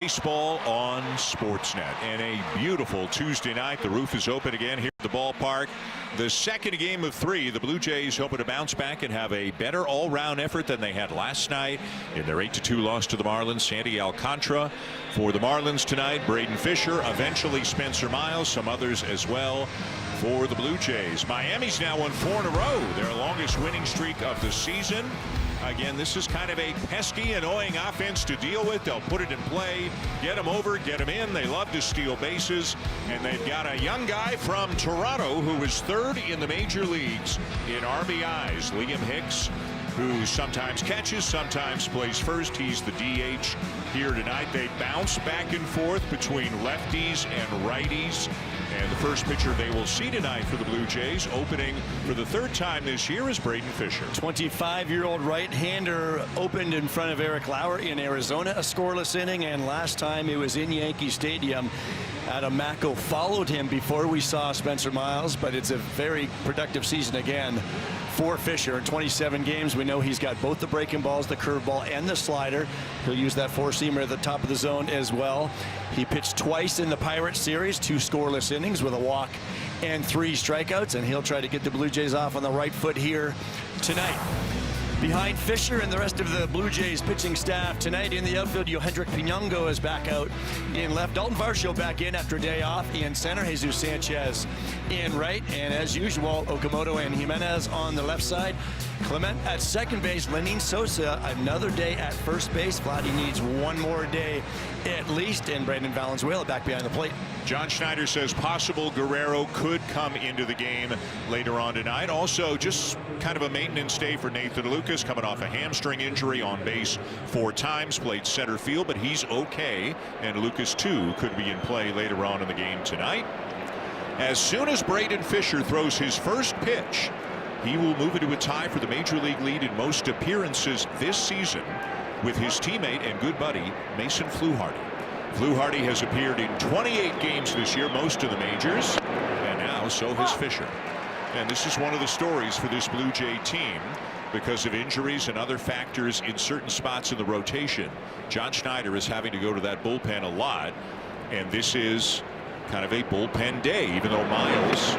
Baseball on Sportsnet, and a beautiful Tuesday night. The roof is open again here at the ballpark. The second game of 3. The Blue Jays hoping to bounce back and have a better all-round effort than they had last night in their 8-2 loss to the Marlins. Sandy Alcantara for the Marlins tonight. Braden Fisher, eventually Spencer Miles, some others as well for the Blue Jays. Miami's now won 4 in a row, their longest winning streak of the season. Again, this is kind of a pesky, annoying offense to deal with. They'll put it in play, get them over, get them in. They love to steal bases, and they've got a young guy from Toronto who is 3rd in the major leagues in RBIs, Liam Hicks, who sometimes catches, sometimes plays first. He's the DH here tonight. They bounce back and forth between lefties and righties. And the first pitcher they will see tonight for the Blue Jays, opening for the 3rd time this year, is Braden Fisher. 25-year-old right-hander opened in front of Eric Lauer in Arizona, a scoreless inning, and last time it was in Yankee Stadium. Adam Macko followed him before we saw Spencer Miles, but it's a very productive season again for Fisher. In 27 games, we know he's got both the breaking balls, the curveball, and the slider. He'll use that four-seamer at the top of the zone as well. He pitched twice in the Pirates series, 2 scoreless innings with a walk and 3 strikeouts, and he'll try to get the Blue Jays off on the right foot here tonight. Behind Fisher and the rest of the Blue Jays pitching staff tonight in the outfield, Yohendrick Pinongo is back out in left. Dalton Varsho back in after a day off. In center, Jesus Sanchez in right. And as usual, Okamoto and Jimenez on the left side. Clement at second base. Lenin Sosa another day at first base. Vladdy needs one more day at least. And Brandon Valenzuela back behind the plate. John Schneider says possible Guerrero could come into the game later on tonight. Also, just kind of a maintenance day for Nathan Lucas, coming off a hamstring injury, on base 4 times, played center field, but he's okay. And Lucas, too, could be in play later on in the game tonight. As soon as Braden Fisher throws his first pitch, he will move into a tie for the major league lead in most appearances this season with his teammate and good buddy Mason Fluharty. Fluharty has appeared in 28 games this year, most of the majors, and now so has Fisher. And this is one of the stories for this Blue Jay team because of injuries and other factors in certain spots in the rotation. John Schneider is having to go to that bullpen a lot, and this is kind of a bullpen day, even though Miles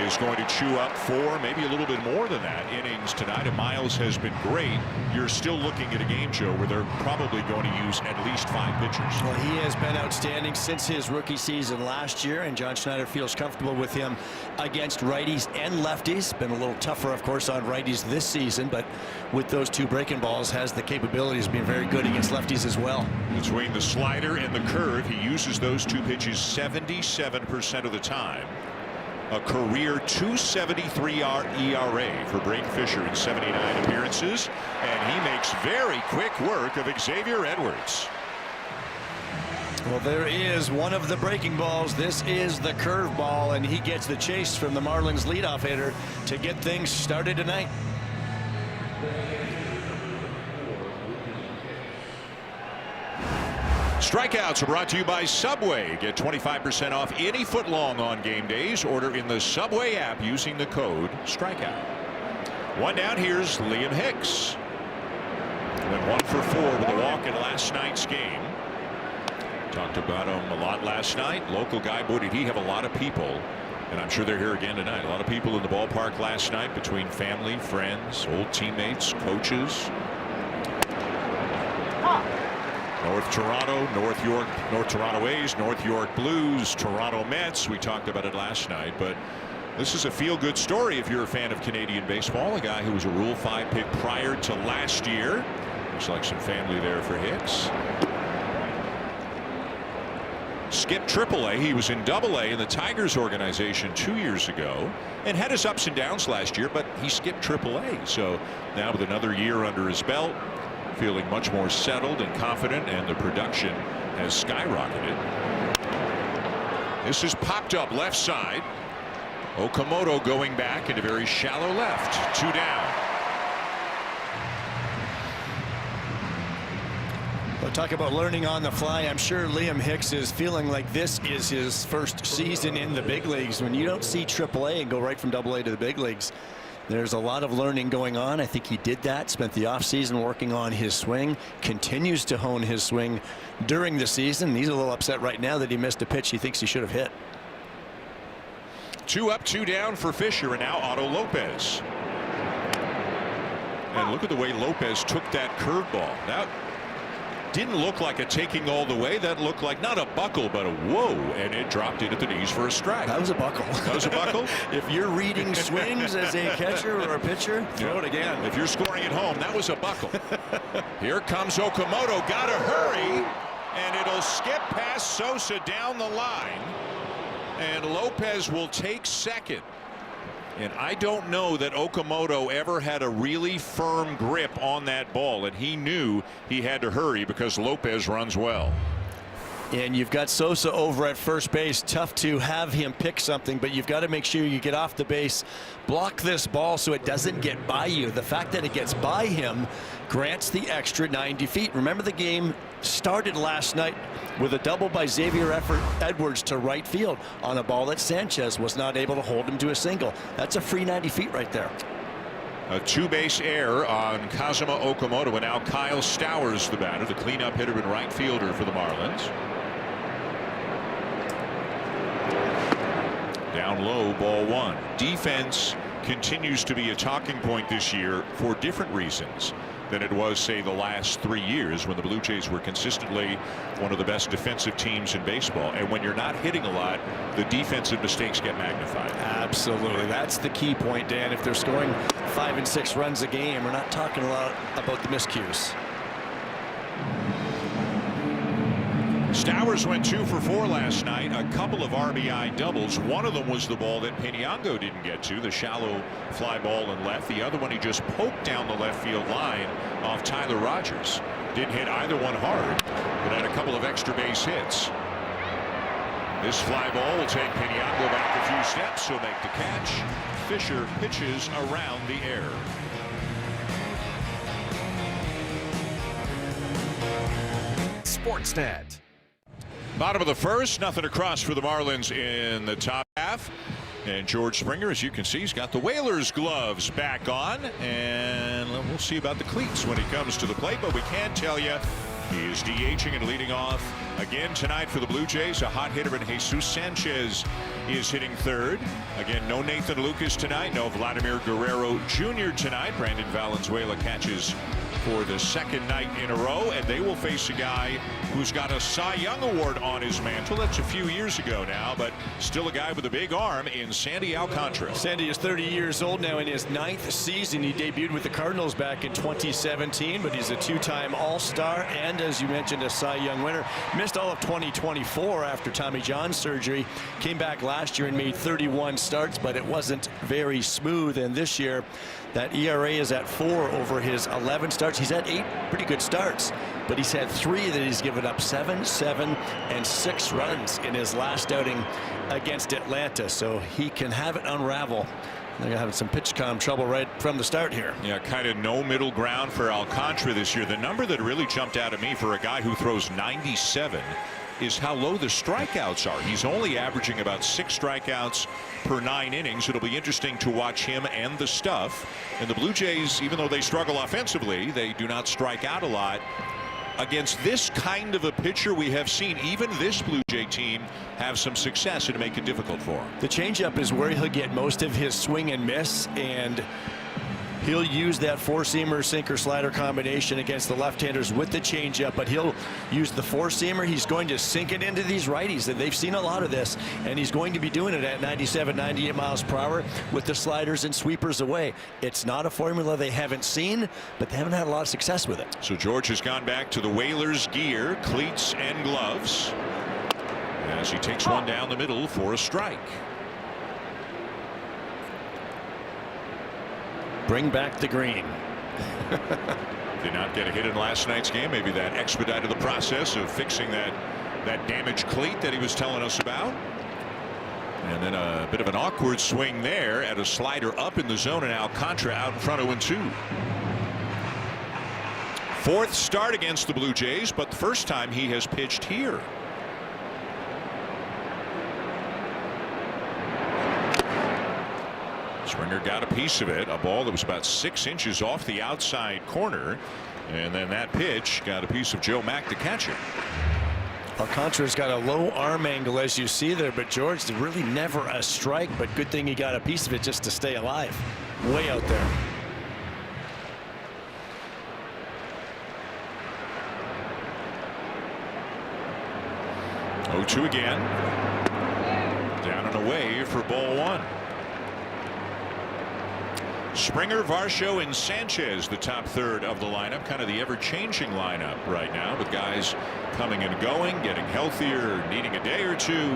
is going to chew up 4, maybe a little bit more than that, innings tonight. And Miles has been great. You're still looking at a game, Joe, where they're probably going to use at least 5 pitchers. Well, he has been outstanding since his rookie season last year, and John Schneider feels comfortable with him against righties and lefties. Been a little tougher, of course, on righties this season, but with those 2 breaking balls, has the capabilities of being very good against lefties as well. Between the slider and the curve, he uses those 2 pitches 77% of the time. A career 2.73 ERA for Braden Fisher in 79 appearances, and he makes very quick work of Xavier Edwards. Well, there is one of the breaking balls. This is the curveball, and he gets the chase from the Marlins leadoff hitter to get things started tonight. Strikeouts are brought to you by Subway. Get 25% off any footlong on game days. Order in the Subway app using the code STRIKEOUT. One down, here's Liam Hicks. Went 1 for 4 with a walk in last night's game. Talked about him a lot last night. Local guy, boy, did he have a lot of people. And I'm sure they're here again tonight. A lot of people in the ballpark last night, between family, friends, old teammates, coaches. North Toronto, North York, North Toronto A's, North York Blues, Toronto Mets. We talked about it last night, but this is a feel-good story if you're a fan of Canadian baseball. A guy who was a Rule 5 pick prior to last year. Looks like some family there for Hicks. Skipped AAA. He was in AA in the Tigers organization 2 years ago and had his ups and downs last year, but he skipped AAA. So now with another year under his belt, feeling much more settled and confident, and the production has skyrocketed. This is popped up left side. Okamoto going back into very shallow left. 2 down. Well, talk about learning on the fly. I'm sure Liam Hicks is feeling like this is his first season in the big leagues. When you don't see AAA and go right from AA to the big leagues, There's a lot of learning going on. I think he did that, spent the offseason working on his swing, continues to hone his swing during the season. He's a little upset right now that he missed a pitch he thinks he should have hit. 2 up, 2 down for Fisher, and now Otto Lopez. And look at the way Lopez took that curveball. That didn't look like a taking all the way. That looked like not a buckle, but a whoa, and it dropped in at the knees for a strike. That was a buckle. That was a buckle? If you're reading swings as a catcher or a pitcher, throw it again. If you're scoring at home, that was a buckle. Here comes Okamoto. Got to hurry, and it'll skip past Sosa down the line, and Lopez will take second. And I don't know that Okamoto ever had a really firm grip on that ball, and he knew he had to hurry because Lopez runs well. And you've got Sosa over at first base. Tough to have him pick something, but you've got to make sure you get off the base, block this ball so it doesn't get by you. The fact that it gets by him grants the extra 90 feet. Remember, the game started last night with a double by Xavier Edwards to right field on a ball that Sanchez was not able to hold him to a single. That's a free 90 feet right there. A 2-base error on Kazuma Okamoto, and now Kyle Stowers, the batter, the cleanup hitter and right fielder for the Marlins. Down low, ball 1. Defense continues to be a talking point this year for different reasons than it was, say, the last 3 years when the Blue Jays were consistently one of the best defensive teams in baseball. And when you're not hitting a lot, the defensive mistakes get magnified. Absolutely. That's the key point, Dan. If they're scoring 5 and 6 runs a game, we're not talking a lot about the miscues. Stowers went 2 for 4 last night, a couple of RBI doubles. One of them was the ball that Piñango didn't get to, the shallow fly ball in left. The other one he just poked down the left field line off Tyler Rogers. Didn't hit either one hard, but had a couple of extra base hits. This fly ball will take Piñango back a few steps. He'll make the catch. Fisher pitches around the air. Sportsnet. Bottom of the first, nothing across for the Marlins in the top half. And George Springer, as you can see, he's got the Whalers gloves back on. And we'll see about the cleats when he comes to the plate. But we can tell you he is DHing and leading off again tonight for the Blue Jays. A hot hitter in Jesus Sanchez is hitting third. Again, no Nathan Lucas tonight. No Vladimir Guerrero Jr. tonight. Brandon Valenzuela catches for the second night in a row, and they will face a guy who's got a Cy Young Award on his mantle. That's a few years ago now, but still a guy with a big arm in Sandy Alcantara. Sandy is 30 years old now, in his 9th season. He debuted with the Cardinals back in 2017, but he's a 2-time All-Star and, as you mentioned, a Cy Young winner. Missed all of 2024 after Tommy John surgery. Came back last year and made 31 starts, but it wasn't very smooth. And this year, that ERA is at 4 over his 11 starts. He's had 8 pretty good starts, but he's had 3 that he's given up 7, 7, and 6 runs in his last outing against Atlanta. So he can have it unravel. They're having some pitch com trouble right from the start here. Yeah, kind of no middle ground for Alcantara this year. The number that really jumped out at me for a guy who throws 97 is how low the strikeouts are. He's only averaging about 6 strikeouts per 9 innings. It'll be interesting to watch him and the stuff. And the Blue Jays, even though they struggle offensively, they do not strike out a lot. Against this kind of a pitcher, we have seen even this Blue Jay team have some success and make it difficult for him. The changeup is where he'll get most of his swing and miss, and he'll use that 4-seamer sinker slider combination against the left-handers with the changeup, but he'll use the 4-seamer. He's going to sink it into these righties, and they've seen a lot of this, and he's going to be doing it at 97, 98 miles per hour with the sliders and sweepers away. It's not a formula they haven't seen, but they haven't had a lot of success with it. So George has gone back to the Whalers gear, cleats and gloves, as he takes one down the middle for a strike. Bring back the green. Did not get a hit in last night's game. Maybe that expedited the process of fixing that damaged cleat that he was telling us about. And then a bit of an awkward swing there at a slider up in the zone, and Alcantara out in front of 0-2. 4th start against the Blue Jays, but the first time he has pitched here. Springer got a piece of it, a ball that was about 6 inches off the outside corner, and then that pitch got a piece of Joe Mack, the catcher. Alcantara's got a low arm angle, as you see there, but George, really never a strike, but good thing he got a piece of it just to stay alive. Way out there. Oh, 2 again. Down and away for ball 1. Springer, Varsho, and Sanchez, the top third of the lineup. Kind of the ever-changing lineup right now, with guys coming and going, getting healthier, needing a day or two.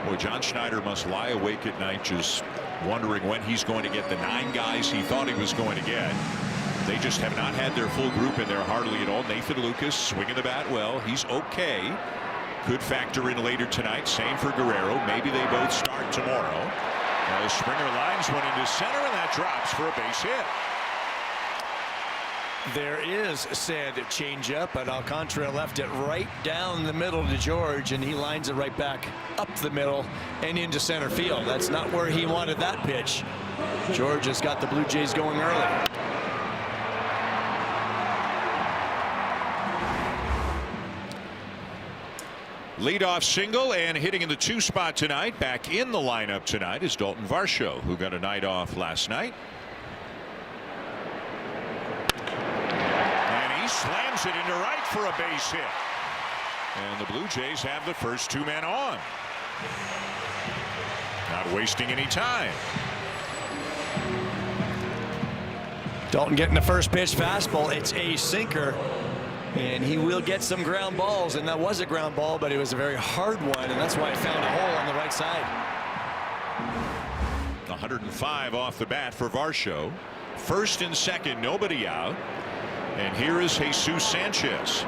Boy, John Schneider must lie awake at night just wondering when he's going to get the 9 guys he thought he was going to get. They just have not had their full group in there hardly at all. Nathan Lucas swinging the bat well. He's okay. Could factor in later tonight. Same for Guerrero. Maybe they both start tomorrow. As Springer lines one into center, and that drops for a base hit. There is said changeup, but Alcantara left it right down the middle to George, and he lines it right back up the middle and into center field. That's not where he wanted that pitch. George has got the Blue Jays going early. Leadoff single, and hitting in the 2 spot tonight, back in the lineup tonight, is Dalton Varsho, who got a night off last night. And he slams it into right for a base hit. And the Blue Jays have the first 2 men on. Not wasting any time. Dalton getting the first pitch fastball. It's a sinker. And he will get some ground balls, and that was a ground ball, but it was a very hard one, and that's why it found a hole on the right side. 105 off the bat for Varsho. First and second, nobody out. And here is Jesus Sanchez.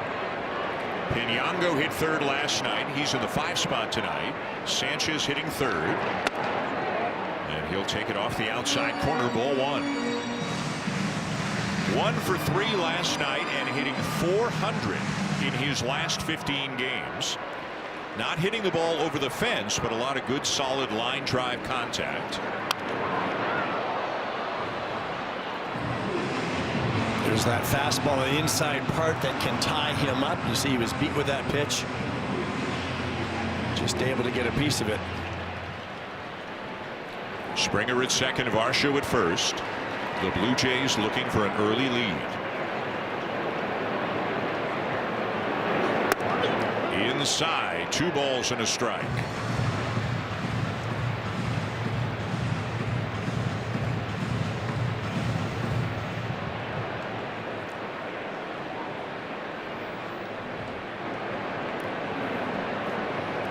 Pinango hit third last night. He's in the 5 spot tonight. Sanchez hitting third. And he'll take it off the outside corner, ball 1. 1 for 3 last night and hitting .400 in his last 15 games. Not hitting the ball over the fence, but a lot of good solid line drive contact. There's that fastball on the inside part that can tie him up. You see he was beat with that pitch. Just able to get a piece of it. Springer at second, Varsho at first. The Blue Jays looking for an early lead. Inside, 2 balls and a strike.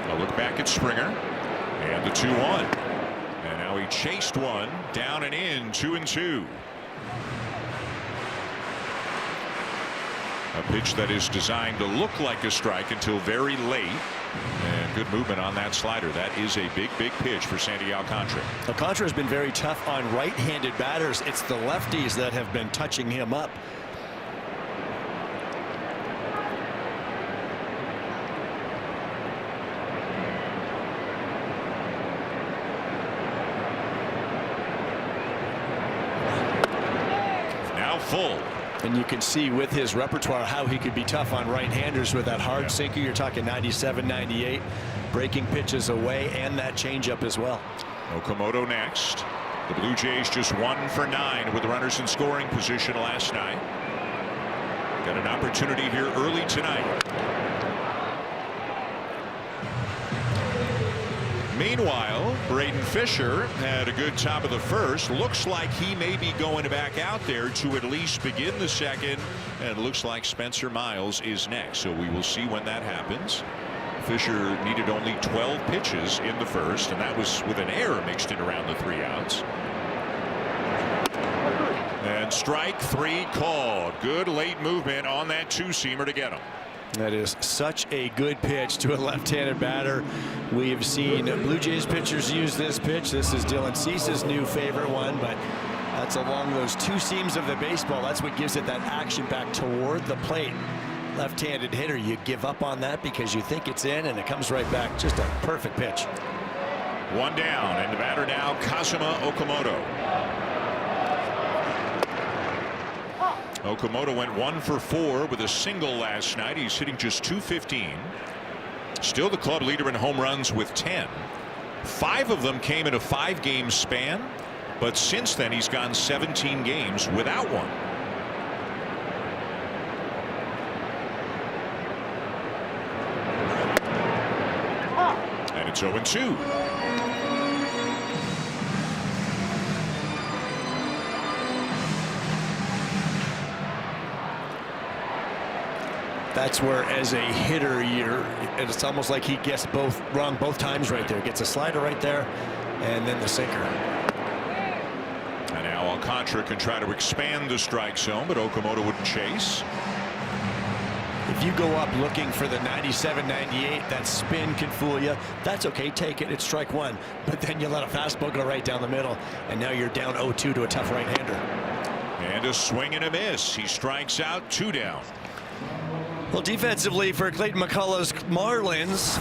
A look back at Springer, and the 2-1. And now he chased one down and in, 2-2. A pitch that is designed to look like a strike until very late. And good movement on that slider. That is a big pitch for Sandy Alcantara. Alcantara has been very tough on right-handed batters. It's the lefties that have been touching him up. Full. And you can see with his repertoire how he could be tough on right-handers with that hard sinker. You're talking 97, 98, breaking pitches away, and that changeup as well. Okamoto next. The Blue Jays just 1 for 9 with runners in scoring position last night. Got an opportunity here early tonight. Meanwhile, Braden Fisher had a good top of the first. Looks like he may be going back out there to at least begin the second. And it looks like Spencer Miles is next. So we will see when that happens. Fisher needed only 12 pitches in the first, and that was with an error mixed in around the 3 outs. And strike 3 called. Good late movement on that 2-seamer to get him. That is such a good pitch to a left-handed batter. We have seen Blue Jays pitchers use this pitch. This is Dylan Cease's new favorite one, but that's along those 2 seams of the baseball. That's what gives it that action back toward the plate. Left-handed hitter, you give up on that because you think it's in, and it comes right back. Just a perfect pitch. One down, and the batter now, Kazuma Okamoto. Okamoto went 1 for 4 with a single last night. He's hitting just .215. Still the club leader in home runs with 10. 5 of them came in a 5-game span, but since then he's gone 17 games without one. And it's 0-2. That's where, as a hitter, it's almost like he gets both wrong both times right there. Gets a slider right there, and then the sinker. And now Alcantara can try to expand the strike zone, but Okamoto wouldn't chase. If you go up looking for the 97, 98, that spin can fool you. That's okay, take it. It's strike one. But then you let a fastball go right down the middle, and now you're down 0-2 to a tough right-hander. And a swing and a miss. He strikes out, 2 down. Well, defensively for Clayton McCullough's Marlins,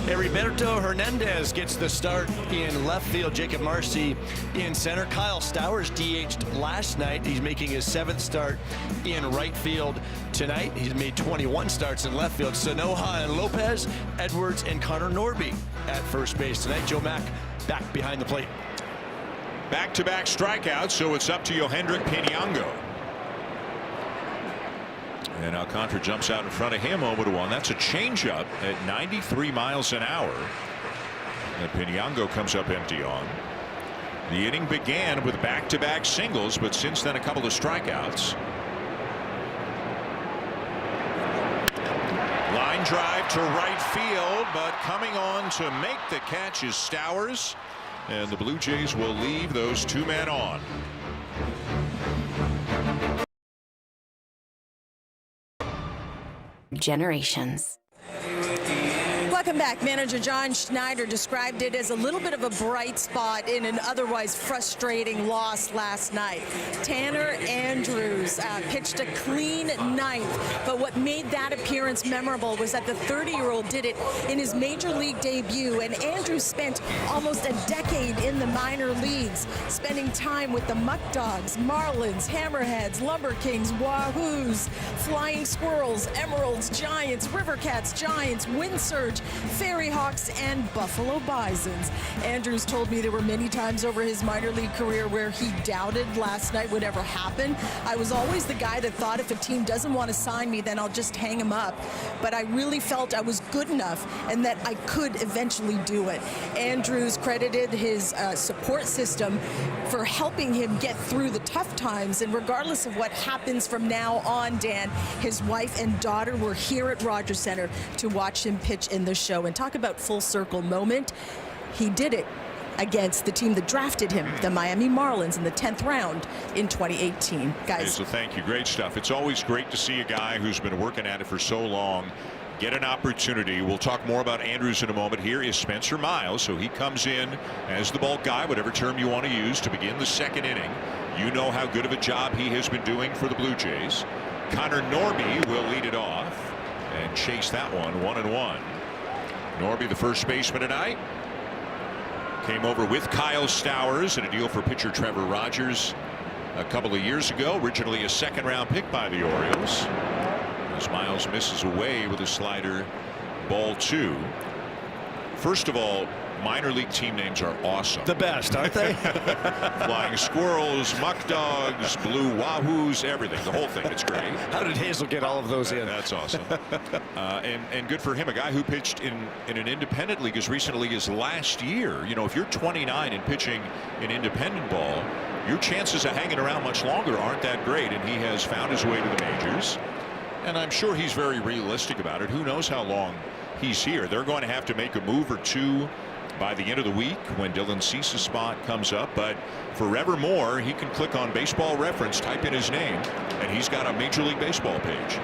Heriberto Hernandez gets the start in left field. Jacob Marcy in center. Kyle Stowers DH'd last night. He's making his 7th start in right field tonight. He's made 21 starts in left field. Sanoja and Lopez, Edwards and Connor Norby at first base tonight. Joe Mack back behind the plate. Back-to-back strikeouts, so it's up to Yohendrick Pinango. And Alcantara jumps out in front of him, 0-1. That's a changeup at 93 miles an hour. And Pinango comes up empty on. The inning began with back-to-back singles, but since then a couple of strikeouts. Line drive to right field, but coming on to make the catch is Stowers. And the Blue Jays will leave those 2 men on. Generations. Welcome back. Manager John Schneider described it as a little bit of a bright spot in an otherwise frustrating loss last night. Tanner Andrews pitched a clean 9th, but what made that appearance memorable was that the 30-year-old did it in his major league debut, and Andrews spent almost a decade in the minor leagues, spending time with the Muck Dogs, Marlins, Hammerheads, Lumber Kings, Wahoos, Flying Squirrels, Emeralds, Giants, River Cats, Giants, Wind Surge, Fairy Hawks, and Buffalo Bisons. Andrews told me there were many times over his minor league career where he doubted last night would ever happen. I was always the guy that thought if a team doesn't want to sign me, then I'll just hang him up. But I really felt I was good enough and that I could eventually do it. Andrews credited his support system for helping him get through the tough times. And regardless of what happens from now on, Dan, his wife and daughter were here at Rogers Center to watch him pitch in the show. And talk about full circle moment. He did it against the team that drafted him, the Miami Marlins, in the 10th round in 2018. Guys. Hey, so thank you. Great stuff. It's always great to see a guy who's been working at it for so long get an opportunity. We'll talk more about Andrews in a moment. Here is Spencer Miles. So he comes in as the bulk guy, whatever term you want to use, to begin the 2nd inning. You know how good of a job he has been doing for the Blue Jays. Connor Norby will lead it off and chase that one, 1-1. Norby, the first baseman tonight, came over with Kyle Stowers in a deal for pitcher Trevor Rogers a couple of years ago. Originally a 2nd-round pick by the Orioles. As Miles misses away with a slider, ball 2. First of all, minor league team names are awesome. The best, aren't they? Flying Squirrels, Muck Dogs, Blue Wahoos, everything, the whole thing. It's great. How did Hazel get all of those in? That's awesome. And good for him, a guy who pitched in an independent league as recently as last year. You know, if you're 29 and pitching in independent ball, your chances of hanging around much longer aren't that great, and he has found his way to the majors. And I'm sure he's very realistic about it. Who knows how long he's here. They're going to have to make a move or two by the end of the week when Dylan Cease's spot comes up, but forevermore he can click on Baseball Reference, type in his name, and he's got a Major League Baseball page.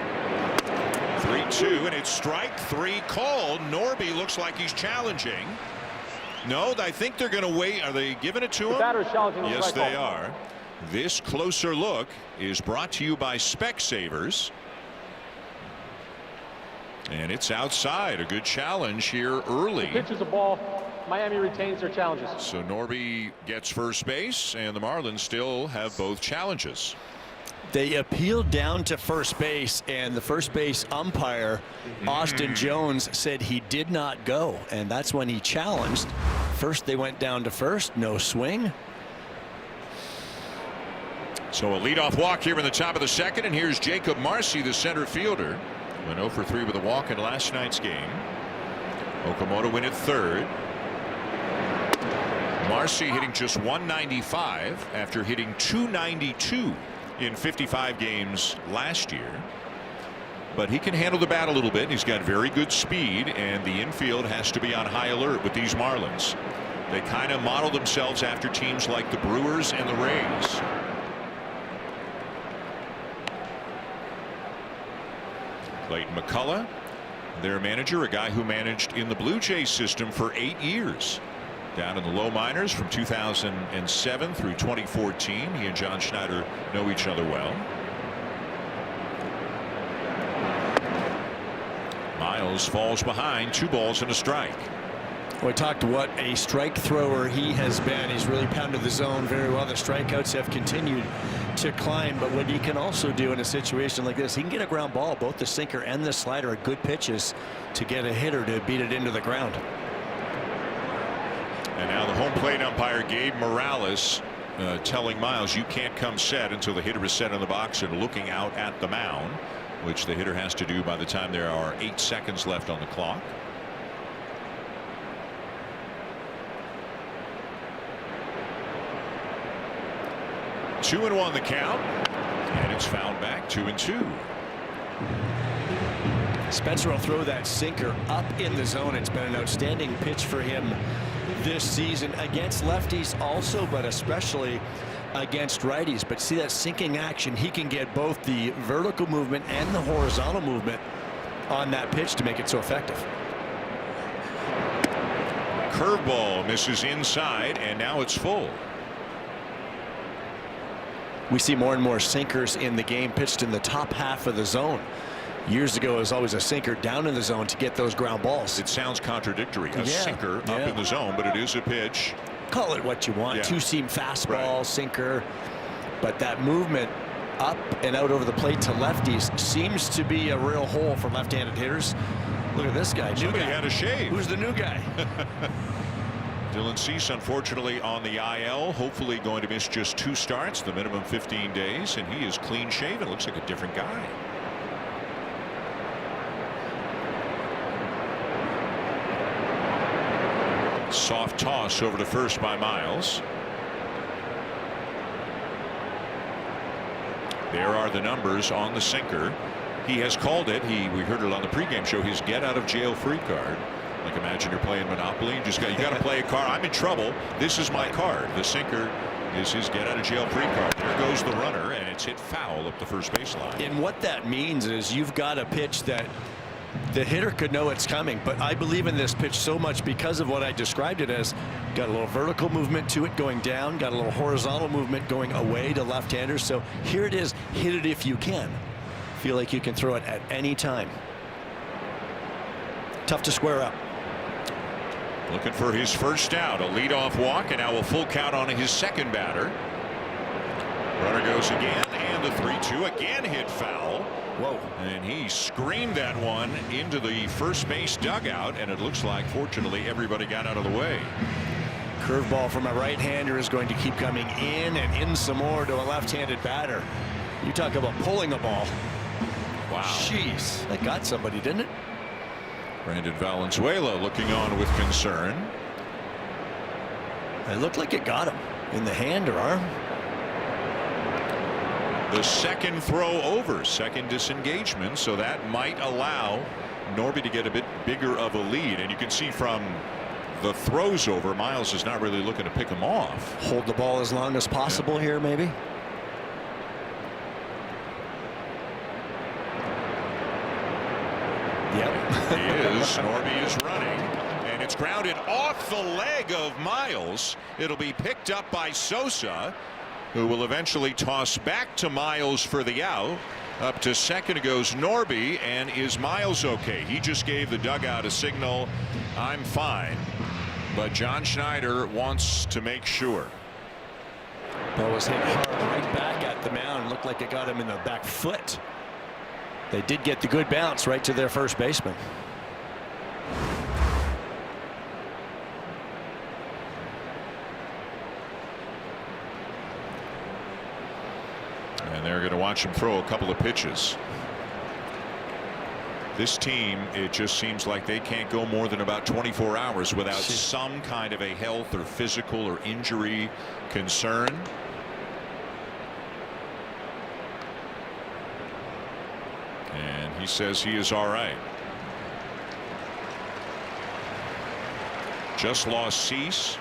3-2, and it's strike 3 called. Norby looks like he's challenging. No, I think they're going to wait. Are they giving it to him? Yes, they are. This closer look is brought to you by Specsavers. And it's outside. A good challenge here early. Pitches a ball Miami retains their challenges. So Norby gets first base, and the Marlins still have both challenges. They appealed down to first base, and the first base umpire, Austin Jones, said he did not go, and that's when he challenged. First they went down to first, no swing. So a leadoff walk here in the top of the second, and here's Jacob Marcy, the center fielder. Went 0 for 3 with a walk in last night's game. Okamoto in at third. Marcy hitting just 195 after hitting 292 in 55 games last year. But he can handle the bat a little bit. He's got very good speed, and the infield has to be on high alert with these Marlins. They kind of model themselves after teams like the Brewers and the Rays. Clayton McCullough, their manager, a guy who managed in the Blue Jays system for 8 years. Down in the low minors from 2007 through 2014. He and John Schneider know each other well. Miles falls behind, 2 balls and a strike. We talked what a strike thrower he has been. He's really pounded the zone very well. The strikeouts have continued to climb, but what he can also do in a situation like this, he can get a ground ball. Both the sinker and the slider are good pitches to get a hitter to beat it into the ground. And now the home plate umpire Gabe Morales telling Miles, you can't come set until the hitter is set in the box and looking out at the mound, which the hitter has to do by the time there are 8 seconds left on the clock. Two and 1 the count, and it's fouled back. 2-2. Spencer will throw that sinker up in the zone. It's been an outstanding pitch for him this season against lefties also, but especially against righties. But see that sinking action, he can get both the vertical movement and the horizontal movement on that pitch to make it so effective. Curveball misses inside, and now it's full. We see more and more sinkers in the game pitched in the top half of the zone. Years ago, it was always a sinker down in the zone to get those ground balls. It sounds contradictory, a sinker up in the zone, but it is a pitch. Call it what you want, two-seam fastball, sinker, but that movement up and out over the plate to lefties seems to be a real hole for left-handed hitters. Look at this guy. Somebody had a shave. Who's the new guy? Dylan Cease, unfortunately, on the IL, hopefully going to miss just 2 starts, the minimum 15 days, and he is clean shaven. Looks like a different guy. Soft toss over to first by Miles. There are the numbers on the sinker. He has called it. We heard it on the pregame show. His get out of jail free card. Like imagine you're playing Monopoly. You got to play a card. I'm in trouble. This is my card. The sinker is his get out of jail free card. There goes the runner, and it's hit foul up the first baseline. And what that means is you've got a pitch that the hitter could know it's coming, but I believe in this pitch so much because of what I described it as. Got a little vertical movement to it going down, got a little horizontal movement going away to left-handers. So here it is, hit it if you can. Feel like you can throw it at any time. Tough to square up. Looking for his first out, a leadoff walk, and now a full count on his second batter. Runner goes again, and the 3-2 again hit foul. Whoa. And he screamed that one into the first base dugout, and it looks like fortunately everybody got out of the way. Curveball from a right-hander is going to keep coming in and in some more to a left-handed batter. You talk about pulling a ball. Wow. Jeez, that got somebody, didn't it? Brandon Valenzuela looking on with concern. It looked like it got him in the hand or arm. The second throw over, second disengagement, so that might allow Norby to get a bit bigger of a lead. And you can see from the throws over, Miles is not really looking to pick him off. Hold the ball as long as possible here, maybe. Yep. He is. Norby is running, and it's grounded off the leg of Miles. It'll be picked up by Sosa, who will eventually toss back to Miles for the out. Up to second goes Norby, and is Miles okay? He just gave the dugout a signal, I'm fine. But John Schneider wants to make sure. Ball was hit hard right back at the mound. Looked like it got him in the back foot. They did get the good bounce right to their first baseman. And they're going to watch him throw a couple of pitches. This team, it just seems like they can't go more than about 24 hours without some kind of a health or physical or injury concern. And he says he is all right. Just lost Cease.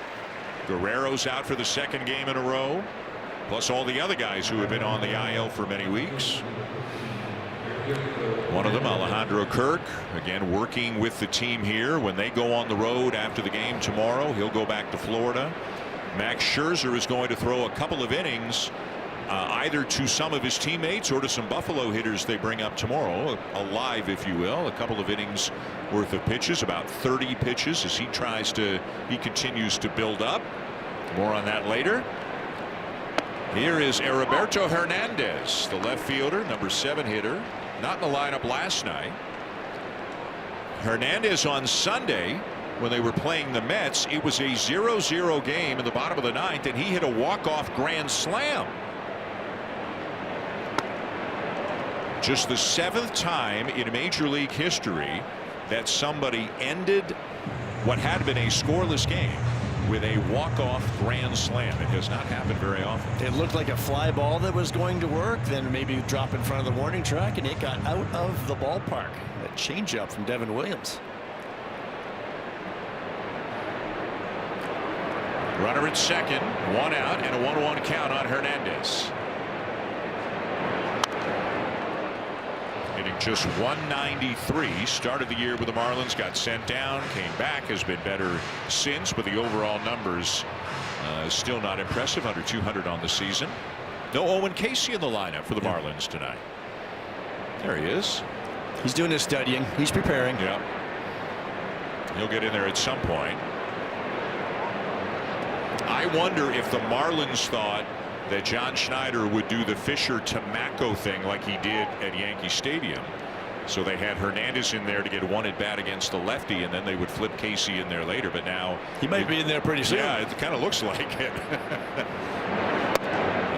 Guerrero's out for the second game in a row. Plus all the other guys who have been on the IL for many weeks. One of them, Alejandro Kirk, again working with the team here. When they go on the road after the game tomorrow, he'll go back to Florida. Max Scherzer is going to throw a couple of innings either to some of his teammates or to some Buffalo hitters they bring up tomorrow, alive if you will. A couple of innings worth of pitches, about 30 pitches as he continues to build up. More on that later. Here is Heriberto Hernandez, the left fielder, number 7 hitter, not in the lineup last night. Hernandez on Sunday, when they were playing the Mets, it was a 0-0 game in the bottom of the 9th, and he hit a walk-off grand slam. Just the 7th time in Major League history that somebody ended what had been a scoreless game with a walk-off grand slam. It has not happened very often. It looked like a fly ball that was going to work, then maybe drop in front of the warning track, and it got out of the ballpark. A changeup from Devin Williams. Runner at second, 1 out, and a 1-1 count on Hernandez. Hitting just 193. Started the year with the Marlins, got sent down, came back, has been better since, but the overall numbers still not impressive. Under 200 on the season. No Owen Casey in the lineup for the Marlins tonight. There he is. He's doing his studying. He's preparing. Yeah. He'll get in there at some point. I wonder if the Marlins thought that John Schneider would do the Fisher to Macko thing like he did at Yankee Stadium. So they had Hernandez in there to get one at bat against the lefty, and then they would flip Casey in there later. But now he might be in there pretty soon. Yeah, it kind of looks like it.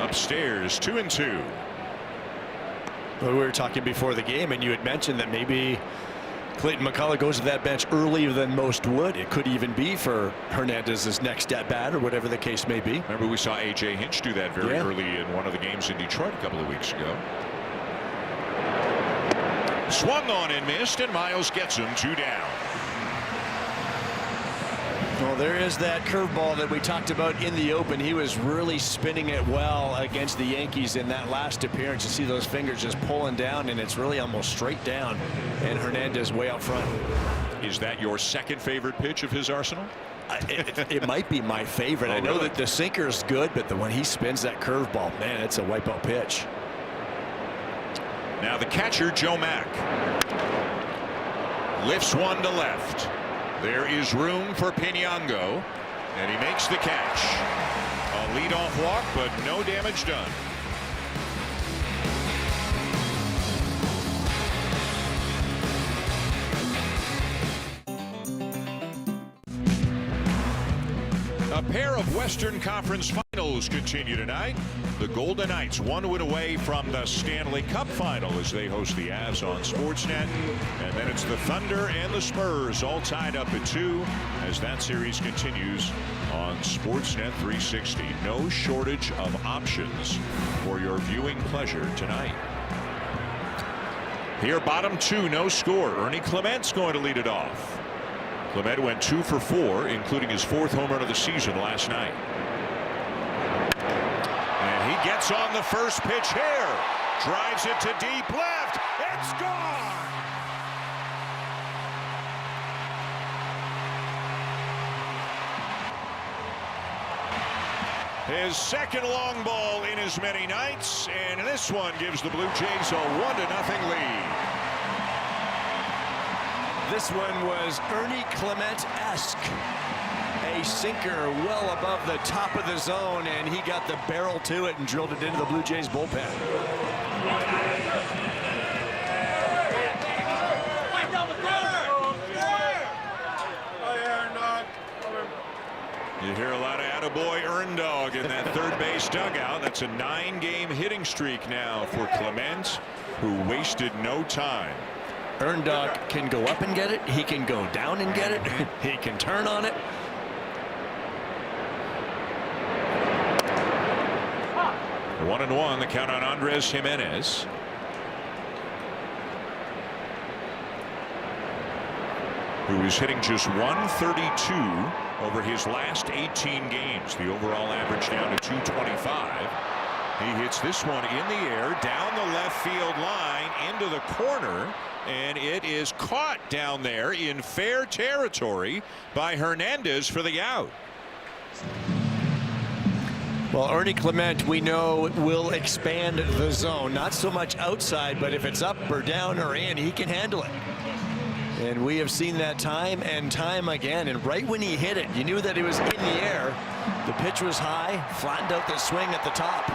Upstairs, 2-2. Well, we were talking before the game, and you had mentioned that maybe Clayton McCullough goes to that bench earlier than most would. It could even be for Hernandez's next at bat or whatever the case may be. Remember, we saw A.J. Hinch do that very early in one of the games in Detroit a couple of weeks ago. Swung on and missed, and Miles gets him 2 down. Well, there is that curveball that we talked about in the open. He was really spinning it well against the Yankees in that last appearance. You see those fingers just pulling down, and it's really almost straight down, and Hernandez way out front. Is that your second favorite pitch of his arsenal? It might be my favorite. I know that the sinker is good, but when he spins that curveball, man, it's a wipeout pitch. Now the catcher, Joe Mack, lifts one to left. There is room for Pinango, and he makes the catch. A leadoff walk, but no damage done. A pair of Western Conference Finals continue tonight. The Golden Knights 1 win away from the Stanley Cup Final as they host the Avs on Sportsnet. And then it's the Thunder and the Spurs all tied up at 2 as that series continues on Sportsnet 360. No shortage of options for your viewing pleasure tonight. Here, bottom 2, no score. Ernie Clement's going to lead it off. Clement went 2 for 4, including his 4th home run of the season last night. And he gets on the first pitch here. Drives it to deep left. It's gone. His second long ball in as many nights, and this one gives the Blue Jays a 1-0 lead. This one was Ernie Clement-esque. A sinker well above the top of the zone, and he got the barrel to it and drilled it into the Blue Jays bullpen. You hear a lot of attaboy earn dog in that third base dugout. That's a 9-game hitting streak now for Clement, who wasted no time. Earn dog can go up and get it. He can go down and get it. He can turn on it. One and one, the count on Andres Jimenez. Who is hitting just 132 over his last 18 games. The overall average down to 225. He hits this one in the air, down the left field line, into the corner, and it is caught down there in fair territory by Hernandez for the out. Well, Ernie Clement, we know, will expand the zone. Not so much outside, but if it's up or down or in, he can handle it. And we have seen that time and time again. And right when he hit it, you knew that it was in the air. The pitch was high, flattened out the swing at the top.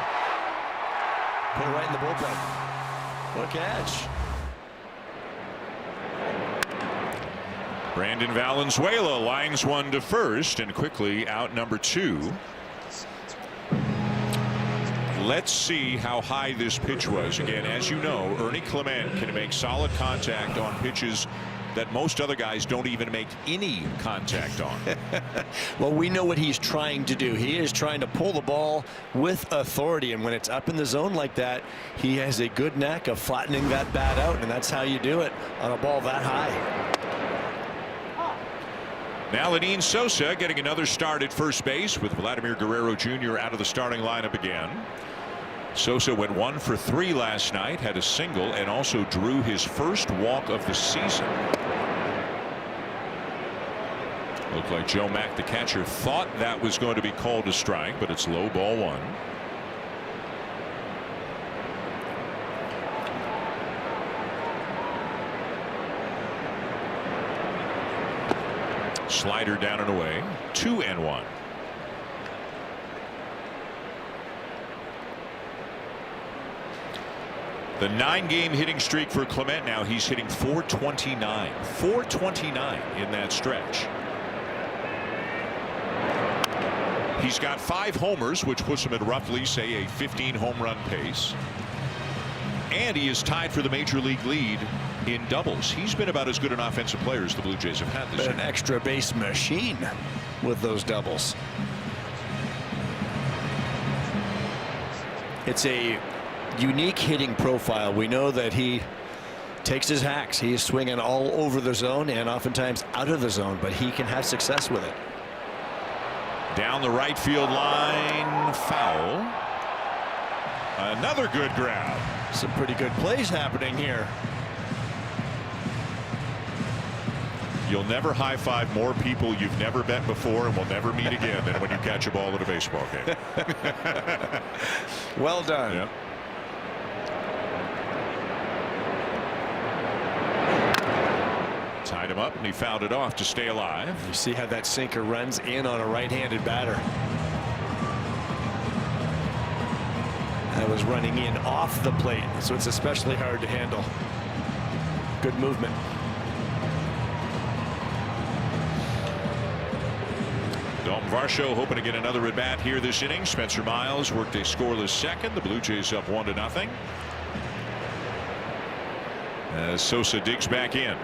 Put it right in the bullpen. What a catch. Brandon Valenzuela lines one to first, and quickly out number 2. Let's see how high this pitch was. Again, as you know, Ernie Clement can make solid contact on pitches that most other guys don't even make any contact on. Well, we know what he's trying to do. He is trying to pull the ball with authority, and when it's up in the zone like that, he has a good knack of flattening that bat out, and that's how you do it on a ball that high. Now Lenyn Sosa getting another start at first base with Vladimir Guerrero Jr. out of the starting lineup again. Sosa went 1 for 3 last night, had a single, and also drew his first walk of the season. Looked like Joe Mack, the catcher, thought that was going to be called a strike, but it's low, ball 1. Slider down and away. 2-1. The 9-game hitting streak for Clement now. He's hitting .429. .429 in that stretch. He's got 5 homers, which puts him at roughly, say, a 15 home run pace. And he is tied for the major league lead in doubles. He's been about as good an offensive player as the Blue Jays have had this year. An extra base machine with those doubles. It's a unique hitting profile. We know that he takes his hacks. He is swinging all over the zone and oftentimes out of the zone, but he can have success with it. Down the right field line, foul. Another good grab. Some pretty good plays happening here. You'll never high-five more people you've never met before and will never meet again than when you catch a ball at a baseball game. Well done. Yep. Tied him up, and he fouled it off to stay alive. You see how that sinker runs in on a right-handed batter. That was running in off the plate, so it's especially hard to handle. Good movement. Dalton Varsho hoping to get another at bat here this inning. Spencer Miles worked a scoreless second. The Blue Jays up 1-0. As Sosa digs back in.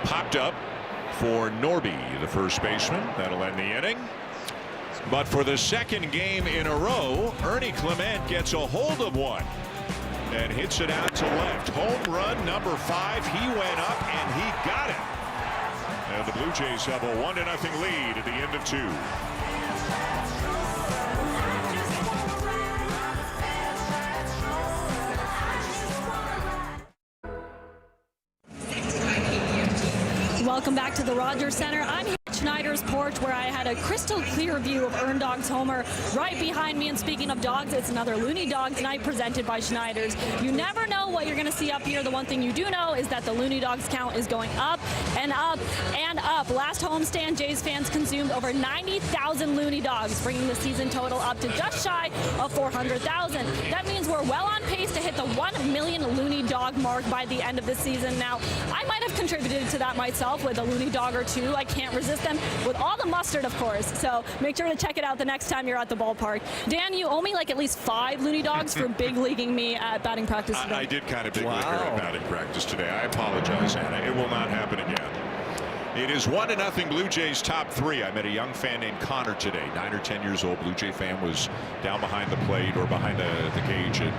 Popped up for Norby, the first baseman. That'll end the inning. But for the second game in a row, Ernie Clement gets a hold of one and hits it out to left. Home run number 5. He went up and he got it. And the Blue Jays have a 1-0 lead at the end of 2. Welcome back to the Rogers Center. I'm here Schneider's porch where I had a crystal clear view of Earn Dog's homer right behind me. And speaking of dogs, it's another Looney Dogs night presented by Schneider's. You never know what you're going to see up here. The one thing you do know is that the Looney Dogs count is going up and up and up. Last homestand, Jays fans consumed over 90,000 Looney Dogs, bringing the season total up to just shy of 400,000. That means we're well on pace to hit the 1 million Looney Dog mark by the end of the season. Now, I might have contributed to that myself with a Looney Dog or two. I can't resist them with all the mustard, of course. So make sure to check it out the next time you're at the ballpark. Dan, you owe me like at least 5 Looney Dogs for big leaguing me at batting practice today. I did kind of big league here at batting practice today. I apologize, Anna. It will not happen again. It is 1-0 Blue Jays top 3. I met a young fan named Connor today, 9 or 10 years old. Blue Jay fan, was down behind the plate or behind the cage at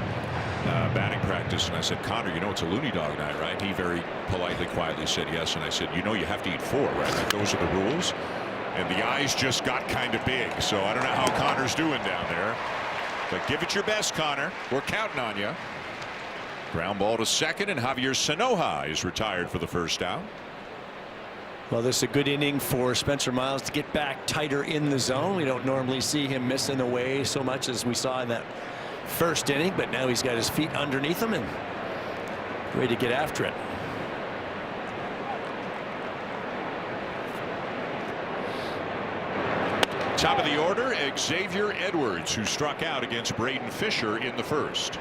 batting practice, and I said, Connor, you know it's a Looney Dog night, right? He very politely, quietly said yes, and I said, you know you have to eat 4, right? Like, those are the rules. And the eyes just got kind of big, so I don't know how Connor's doing down there. But give it your best, Connor. We're counting on you. Ground ball to second, and Javier Sanoja is retired for the first out. Well, this is a good inning for Spencer Miles to get back tighter in the zone. We don't normally see him missing away so much as we saw in that first inning, but now he's got his feet underneath him and ready to get after it. Top of the order, Xavier Edwards, who struck out against Braden Fisher in the first.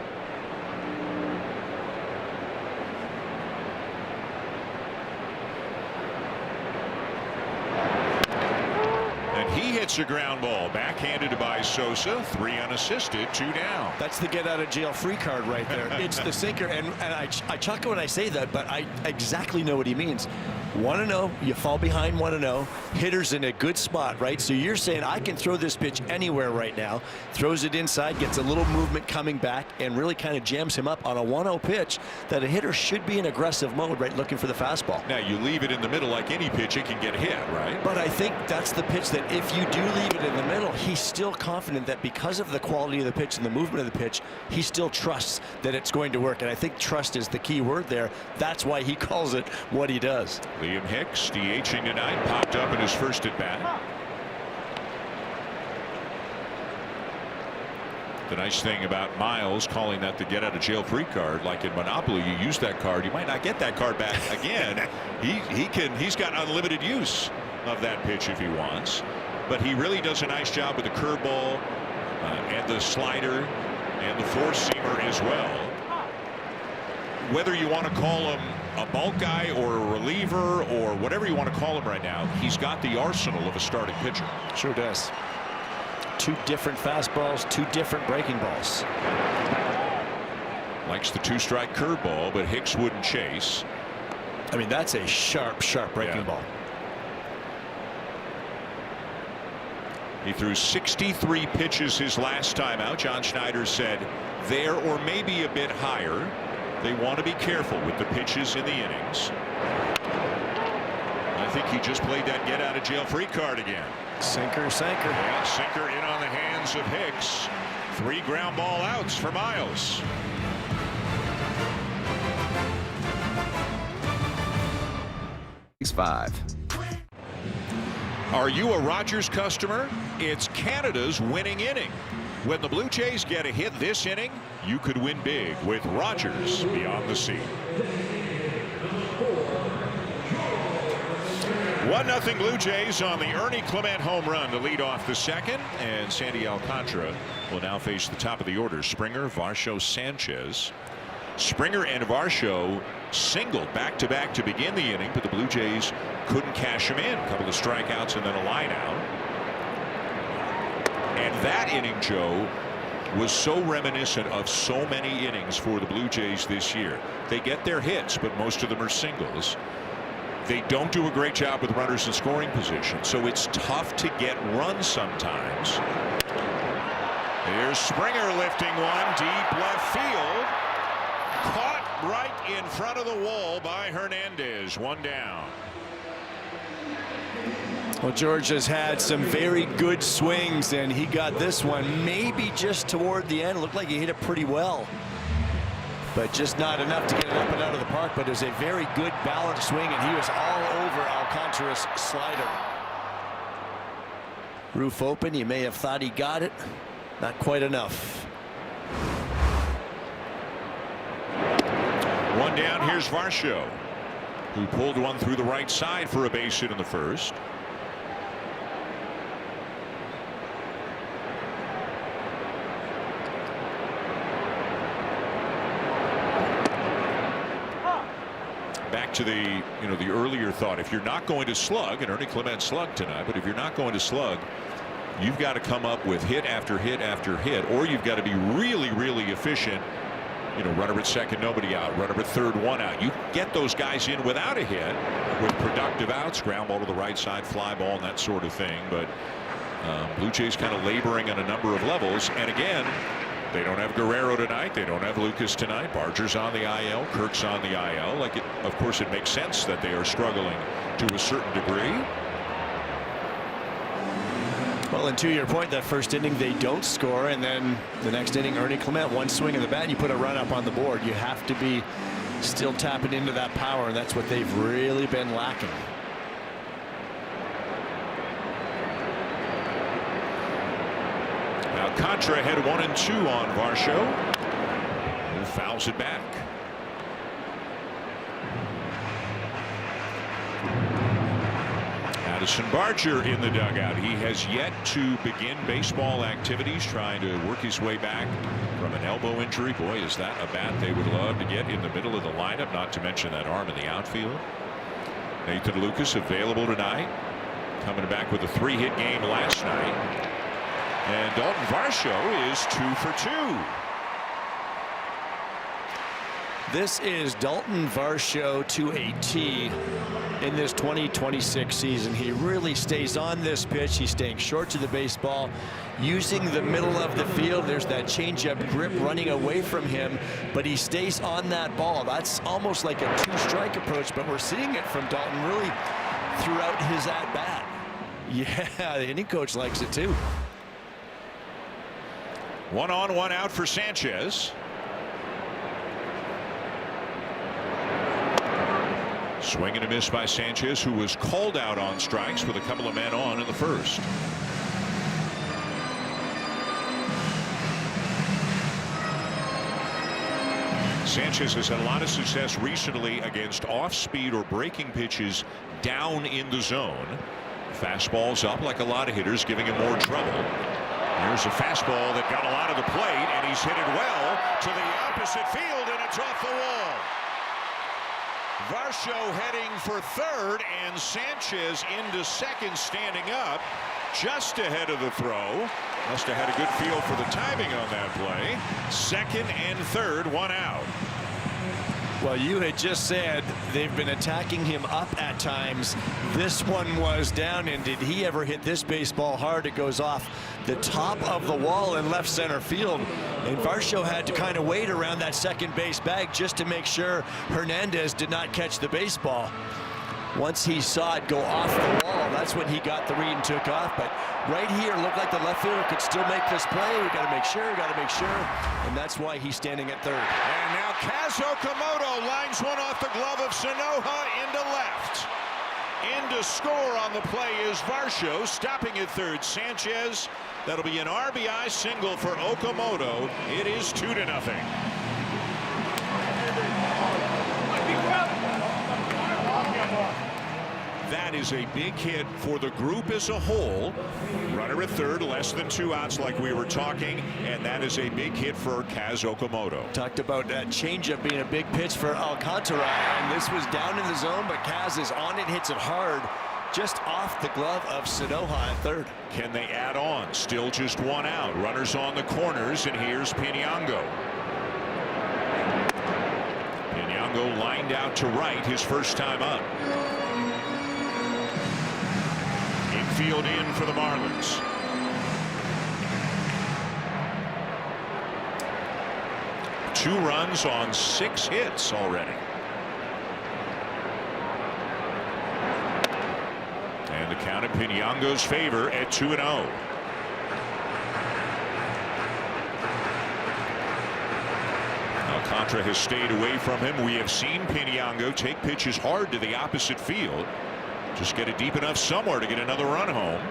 He hits a ground ball backhanded by Sosa. 3 unassisted, 2 down. That's the get out of jail free card right there. It's the sinker, and I chuckle when I say that, but I exactly know what he means. 1-0, you fall behind 1-0, hitter's in a good spot, right? So you're saying I can throw this pitch anywhere right now. Throws it inside, gets a little movement coming back, and really kind of jams him up on a 1-0 pitch that a hitter should be in aggressive mode, right, looking for the fastball. Now you leave it in the middle like any pitch, it can get hit, right? But I think that's the pitch that if you do leave it in the middle, he's still confident that because of the quality of the pitch and the movement of the pitch, he still trusts that it's going to work. And I think trust is the key word there. That's why he calls it what he does. Liam Hicks, DHing tonight, popped up in his first at bat. The nice thing about Miles calling that the get out of jail free card, like in Monopoly, you use that card, you might not get that card back again. He's got unlimited use of that pitch if he wants, but he really does a nice job with the curveball and the slider and the four-seamer as well. Whether you want to call him a bulk guy or a reliever or whatever you want to call him right now, he's got the arsenal of a starting pitcher. Sure does. 2 different fastballs, 2 different breaking balls. Likes the 2-strike curveball, but Hicks wouldn't chase. I mean, that's a sharp breaking ball. He threw 63 pitches his last time out. John Schneider said there or maybe a bit higher. They want to be careful with the pitches in the innings. I think he just played that get out of jail free card again. Sinker. Yeah, sinker in on the hands of Hicks. 3 ground ball outs for Miles. It's 5. Are you a Rogers customer? It's Canada's winning inning. When the Blue Jays get a hit this inning, you could win big with Rogers beyond the sea. 1-0 Blue Jays on the Ernie Clement home run to lead off the second, and Sandy Alcantara will now face the top of the order. Springer, Varsho, Sanchez. Springer and Varsho singled back-to-back to begin the inning, but the Blue Jays couldn't cash him in. A couple of strikeouts and then a line out. And that inning, Joe, was so reminiscent of so many innings for the Blue Jays this year. They get their hits, but most of them are singles. They don't do a great job with runners in scoring position, so it's tough to get runs sometimes. Here's Springer lifting one deep left field. Caught right in front of the wall by Hernandez. 1 down. Well, George has had some very good swings, and he got this one maybe just toward the end. It looked like he hit it pretty well, but just not enough to get it up and out of the park. But it was a very good balanced swing, and he was all over Alcantara's slider. Roof open. He may have thought he got it. Not quite enough. One down. Here's Varsho, who pulled one through the right side for a base hit in the first. Back to the earlier thought, if you're not going to slug, and Ernie Clement slugged tonight, but if you're not going to slug, you've got to come up with hit after hit after hit, or you've got to be really, really efficient. Runner at second, nobody out. Runner at third, one out. You get those guys in without a hit with productive outs, ground ball to the right side, fly ball, and that sort of thing. But Blue Jays kind of laboring on a number of levels. And again, they don't have Guerrero tonight. They don't have Lucas tonight. Barger's on the IL. Kirk's on the IL. Of course, it makes sense that they are struggling to a certain degree. Well, and to your point, that first inning they don't score, and then the next inning, Ernie Clement, one swing of the bat, and you put a run up on the board. You have to be still tapping into that power, and that's what they've really been lacking. Alcantara had 1 and 2 on Varsho, who fouls it back. Addison Barger in the dugout. He has yet to begin baseball activities, trying to work his way back from an elbow injury. Boy, is that a bat they would love to get in the middle of the lineup, not to mention that arm in the outfield. Nathan Lucas available tonight, coming back with a 3-hit game last night. And Dalton Varsho is 2 for 2. This is Dalton Varsho to a T in this 2026 season. He really stays on this pitch. He's staying short to the baseball, using the middle of the field. There's that changeup grip running away from him, but he stays on that ball. That's almost like a two-strike approach, but we're seeing it from Dalton really throughout his at-bat. Yeah, the inning coach likes it too. 1 on, 1 out for Sanchez. Swing and a miss by Sanchez, who was called out on strikes with a couple of men on in the first. Sanchez has had a lot of success recently against off-speed or breaking pitches down in the zone. Fastball's up like a lot of hitters, giving him more trouble. Here's a fastball that got a lot of the plate, and he's hit it well to the opposite field, and it's off the wall. Varsho heading for third, and Sanchez into second, standing up just ahead of the throw. Must have had a good feel for the timing on that play. Second and third, 1 out. Well, you had just said they've been attacking him up at times. This one was down, and did he ever hit this baseball hard? It goes off the top of the wall in left center field, and Varsho had to kind of wait around that second base bag just to make sure Hernandez did not catch the baseball. Once he saw it go off the wall, that's when he got the read and took off. But right here, looked like the left fielder could still make this play. We got to make sure, and that's why he's standing at third. And now Kaz Okamoto lines one off the glove of Sonoha into left. In to score on the play is Varsho, stopping at third. Sanchez, that'll be an RBI single for Okamoto. It is 2-0. That is a big hit for the group as a whole. Runner at third, less than 2 outs like we were talking, and that is a big hit for Kaz Okamoto. Talked about that changeup being a big pitch for Alcantara, and this was down in the zone, but Kaz is on it, hits it hard, just off the glove of Sonoha at third. Can they add on? Still just 1 out. Runners on the corners, and here's Piñango. Piñango lined out to right his first time up. Infield in for the Marlins. Two runs on 6 hits already. And the count in Piñango's favor at 2-0. Alcantara has stayed away from him. We have seen Piñango take pitches hard to the opposite field. Just get it deep enough somewhere to get another run home.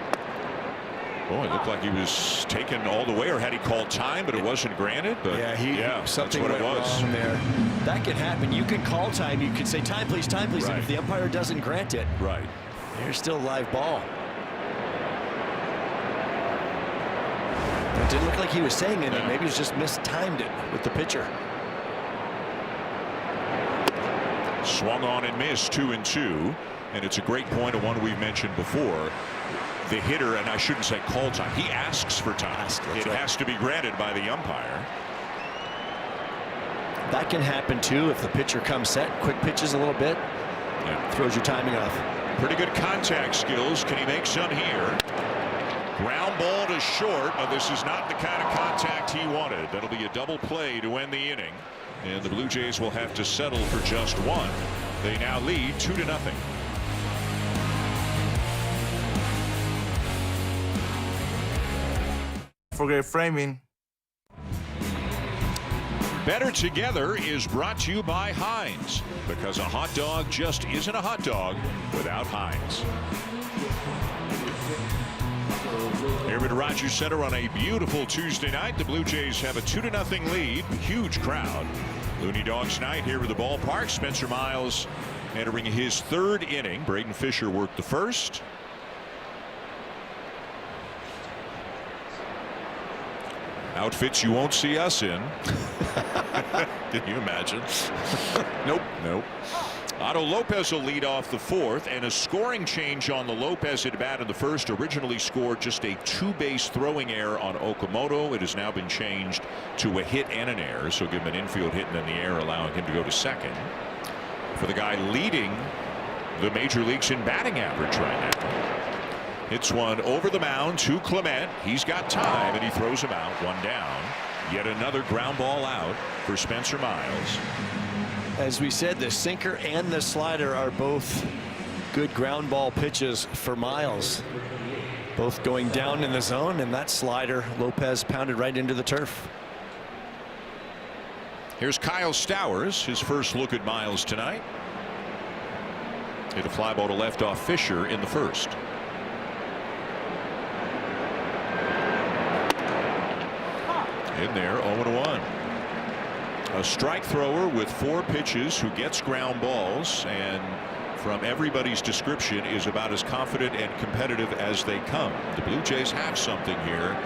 Oh, it looked like he was taken all the way, or had he called time, but it wasn't granted. But yeah, something that's what went it was. wrong there. That can happen. You can call time. You can say time, please, time, please. Right. And if the umpire doesn't grant it, Right. there's still a live ball. It didn't look like he was saying anything. Maybe he's just mistimed it with the pitcher. Swung on and missed, 2-2, and it's a great point of one we've mentioned before. The hitter, and I shouldn't say call time, he asks for time. It has to be granted by the umpire. That can happen too if the pitcher comes set, quick pitches a little bit, throws your timing off. Pretty good contact skills. Can he make some here? Ground ball to short, but this is not the kind of contact he wanted. That'll be a double play to end the inning, and the Blue Jays will have to settle for just one. They now lead 2-0. Forget framing. Better Together is brought to you by Heinz, because a hot dog just isn't a hot dog without Heinz. Here at Rogers Center on a beautiful Tuesday night, the Blue Jays have a 2-0 lead. Huge crowd. Looney Dogs night here at the ballpark. Spencer Miles entering his third inning. Braden Fisher worked the first. Outfits you won't see us in. Can you imagine? Nope. Otto Lopez will lead off the fourth, and a scoring change on the Lopez at bat in the first. Originally scored just a two-base throwing error on Okamoto. It has now been changed to a hit and an error, so give him an infield hit and in the air, allowing him to go to second. For the guy leading the major leagues in batting average right now. Hits one over the mound to Clement. He's got time, and he throws him out. One down. Yet another ground ball out for Spencer Miles. As we said, the sinker and the slider are both good ground ball pitches for Miles. Both going down in the zone, and that slider, Lopez pounded right into the turf. Here's Kyle Stowers, his first look at Miles tonight. Hit a fly ball to left off Fisher in the first. In there, 0-1. A strike thrower with 4 pitches who gets ground balls, and from everybody's description is about as confident and competitive as they come. The Blue Jays have something here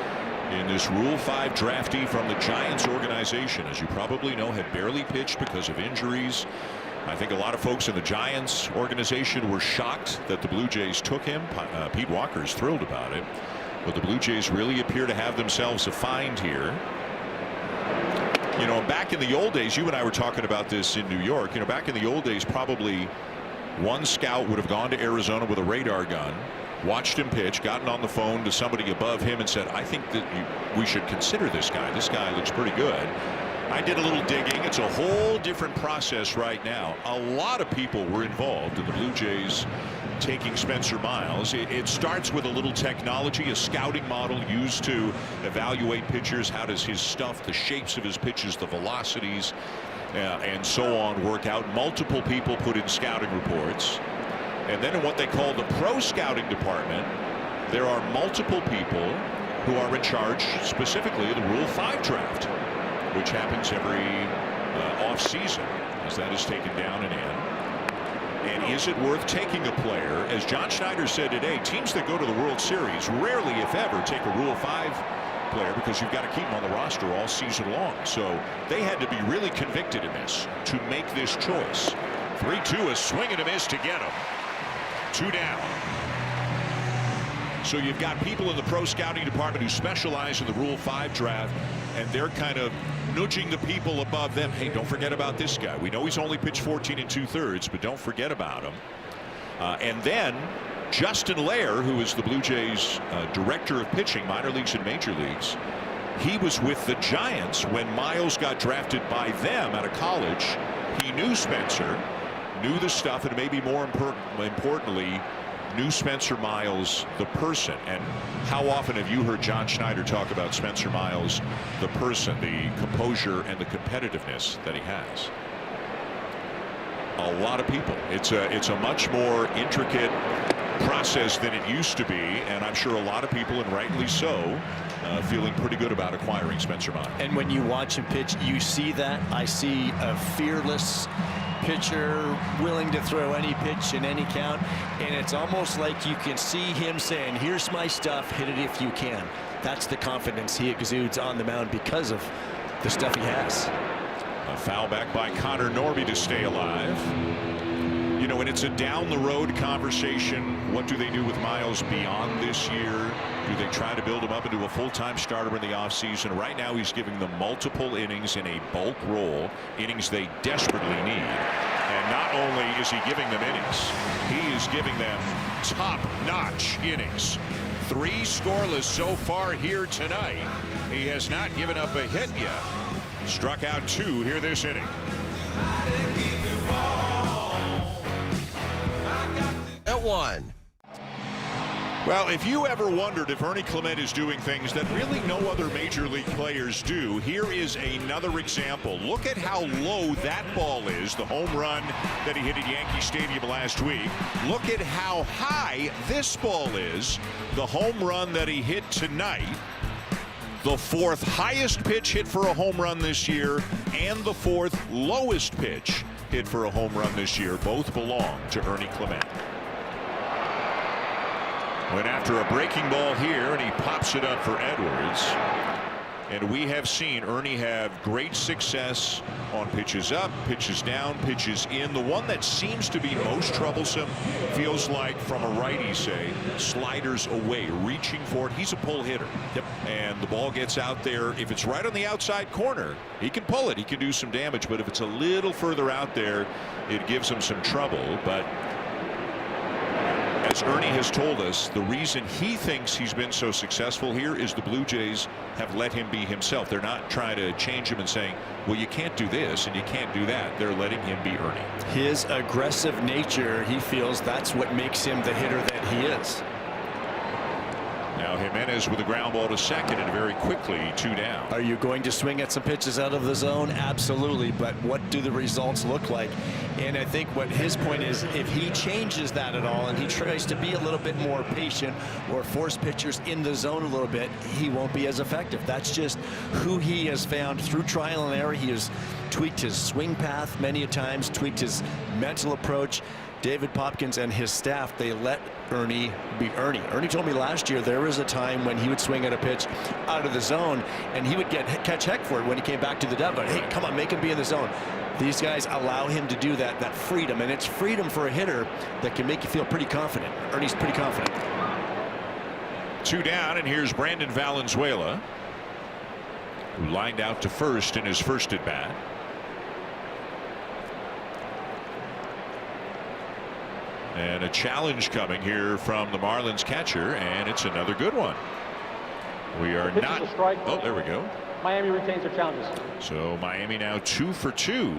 in this Rule 5 draftee from the Giants organization. As you probably know, had barely pitched because of injuries. I think a lot of folks in the Giants organization were shocked that the Blue Jays took him. Pete Walker's thrilled about it, but the Blue Jays really appear to have themselves a find here. You know, back in the old days, you and I were talking about this in New York. You know, back in the old days, probably one scout would have gone to Arizona with a radar gun, watched him pitch, gotten on the phone to somebody above him and said, I think that we should consider this guy. This guy looks pretty good. I did a little digging. It's a whole different process right now. A lot of people were involved in the Blue Jays taking Spencer Miles. It starts with a little technology, a scouting model used to evaluate pitchers. How does his stuff, the shapes of his pitches, the velocities, and so on work out? Multiple people put in scouting reports. And then in what they call the pro scouting department, there are multiple people who are in charge specifically of the Rule 5 draft, which happens every off season as that is taken down and in. And is it worth taking a player? As John Schneider said today, teams that go to the World Series rarely, if ever, take a Rule 5 player because you've got to keep him on the roster all season long. So they had to be really convicted in this to make this choice. 3-2, a swing and a miss to get him. 2 down. So you've got people in the pro scouting department who specialize in the Rule 5 draft, and they're kind of nudging the people above them. Hey, don't forget about this guy. We know he's only pitched 14 2/3, but don't forget about him. And then Justin Lair, who is the Blue Jays director of pitching, minor leagues and major leagues, he was with the Giants when Miles got drafted by them out of college. He knew Spencer, knew the stuff, and maybe more importantly, knew Spencer Miles, the person. And how often have you heard John Schneider talk about Spencer Miles, the person, the composure and the competitiveness that he has? A lot of people. It's a much more intricate process than it used to be, and I'm sure a lot of people, and rightly so, feeling pretty good about acquiring Spencer Miles. And when you watch him pitch, you see that. I see a fearless pitcher willing to throw any pitch in any count, and it's almost like you can see him saying, here's my stuff, hit it if you can. That's the confidence he exudes on the mound because of the stuff he has. A foul back by Connor Norby to stay alive. You know, and it's a down the road conversation. What do they do with Miles beyond this year? Do they try to build him up into a full-time starter in the offseason? Right now he's giving them multiple innings in a bulk role, innings they desperately need. And not only is he giving them innings, he is giving them top-notch innings. 3 scoreless so far here tonight. He has not given up a hit yet. Struck out 2 here this inning. At 1. Well, if you ever wondered if Ernie Clement is doing things that really no other major league players do, here is another example. Look at how low that ball is, the home run that he hit at Yankee Stadium last week. Look at how high this ball is, the home run that he hit tonight. The 4th highest pitch hit for a home run this year, and the 4th lowest pitch hit for a home run this year. Both belong to Ernie Clement. Went after a breaking ball here, and he pops it up for Edwards. And we have seen Ernie have great success on pitches up, pitches down, pitches in. The one that seems to be most troublesome feels like, from a righty, say, sliders away, reaching for it. He's a pull hitter. Yep. And the ball gets out there. If it's right on the outside corner, he can pull it. He can do some damage. But if it's a little further out there, it gives him some trouble. But as Ernie has told us, the reason he thinks he's been so successful here is the Blue Jays have let him be himself. They're not trying to change him and saying, well, you can't do this and you can't do that. They're letting him be Ernie. His aggressive nature, he feels that's what makes him the hitter that he is. Now Jimenez with a ground ball to second, and very quickly 2 down. Are you going to swing at some pitches out of the zone? Absolutely. But what do the results look like? And I think what his point is, if he changes that at all and he tries to be a little bit more patient or force pitchers in the zone a little bit, he won't be as effective. That's just who he has found through trial and error. He has tweaked his swing path many a times, tweaked his mental approach. David Popkins and his staff, they let Ernie be Ernie. Ernie told me last year there was a time when he would swing at a pitch out of the zone and he would catch heck for it when he came back to the dugout. Hey, come on, make him be in the zone. These guys allow him to do that freedom, and it's freedom for a hitter that can make you feel pretty confident. Ernie's pretty confident. 2 down, and here's Brandon Valenzuela, who lined out to first in his first at bat. And a challenge coming here from the Marlins catcher, and it's another good one. We are not. Oh, there we go. Miami retains their challenges. So Miami now 2 for 2.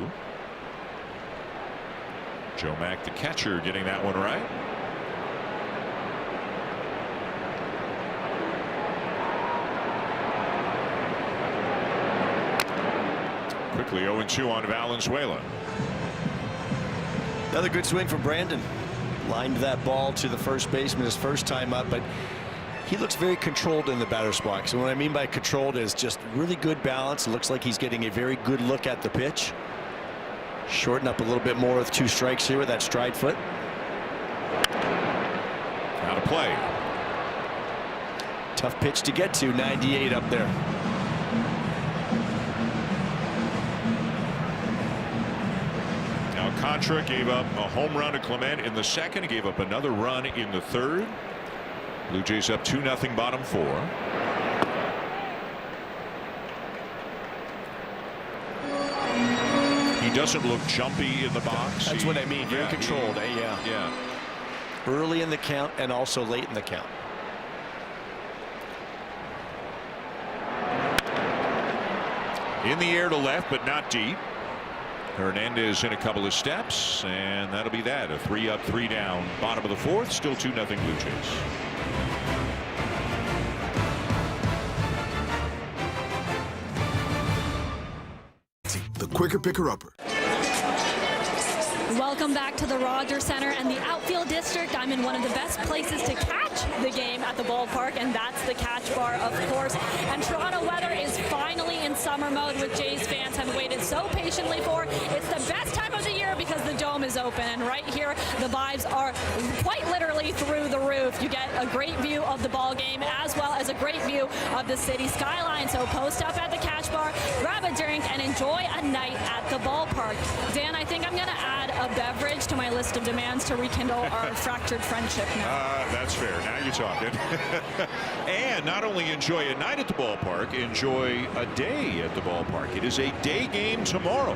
Joe Mack, the catcher, getting that one right. Quickly 0-2 on Valenzuela. Another good swing from Brandon. Lined that ball to the first baseman his first time up, but he looks very controlled in the batter's box. And what I mean by controlled is just really good balance. It looks like he's getting a very good look at the pitch. Shorten up a little bit more with 2 strikes here with that stride foot. Out of play. Tough pitch to get to, 98 up there. Contra gave up a home run to Clement in the second. He gave up another run in the third. Blue Jays up 2-0 bottom 4. He doesn't look jumpy in the box. That's what I mean. Very controlled. Yeah. Early in the count and also late in the count. In the air to left, but not deep. Hernandez in a couple of steps, and that'll be that. A 3 up, 3 down, bottom of the 4th. Still 2-0 Blue Jays. The quicker picker-upper. Welcome back to the Rogers Center and the outfield district. I'm in one of the best places to catch the game at the ballpark, and that's the Catch Bar, of course. And Toronto weather is finally in summer mode, which Jays fans have waited so patiently for. It's the best time of the year because the dome is open, and right here the vibes are quite literally through the roof. You get a great view of the ball game as well as a great view of the city skyline. So post up at the Catch Bar, grab a drink, and enjoy a night at the ballpark. Dan, I think I'm going to add a beverage to my list of demands to rekindle our fractured friendship now. That's fair. Now you're talking. And not only enjoy a night at the ballpark, enjoy a day at the ballpark. It is a day game tomorrow.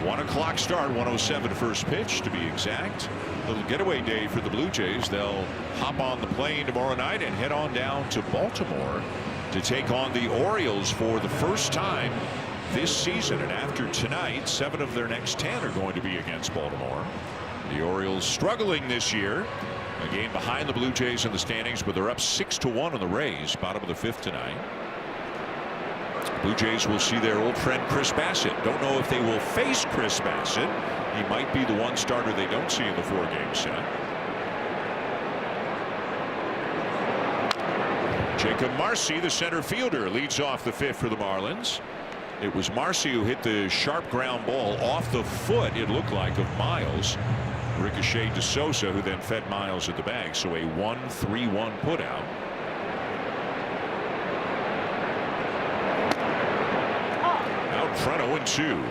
1 o'clock start, 1:07 first pitch to be exact. Little getaway day for the Blue Jays. They'll hop on the plane tomorrow night and head on down to Baltimore to take on the Orioles for the first time this season. And after tonight, 7 of their next 10 are going to be against Baltimore. The Orioles struggling this year. A game behind the Blue Jays in the standings, but they're up 6-1 on the Rays, bottom of the 5th tonight. Blue Jays will see their old friend Chris Bassett. Don't know if they will face Chris Bassett. He might be the one starter they don't see in the 4-game set. Jacob Marcy, the center fielder, leads off the 5th for the Marlins. It was Marcy who hit the sharp ground ball off the foot, it looked like, of Miles. Ricocheted to Sosa, who then fed Miles at the bag. So a 1-3-1 put out. Out front 0-2.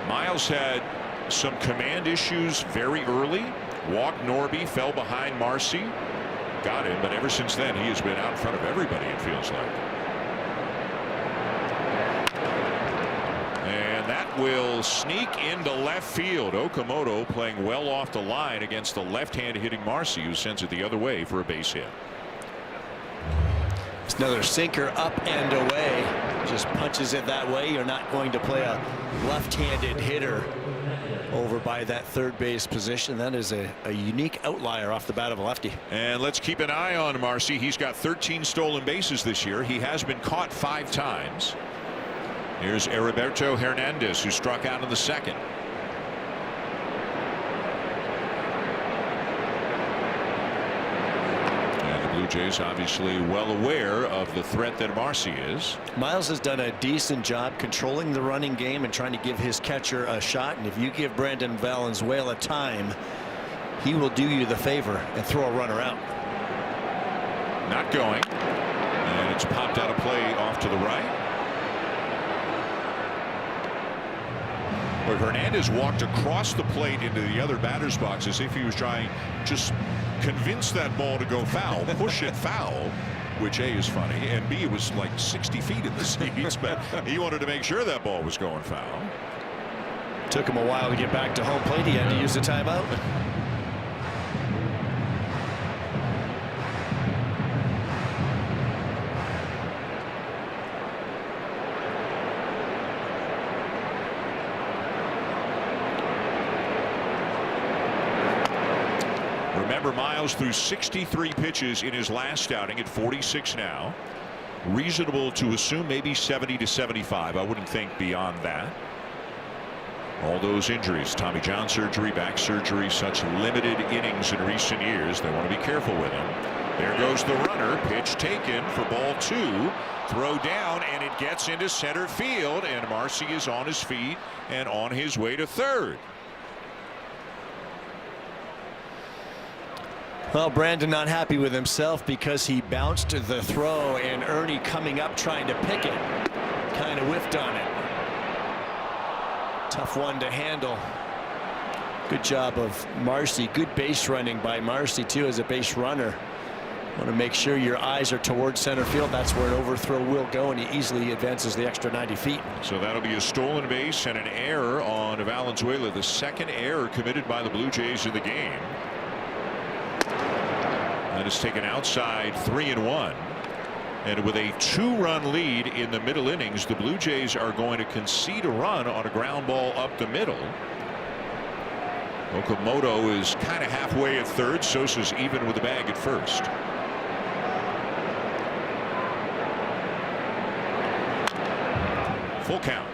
Miles had some command issues very early. Walked Norby, fell behind Marcy. Got him, but ever since then he has been out in front of everybody, it feels like. And that will sneak into left field. Okamoto playing well off the line against the left-hand hitting Marcy, who sends it the other way for a base hit. It's another sinker up and away. Just punches it that way. You're not going to play a left-handed hitter over by that third base position. That is a unique outlier off the bat of a lefty. And let's keep an eye on Marcy. He's got 13 stolen bases this year. He has been caught 5 times. Here's Heriberto Hernandez, who struck out in the 2nd. And the Blue Jays obviously well aware of the threat that Marcy is. Miles has done a decent job controlling the running game and trying to give his catcher a shot. And if you give Brandon Valenzuela time, he will do you the favor and throw a runner out. Not going. And it's popped out of play off to the right. But Hernandez walked across the plate into the other batter's box as if he was trying just convince that ball to go foul, push it foul, which A, is funny, and B, it was like 60 feet in the seats, but he wanted to make sure that ball was going foul. Took him a while to get back to home plate. He had to use the timeout. Miles threw 63 pitches in his last outing at 46 now. Reasonable to assume maybe 70 to 75. I wouldn't think beyond that. All those injuries, Tommy John surgery, back surgery, such limited innings in recent years. They want to be careful with him. There goes the runner. Pitch taken for ball 2. Throw down, and it gets into center field, and Marcy is on his feet and on his way to third. Well, Brandon not happy with himself because he bounced the throw, and Ernie coming up trying to pick it kind of whiffed on it. Tough one to handle. Good job of Marcy. Good base running by Marcy too as a base runner. Want to make sure your eyes are towards center field. That's where an overthrow will go, and he easily advances the extra 90 feet. So that'll be a stolen base and an error on Valenzuela, the 2nd error committed by the Blue Jays in the game. That is taken outside 3-1. And with a 2-run lead in the middle innings, the Blue Jays are going to concede a run on a ground ball up the middle. Okamoto is kind of halfway at third. Sosa's even with the bag at first. Full count.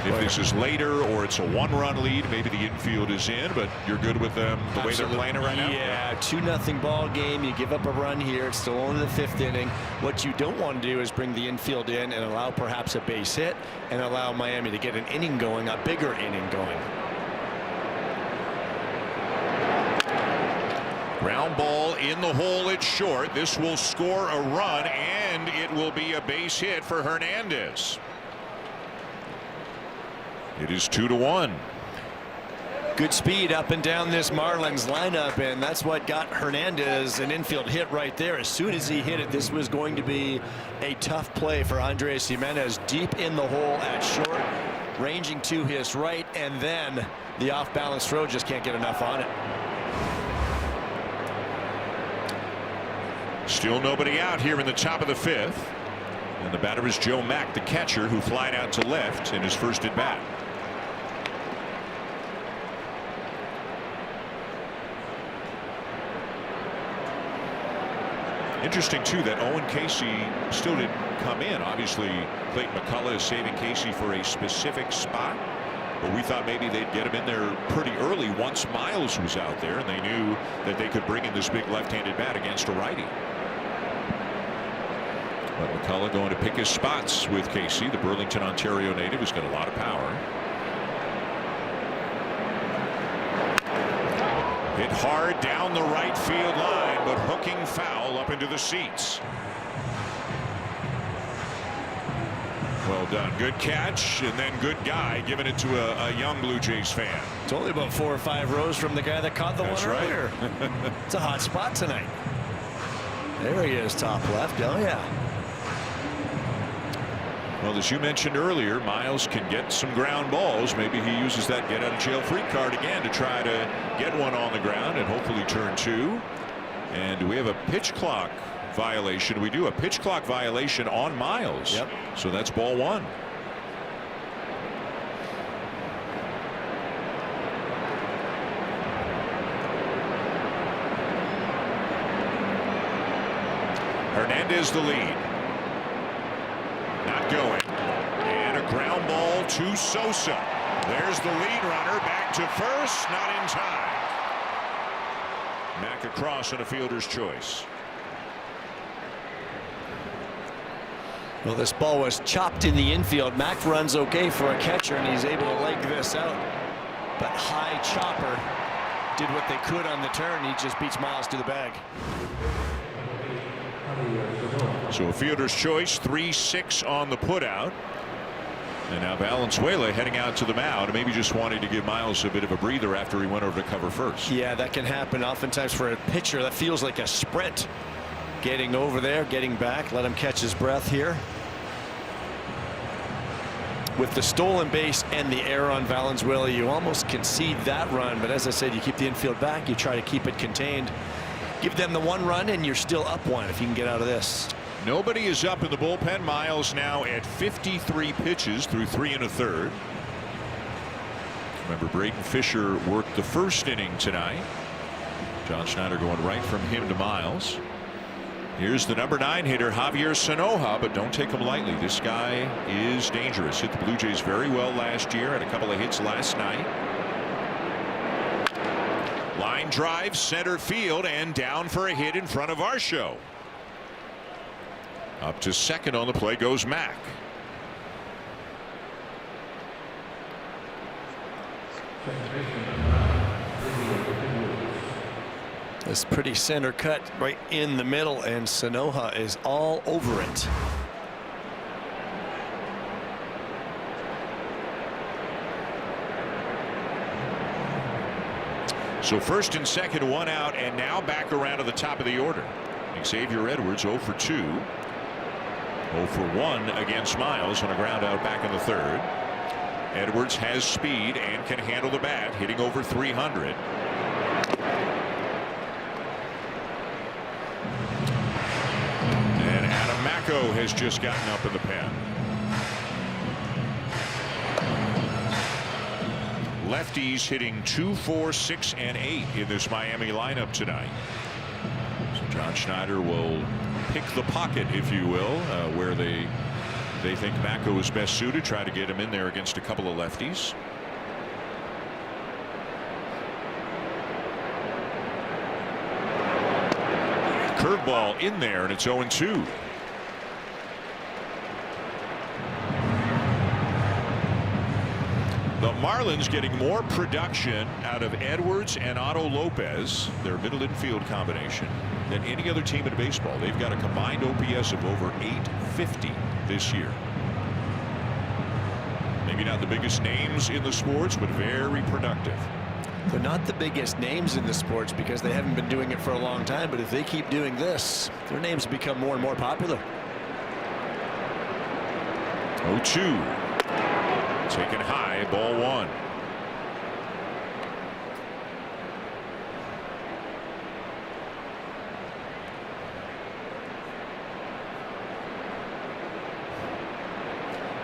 If this is later or it's a 1-run lead, maybe the infield is in, but you're good with them the way they're playing it right now? Yeah, 2-0 ball game. You give up a run here. It's still only the 5th inning. What you don't want to do is bring the infield in and allow perhaps a base hit and allow Miami to get an inning going, a bigger inning going. Ground ball in the hole. It's short. This will score a run, and it will be a base hit for Hernandez. It is 2-1. Good speed up and down this Marlins lineup, and that's what got Hernandez an infield hit right there. As soon as he hit it, this was going to be a tough play for Andres Jimenez, deep in the hole at short, ranging to his right, and then the off-balance throw just can't get enough on it. Still nobody out here in the top of the 5th, and the batter is Joe Mack, the catcher, who flied out to left in his first at bat. Interesting too that Owen Casey still didn't come in. Obviously Clayton McCullough is saving Casey for a specific spot, but we thought maybe they'd get him in there pretty early once Miles was out there, and they knew that they could bring in this big left-handed bat against a righty. But McCullough going to pick his spots with Casey. The Burlington, Ontario native has got a lot of power. Hit hard down the right field line, but hooking foul up into the seats. Well done. Good catch, and then good guy giving it to a young Blue Jays fan. It's only about 4 or 5 rows from the guy that caught the one earlier. It's a hot spot tonight. There he is, top left. Oh yeah. Well, as you mentioned earlier, Miles can get some ground balls. Maybe he uses that get out of jail free card again to try to get one on the ground and hopefully turn 2. And do we have a pitch clock violation? We do. A pitch clock violation on Miles. Yep. So that's ball 1. Hernandez the lead. Not going, and a ground ball to Sosa. There's the lead runner back to first, not in time. Mack across on a fielder's choice. Well, this ball was chopped in the infield. Mack runs okay for a catcher, and he's able to leg this out. But high chopper did what they could on the turn. He just beats Miles to the bag. So a fielder's choice, 3-6 on the putout. And now Valenzuela heading out to the mound, maybe just wanting to give Miles a bit of a breather after he went over to cover first. Yeah, that can happen oftentimes for a pitcher. That feels like a sprint. Getting over there, getting back, let him catch his breath here. With the stolen base and the error on Valenzuela, you almost concede that run, but as I said, you keep the infield back, you try to keep it contained. Give them the 1 run, and you're still up 1 if you can get out of this. Nobody is up in the bullpen. Miles now at 53 pitches through 3 1/3. Remember, Braden Fisher worked the first inning tonight. John Schneider going right from him to Miles. Here's the number 9 hitter, Javier Sanoja, but don't take him lightly. This guy is dangerous. Hit the Blue Jays very well last year, had a couple of hits last night. Line drive, center field, and down for a hit in front of our show. Up to second on the play goes Mack. This pretty center cut right in the middle, and Sanoja is all over it. So first and second, 1 out, and now back around to the top of the order. Xavier Edwards 0 for 2. 0 for 1 against Miles on a ground out back in the 3rd. Edwards has speed and can handle the bat, hitting over 300. And Adam Macko has just gotten up in the pen. Lefties hitting 2, 4, 6, and 8 in this Miami lineup tonight. So John Schneider will pick the pocket, if you will, where they They think Mako is best suited. Try to get him in there against a couple of lefties. Curveball in there, and it's 0-2. The Marlins getting more production out of Edwards and Otto Lopez, their middle infield combination, than any other team in baseball. They've got a combined OPS of over 850 this year. Maybe not the biggest names in the sports, but very productive. They're not the biggest names in the sports because they haven't been doing it for a long time, but if they keep doing this, their names become more and more popular. 0-2. Taken high, ball 1.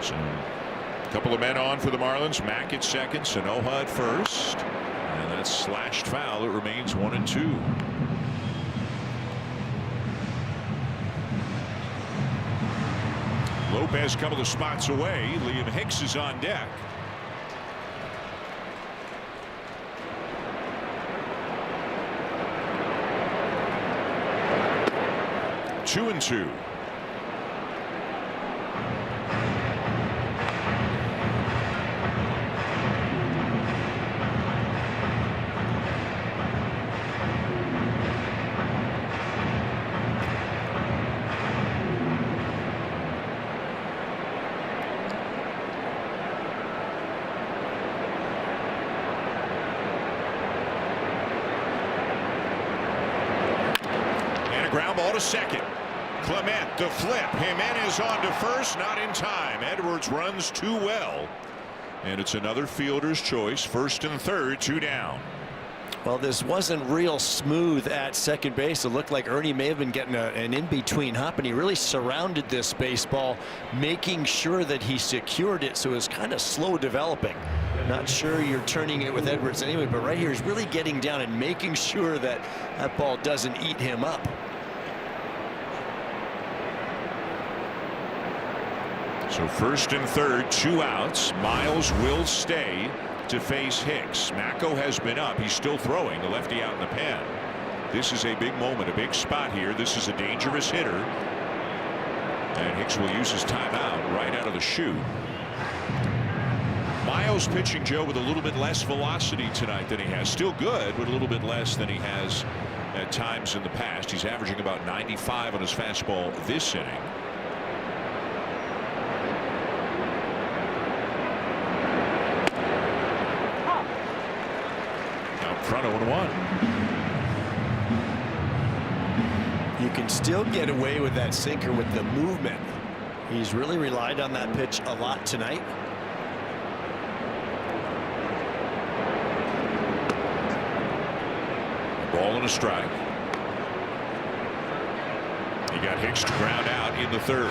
So a couple of men on for the Marlins. Mack at second, Sanoja at first, and that's slashed foul. It remains 1-2. Lopez a couple of spots away. Liam Hicks is on deck. Two and two. Ground ball to second. Clement, the flip. Jimenez on to first, not in time. Edwards runs too well. And it's another fielder's choice. First and third, 2 down. Well, this wasn't real smooth at second base. It looked like Ernie may have been getting an in-between hop, and he really surrounded this baseball, making sure that he secured it, so it was kind of slow developing. Not sure you're turning it with Edwards anyway, but right here he's really getting down and making sure that that ball doesn't eat him up. So first and third, 2 outs. Miles will stay to face Hicks. Mako has been up. He's still throwing. The lefty out in the pen. This is a big moment, a big spot here. This is a dangerous hitter. And Hicks will use his timeout right out of the chute. Miles pitching, Joe, with a little bit less velocity tonight than he has. Still good, but a little bit less than he has at times in the past. He's averaging about 95 on his fastball this inning. Front 0-1. You can still get away with that sinker with the movement. He's really relied on that pitch a lot tonight. Ball and a strike. He got Hicks to ground out in the third.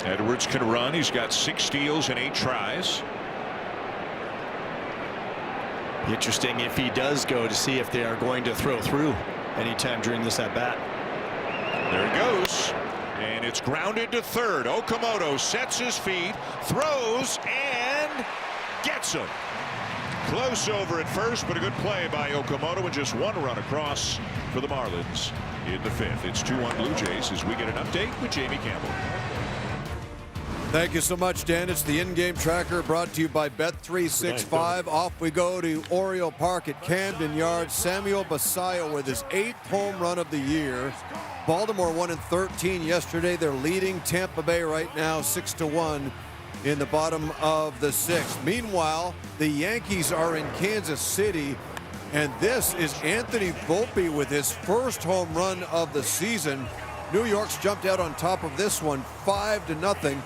Edwards can run. He's got 6 steals and 8 tries. Interesting if he does go to see if they are going to throw through anytime during this at bat. There it goes. And it's grounded to third. Okamoto sets his feet, throws, and gets him. Close over at first, but a good play by Okamoto, and just 1 run across for the Marlins in the 5th. It's 2-1 Blue Jays as we get an update with Jamie Campbell. Thank you so much, Dan. It's the in-game tracker brought to you by Bet365. Off we go to Oriole Park at Camden Yards. Samuel Basallo with his 8th home run of the year. Baltimore won in 13 yesterday. They're leading Tampa Bay right now 6-1 in the bottom of the 6th. Meanwhile, the Yankees are in Kansas City, and this is Anthony Volpe with his first home run of the season. New York's jumped out on top of this one 5-0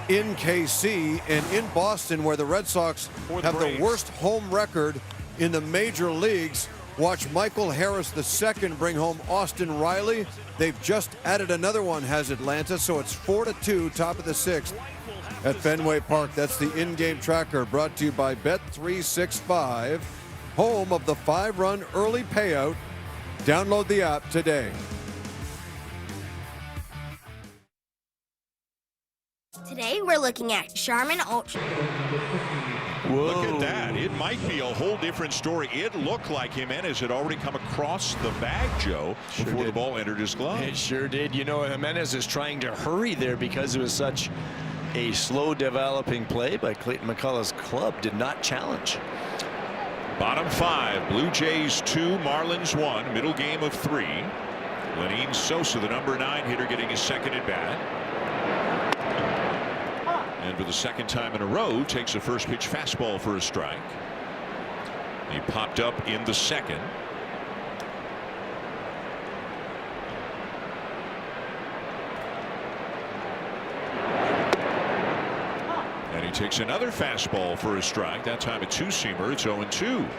in KC, and in Boston, where the Red Sox have the worst home record in the major leagues. Watch Michael Harris II bring home Austin Riley. They've just added another one, has Atlanta, so it's 4-2, top of the 6th at Fenway Park. That's the in-game tracker brought to you by Bet365, home of the 5-run early payout. Download the app today. Today we're looking at Charmin Ultra. Look at that. It might be a whole different story. It looked like Jimenez had already come across the bag, Joe, before the ball entered his glove. It sure did. You know, Jimenez is trying to hurry there because it was such a slow developing play, but Clayton McCullough's club did not challenge. Bottom 5, Blue Jays 2, Marlins 1, middle game of 3. Lenyn Sosa, the number 9 hitter, getting his second at bat. And for the second time in a row, takes a first pitch fastball for a strike. He popped up in the second. And he takes another fastball for a strike. That time a two-seamer. It's 0-2.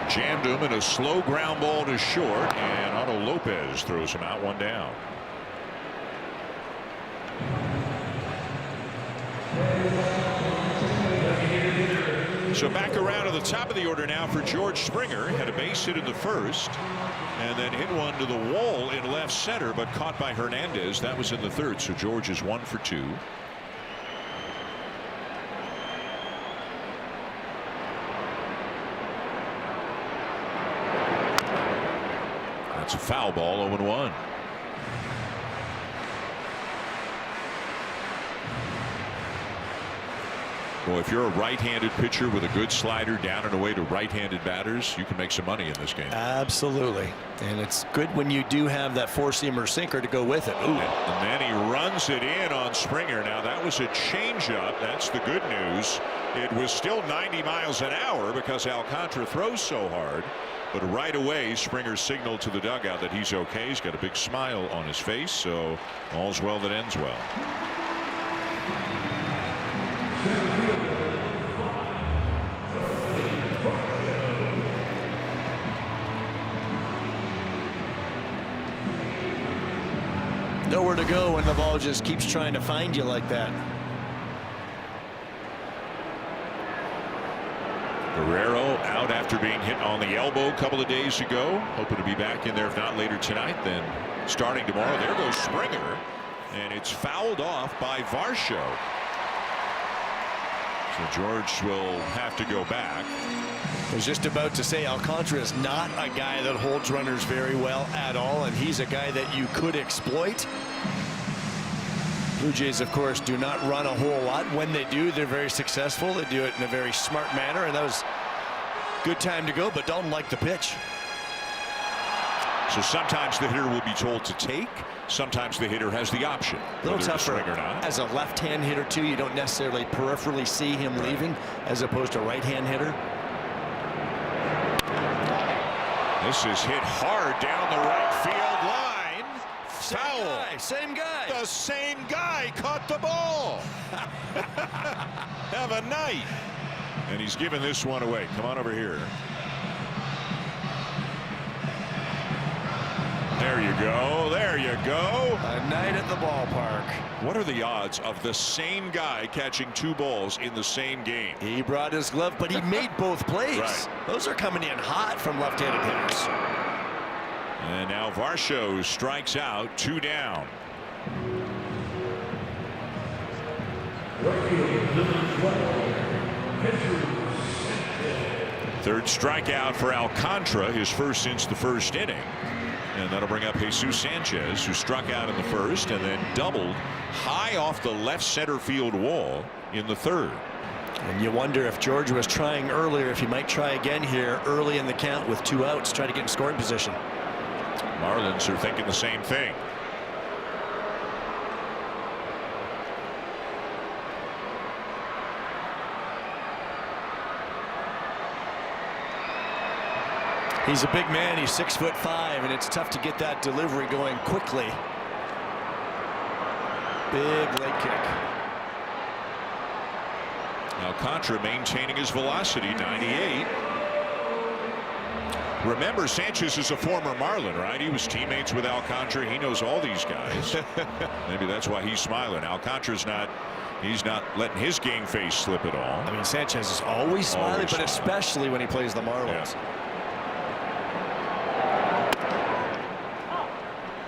Jammed him in a slow ground ball to short, and Otto Lopez throws him out, 1 down. So back around to the top of the order now for George Springer. Had a base hit in the first and then hit one to the wall in left center, but caught by Hernandez. That was in the third. So George is 1 for 2. That's a foul ball, 0-1. Well, if you're a right-handed pitcher with a good slider down and away to right-handed batters, you can make some money in this game. Absolutely. And it's good when you do have that four-seamer sinker to go with it. Ooh. And then he runs it in on Springer. Now that was a changeup. That's the good news. It was still 90 miles an hour because Alcantara throws so hard. But right away, Springer signaled to the dugout that he's okay. He's got a big smile on his face, so all's well that ends well. Nowhere to go when the ball just keeps trying to find you like that. Guerrero out after being hit on the elbow a couple of days ago. Hoping to be back in there, if not later tonight, then starting tomorrow. There goes Springer, and it's fouled off by Varsho. So George will have to go back. I was just about to say Alcantara is not a guy that holds runners very well at all, and he's a guy that you could exploit. Blue Jays, of course, do not run a whole lot. When they do, they're very successful. They do it in a very smart manner, and that was good time to go, but Dalton liked the pitch. So sometimes the hitter will be told to take. Sometimes the hitter has the option. A little tougher or not. as a left-hand hitter, too. You don't necessarily peripherally see him leaving as opposed to a right-hand hitter. This is hit hard down the right field line. Foul. Same guy. The same guy caught the ball. Have a night. And he's giving this one away. Come on over here. There you go. There you go. A night at the ballpark. What are the odds of the same guy catching 2 balls in the same game? He brought his glove, but he made both plays. Right. Those are coming in hot from left-handed hitters. And now Varsho strikes out, 2 down. Third strikeout for Alcantara, his first since the first inning. And that'll bring up Jesus Sanchez, who struck out in the first and then doubled high off the left center field wall in the third. And you wonder if George was trying earlier, if he might try again here early in the count with 2 outs, try to get in scoring position. Marlins are thinking the same thing. He's a big man. He's 6'5", and it's tough to get that delivery going quickly. Big leg kick. Alcantara maintaining his velocity, 98. Remember, Sanchez is a former Marlin, right? He was teammates with Alcantara. He knows all these guys. Maybe that's why he's smiling. Alcantara's not. He's not letting his game face slip at all. I mean, Sanchez is always smiling, but especially when he plays the Marlins. Yeah.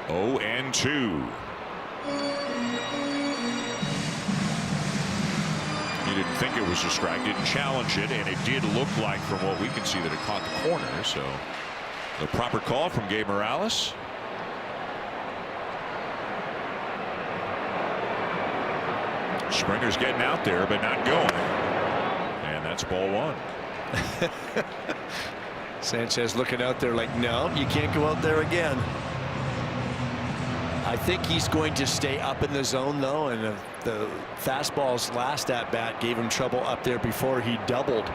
0-2. He didn't think it was a strike, didn't challenge it, and it did look like, from what we can see, that it caught the corner. So the proper call from Gabe Morales. Springer's getting out there, but not going. And that's ball one. Sanchez looking out there like, no, you can't go out there again. I think he's going to stay up in the zone, though, and the fastball's last at bat gave him trouble up there before he doubled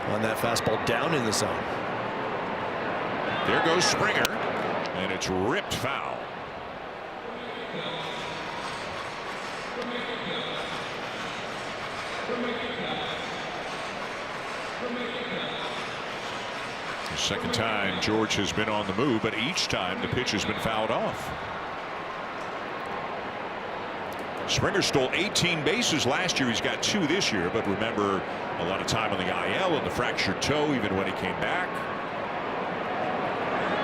on that fastball down in the zone. There goes Springer, and it's ripped foul. The second time George has been on the move, but each time the pitch has been fouled off. Springer stole 18 bases last year. He's got 2 this year, but remember, a lot of time on the IL and the fractured toe even when he came back.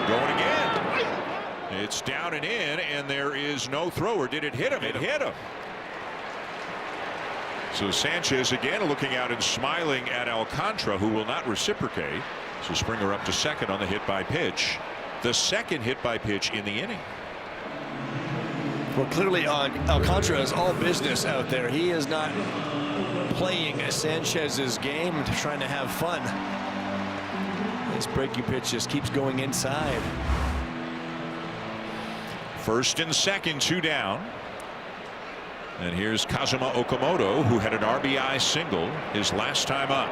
Going again. It's down and in, and there is no thrower. Did it hit him? It hit him. So Sanchez again looking out and smiling at Alcantara, who will not reciprocate. So Springer up to second on the hit by pitch. The second hit by pitch in the inning. Well, clearly Alcantara is all business out there. He is not playing Sanchez's game, trying to have fun. This breaking pitch just keeps going inside. First and second, 2 down. And here's Kazuma Okamoto, who had an RBI single his last time up.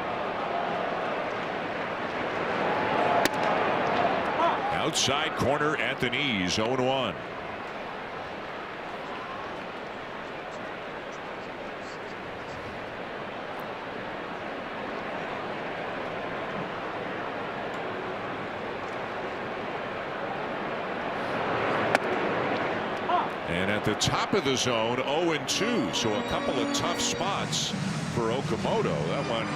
Outside corner at the knees, 0-1. And at the top of the zone, 0-2. So a couple of tough spots for Okamoto. That one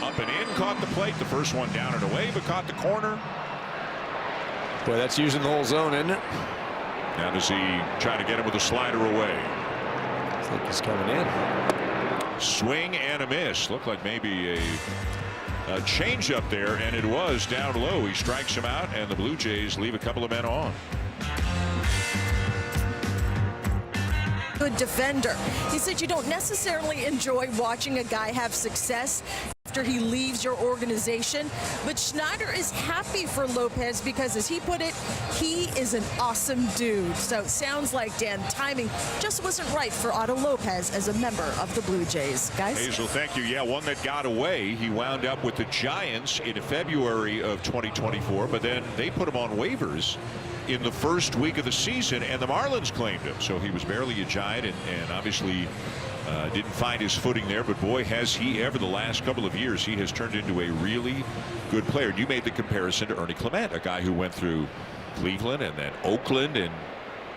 up and in, caught the plate. The first one down and away, but caught the corner. Boy, that's using the whole zone, isn't it? Now does he try to get him with a slider away? I think he's coming in. Swing and a miss. Looked like maybe a change up there, and it was down low. He strikes him out, and the Blue Jays leave a couple of men on. Good defender. He said you don't necessarily enjoy watching a guy have success after he leaves your organization, but Schneider is happy for Lopez because, as he put it, he is an awesome dude. So it sounds like, Dan, timing just wasn't right for Otto Lopez as a member of the Blue Jays. Guys? Hazel, thank you. Yeah, one that got away. He wound up with the Giants in February of 2024, but then they put him on waivers in the first week of the season, and the Marlins claimed him. So he was barely a Giant, and obviously didn't find his footing there, but boy, has he ever. The last couple of years he has turned into a really good player. You made the comparison to Ernie Clement, a guy who went through Cleveland and then Oakland, and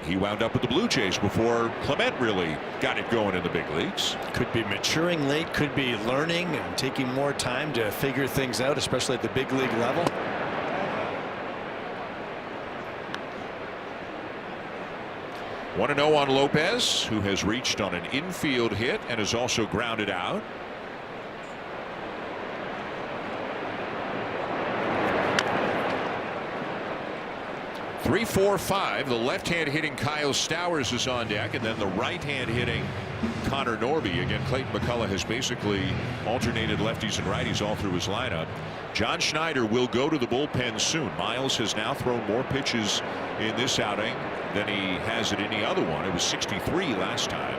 he wound up with the Blue Jays before Clement really got it going in the big leagues. Could be maturing late, could be learning and taking more time to figure things out, especially at the big league level. 1-0 on Lopez, who has reached on an infield hit and is also grounded out. Three, 4, 5. The left-hand hitting Kyle Stowers is on deck, and then the right-hand hitting Connor Norby. Again, Clayton McCullough has basically alternated lefties and righties all through his lineup. John Schneider will go to the bullpen soon. Miles has now thrown more pitches in this outing than he has at any other one. It was 63 last time.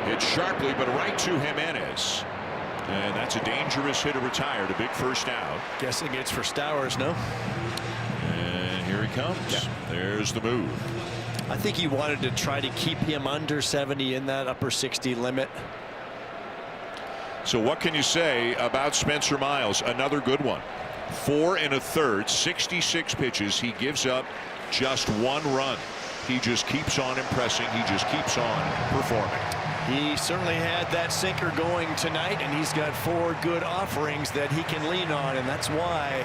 Hit sharply, but right to Jimenez. And that's a dangerous hit to retire. A big first out. Guessing it's for Stowers, no? And here he comes. Yeah. There's the move. I think he wanted to try to keep him under 70 in that upper 60 limit. So what can you say about Spencer Miles? Another good one. 4 1/3, 66 pitches. He gives up just 1 run. He just keeps on impressing. He just keeps on performing. He certainly had that sinker going tonight, and he's got 4 good offerings that he can lean on, and that's why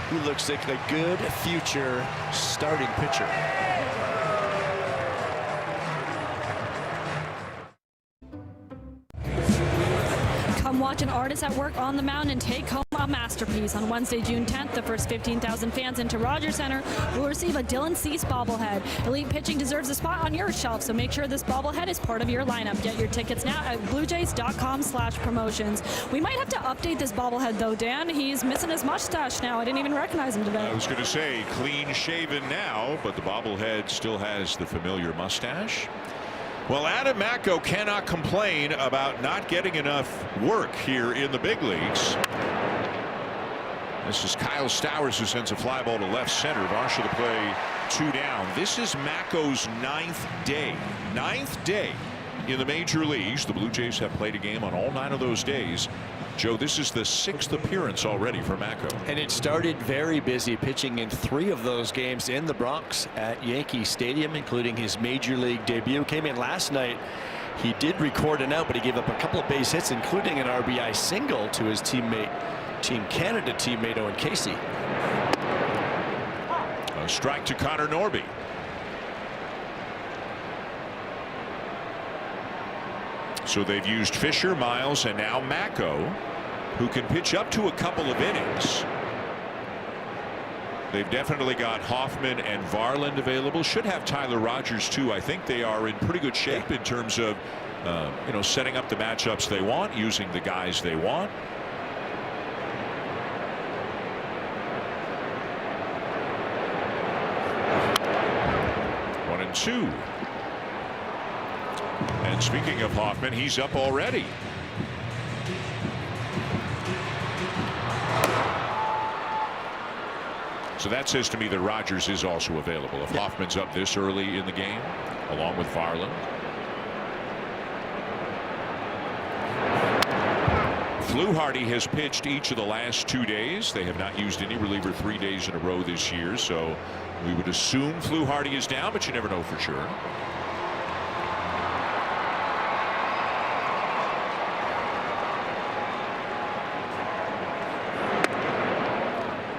he looks like a good future starting pitcher. Come watch an artist at work on the mound and take home a masterpiece. On Wednesday, June 10th, the first 15,000 fans into Rogers Center will receive a Dylan Cease bobblehead. Elite pitching deserves a spot on your shelf, so make sure this bobblehead is part of your lineup. Get your tickets now at bluejays.com/promotions. We might have to update this bobblehead, though, Dan. He's missing his mustache now. I didn't even recognize him today. I was going to say clean shaven now, but the bobblehead still has the familiar mustache. Well, Adam Macko cannot complain about not getting enough work here in the big leagues. This is Kyle Stowers, who sends a fly ball to left center. Varsha to play 2 down. This is Macko's 9th day. 9th day in the major leagues. The Blue Jays have played a game on all 9 of those days. Joe, this is the 6th appearance already for Macko. And it started very busy, pitching in 3 of those games in the Bronx at Yankee Stadium, including his major league debut. Came in last night. He did record an out, but he gave up a couple of base hits, including an RBI single to his Team Canada teammate Owen Casey. A strike to Connor Norby. So they've used Fisher, Miles, and now Macko, who can pitch up to a couple of innings. They've definitely got Hoffman and Varland available. Should have Tyler Rogers too. I think they are in pretty good shape in terms of setting up the matchups they want, using the guys they want. One and 2. And speaking of Hoffman, he's up already. So that says to me that Rogers is also available if Hoffman's up this early in the game, along with Varland. Fluharty has pitched each of the last 2 days. They have not used any reliever 3 days in a row this year, so we would assume Fluharty is down, but you never know for sure.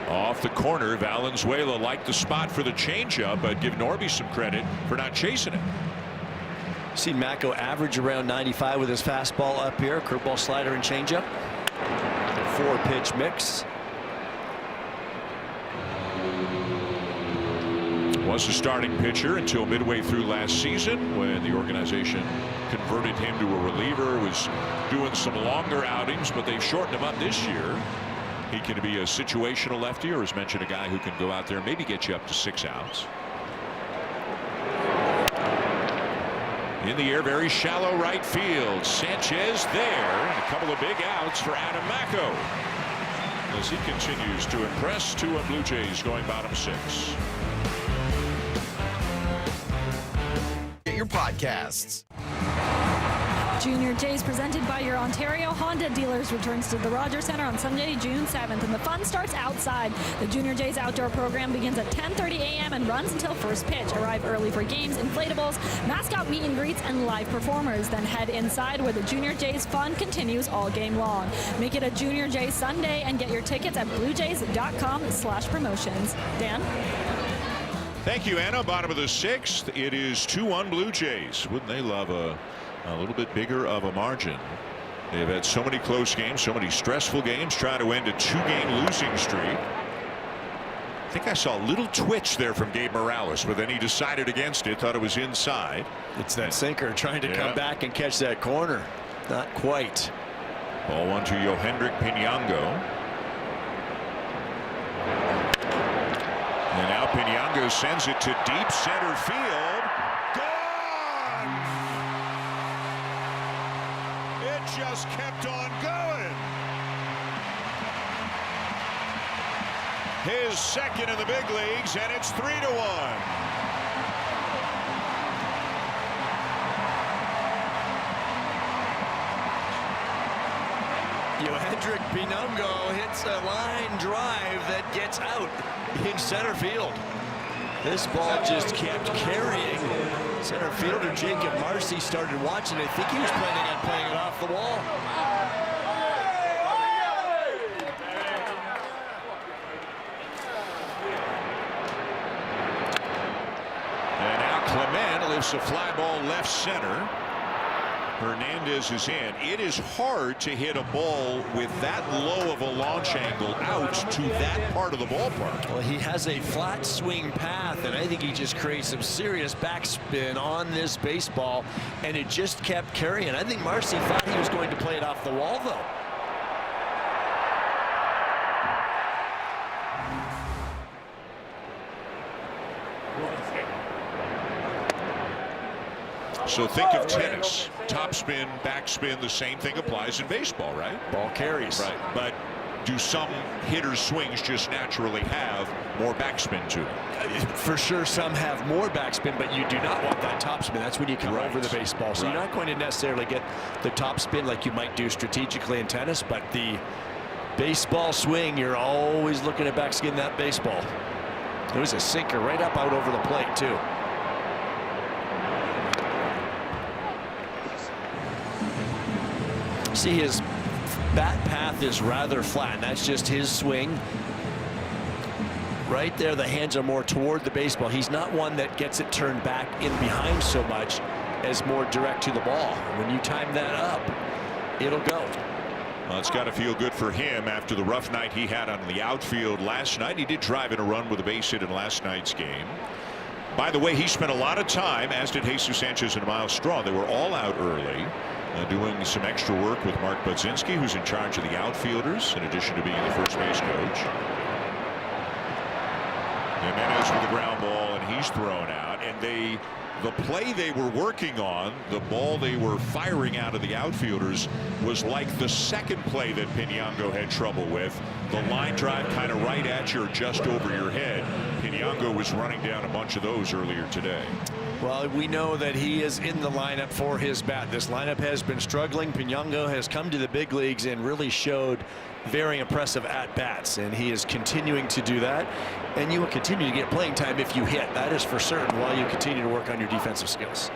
Off the corner, Valenzuela liked the spot for the changeup, but give Norby some credit for not chasing it. See Macko average around 95 with his fastball up here, curveball, slider, and changeup. 4-pitch mix. Was a starting pitcher until midway through last season when the organization converted him to a reliever. Was doing some longer outings, but they've shortened him up this year. He can be a situational lefty, or as mentioned, a guy who can go out there and maybe get you up to 6 outs. In the air, very shallow right field. Sanchez there, and a couple of big outs for Adam Macko as he continues to impress. 2-1 Blue Jays going bottom 6. Get your podcasts. Junior Jays, presented by your Ontario Honda dealers, returns to the Rogers Center on Sunday, June 7th, and the fun starts outside. The Junior Jays outdoor program begins at 10:30 a.m. and runs until first pitch. Arrive early for games, inflatables, mascot meet and greets, and live performers. Then head inside where the Junior Jays fun continues all game long. Make it a Junior Jays Sunday and get your tickets at bluejays.com/promotions. Dan? Thank you, Anna. Bottom of the 6th. It is 2-1 Blue Jays. Wouldn't they love a little bit bigger of a margin? They've had so many close games, so many stressful games, trying to end a 2-game losing streak. I think I saw a little twitch there from Gabe Morales, but then he decided against it, thought it was inside. It's that sinker trying to come back and catch that corner. Not quite. Ball 1 to Yohendrick Pinango. And now Pinango sends it to deep center field. Gone! It just kept on going. his second in the big leagues, and it's 3-1. Hendrik Pinungo hits a line drive that gets out in center field. This ball just kept carrying. Center fielder Jacob Marcy started watching. I think he was planning on playing it off the wall. And now Clement lifts a fly ball left center. Hernandez is in. It is hard to hit a ball with that low of a launch angle out to that part of the ballpark. Well, he has a flat swing path, and I think he just creates some serious backspin on this baseball, and it just kept carrying. I think Marcy thought he was going to play it off the wall, though. So think of tennis. Topspin, backspin, the same thing applies in baseball, right? Ball carries. Right. But do some hitters' swings just naturally have more backspin to them? For sure, some have more backspin, but you do not want that topspin. That's when you come over the baseball. So you're not going to necessarily get the topspin like you might do strategically in tennis, but the baseball swing, you're always looking to backskin that baseball. There was a sinker right up out over the plate, too. See, his bat path is rather flat. That's just his swing. Right there, the hands are more toward the baseball. He's not one that gets it turned back in behind so much as more direct to the ball. When you time that up, it'll go. Well, it's got to feel good for him after the rough night he had on the outfield last night. He did drive in a run with a base hit in last night's game. By the way, he spent a lot of time, as did Jesus Sanchez and Miles Straw. They were all out early. Doing some extra work with Mark Budzinski, who's in charge of the outfielders, in addition to being the first base coach. Jimenez with the ground ball, and he's thrown out. And the play they were working on, the ball they were firing out of the outfielders, was like the second play that Pinungo had trouble with. The line drive kind of right at you or just over your head. Pinungo was running down a bunch of those earlier today. Well, we know that he is in the lineup for his bat. This lineup has been struggling. Pinungo has come to the big leagues and really showed very impressive at-bats, and he is continuing to do that. And you will continue to get playing time if you hit. That is for certain, while you continue to work on your defensive skills.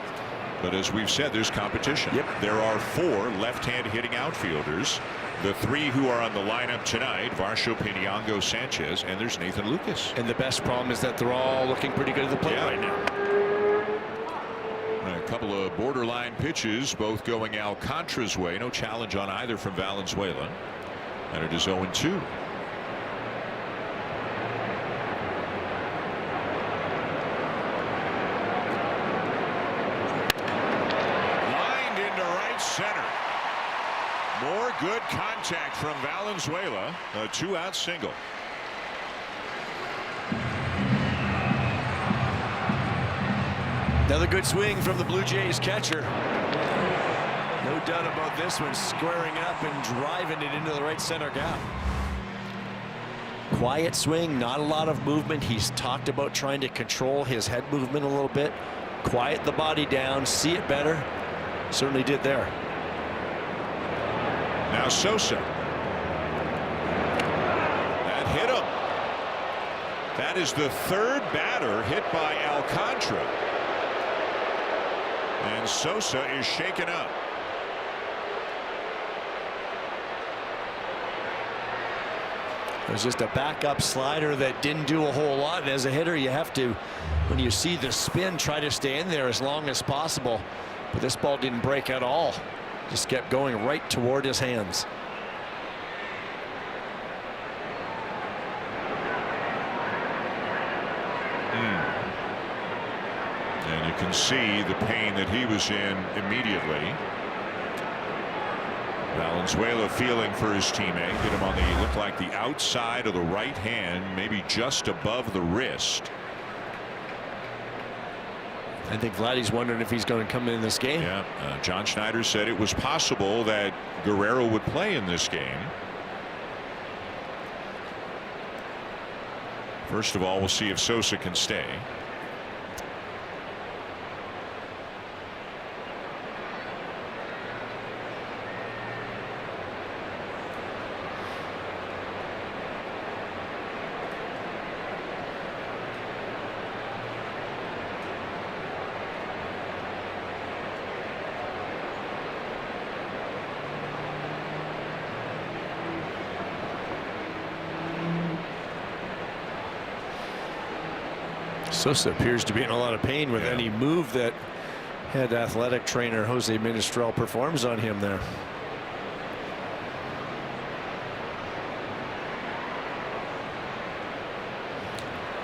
But as we've said, there's competition. Yep. There are 4 left-hand hitting outfielders. The 3 who are on the lineup tonight, Varsho, Pinungo, Sanchez, and there's Nathan Lucas. And the best problem is that they're all looking pretty good at the plate right now. A couple of borderline pitches, both going Alcantara's way. No challenge on either from Valenzuela. And it is 0-2. Lined into right center. More good contact from Valenzuela. A 2-out single. Another good swing from the Blue Jays catcher. No doubt about this one, squaring up and driving it into the right center gap. Quiet swing, not a lot of movement. He's talked about trying to control his head movement a little bit, quiet the body down, see it better. Certainly did there. Now Sosa. That hit him. That is the 3rd batter hit by Alcantara. And Sosa is shaken up. It was just a backup slider that didn't do a whole lot. And as a hitter, you have to, when you see the spin, try to stay in there as long as possible. But this ball didn't break at all. Just kept going right toward his hands. And you can see the pain that he was in immediately. Valenzuela feeling for his teammate. Hit him on the, looked like the outside of the right hand, maybe just above the wrist. I think Vladdy's wondering if he's going to come in this game. Yeah, John Schneider said it was possible that Guerrero would play in this game. First of all, we'll see if Sosa can stay. Sosa appears to be in a lot of pain with any move that head athletic trainer Jose Ministrel performs on him there.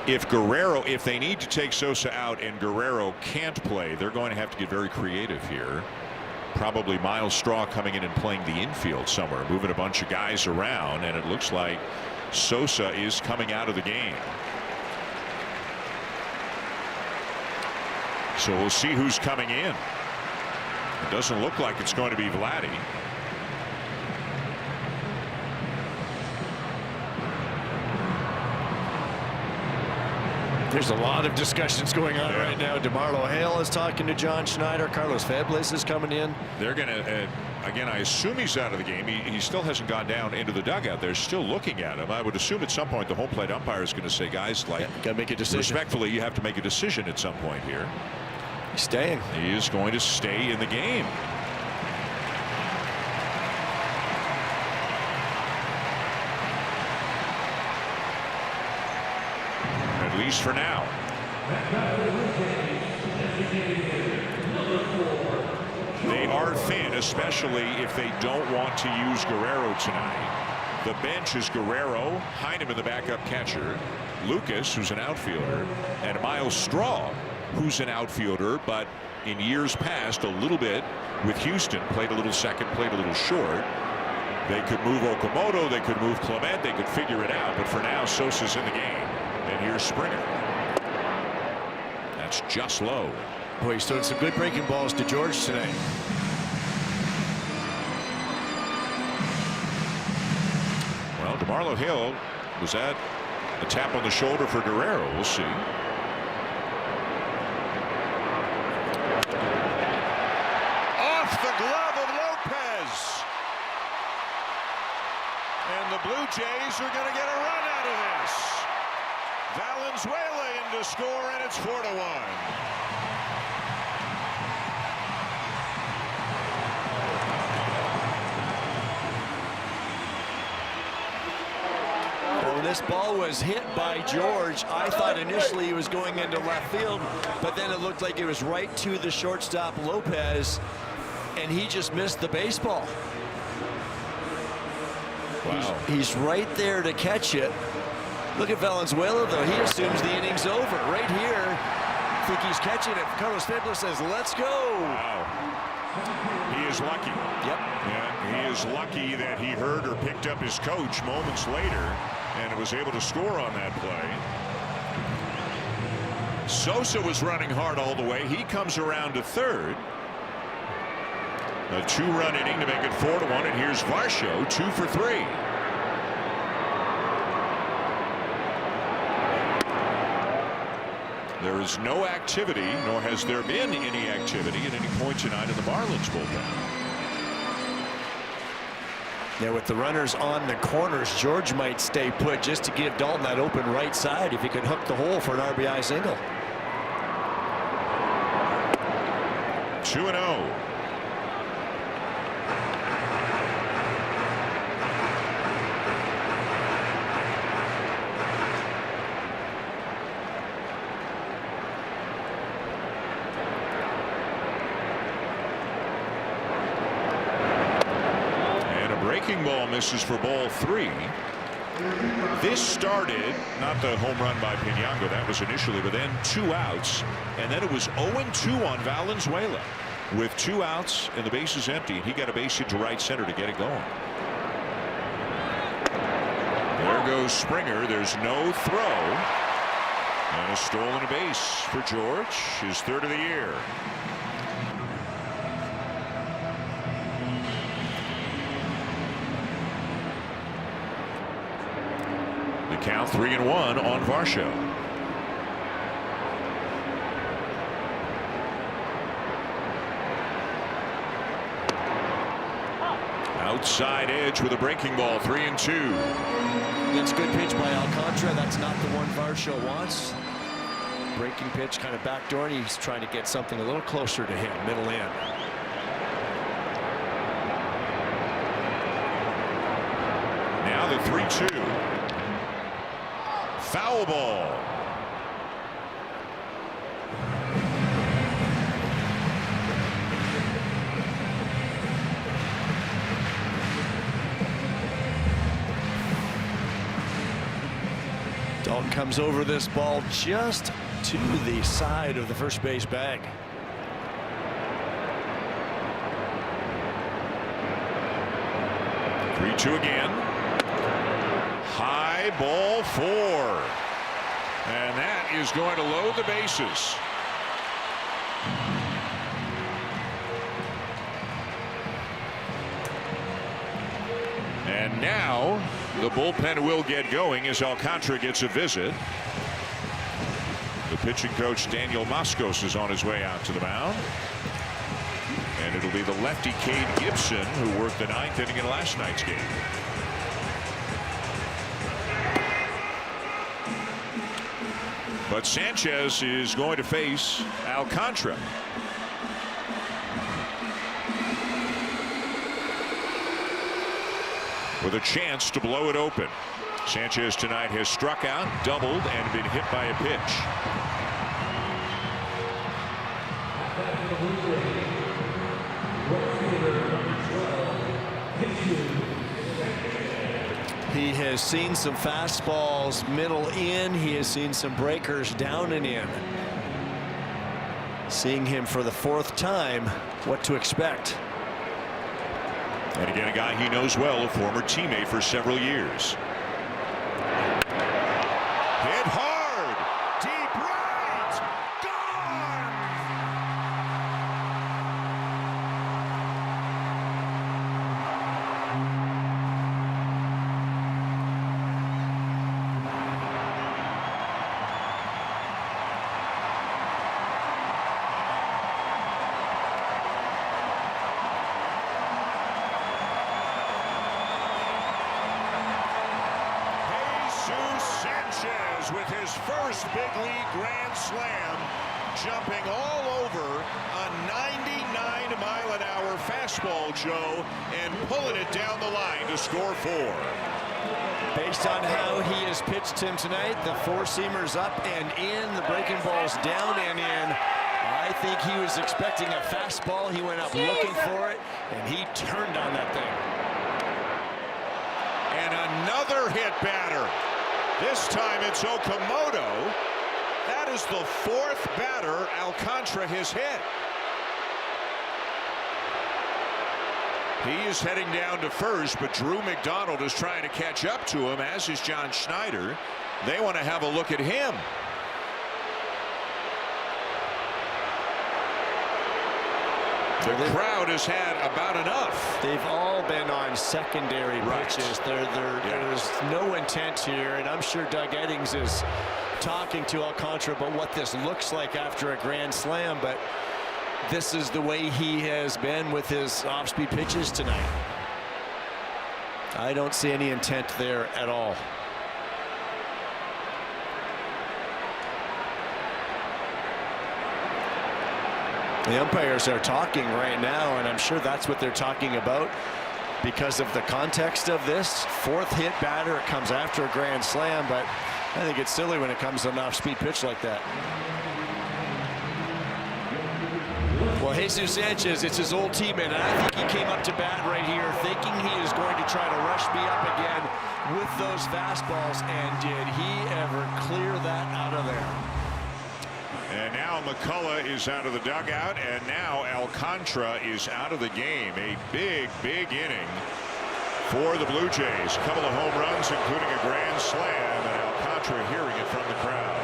If they need to take Sosa out and Guerrero can't play, they're going to have to get very creative here. Probably Miles Straw coming in and playing the infield somewhere, moving a bunch of guys around, and it looks like Sosa is coming out of the game. So we'll see who's coming in. It doesn't look like it's going to be Vladdy. There's a lot of discussions going on right now. DeMarlo Hale is talking to John Schneider. Carlos Febles is coming in. They're going to, again, I assume he's out of the game. He still hasn't gone down into the dugout. They're still looking at him. I would assume at some point the home plate umpire is going to say, guys, like, gotta make a decision. Respectfully, you have to make a decision at some point here. He's staying. He is going to stay in the game. At least for now. They are thin, especially if they don't want to use Guerrero tonight. The bench is Guerrero, Heineman, the backup catcher, Lucas, who's an outfielder, and Miles Straw, who's an outfielder, but in years past a little bit with Houston, played a little second, played a little short. They could move Okamoto, they could move Clement, they could figure it out, but for now Sosa's in the game. And here's Springer. That's just low. Boy, he's throwing some good breaking balls to George tonight. Well, DeMarlo Hill, was that a tap on the shoulder for Guerrero? We'll see. Off the glove of Lopez. And the Blue Jays are going to get a run out of this. Valenzuela in to score, and it's 4-1. This ball was hit by George. I thought initially he was going into left field, but then it looked like it was right to the shortstop Lopez, and he just missed the baseball. Wow. He's right there to catch it. Look at Valenzuela, though. He assumes the inning's over. Right here, I think he's catching it. Carlos Febles says, let's go. Wow. He is lucky. Yep. Yeah, he is lucky that he heard or picked up his coach moments later and was able to score on that play. Sosa was running hard all the way. He comes around to third. A two-run inning to make it 4-1, and here's Varsho, 2 for 3. There is no activity, nor has there been any activity at any point tonight in the Marlins bullpen. Now with the runners on the corners, George might stay put just to give Dalton that open right side if he could hook the hole for an RBI single. 2-0. Breaking ball misses for ball 3. This started, not the home run by Piñango, that was initially, but then 2 outs, and then it was 0-2 on Valenzuela with 2 outs and the bases empty, and he got a base hit to right center to get it going. There goes Springer. There's no throw, and a stolen base for George, his 3rd of the year. count 3-1 on Varsho. Outside edge with a breaking ball, 3-2. That's a good pitch by Alcantara. That's not the one Varsho wants. Breaking pitch, kind of backdoor, and he's trying to get something a little closer to him, middle in. Now the 3-2. Foul ball. Dalton comes over this ball just to the side of the first base bag. Three-two again. High ball 4. And that is going to load the bases. And now the bullpen will get going as Alcantara gets a visit. The pitching coach Daniel Moscos is on his way out to the mound. And it'll be the lefty Cade Gibson who worked the 9th inning in last night's game. But Sanchez is going to face Alcantara. With a chance to blow it open. Sanchez tonight has struck out, doubled, and been hit by a pitch. He has seen some fastballs middle in. He has seen some breakers down and in. Seeing him for the 4th time, what to expect. And again, a guy he knows well, a former teammate for several years. Hit hard, deep right, gone. Sanchez with his first big league grand slam, jumping all over a 99-mile-an-hour fastball, Joe, and pulling it down the line to score 4. Based on how he has pitched him tonight, the 4-seamers up and in, the breaking balls down and in. I think he was expecting a fastball. He went up looking for it, and he turned on that thing. And another hit batter. This time it's Okamoto. That is the 4th batter Alcantara has hit. He is heading down to first, but Drew McDonald is trying to catch up to him, as is John Schneider. They want to have a look at him. The crowd has had about enough. They've all been on secondary pitches. There's no intent here, and I'm sure Doug Eddings is talking to Alcantara about what this looks like after a grand slam, but this is the way he has been with his off-speed pitches tonight. I don't see any intent there at all. The umpires are talking right now, and I'm sure that's what they're talking about because of the context of this. 4th hit batter, it comes after a grand slam, but I think it's silly when it comes to an off-speed pitch like that. Well, Jesus Sanchez, it's his old teammate, and I think he came up to bat right here thinking he is going to try to rush me up again with those fastballs, and did he ever clear that out of there? And now McCullough is out of the dugout, and now Alcantara is out of the game. A big, big inning for the Blue Jays. A couple of home runs, including a grand slam, and Alcantara hearing it from the crowd.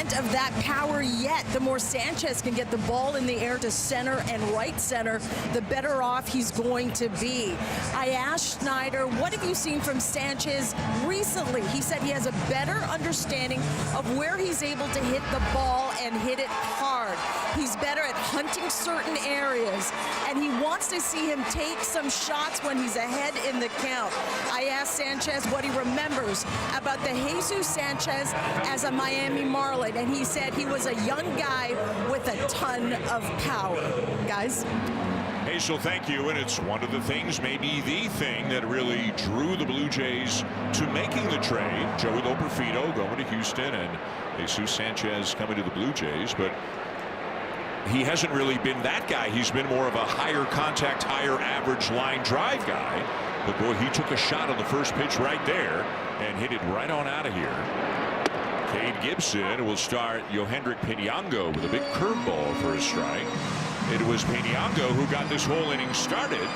extent of that power yet. The more Sanchez can get the ball in the air to center and right center, the better off he's going to be. I asked Schneider, what have you seen from Sanchez recently? He said he has a better understanding of where he's able to hit the ball and hit it hard. He's better at hunting certain areas, and he wants to see him take some shots when he's ahead in the count. I asked Sanchez what he remembers about the Jesus Sanchez as a Miami Marlin, and he said he was a young guy with a ton of power. Guys? Hazel, thank you. And it's one of the things, maybe the thing, that really drew the Blue Jays to making the trade. Joey Loperfido going to Houston and Jesus Sanchez coming to the Blue Jays. But he hasn't really been that guy. He's been more of a higher contact, higher average line drive guy. But boy, he took a shot on the first pitch right there and hit it right on out of here. Cade Gibson will start Yohendrick Pinango with a big curveball for a strike. It was Pinango who got this whole inning started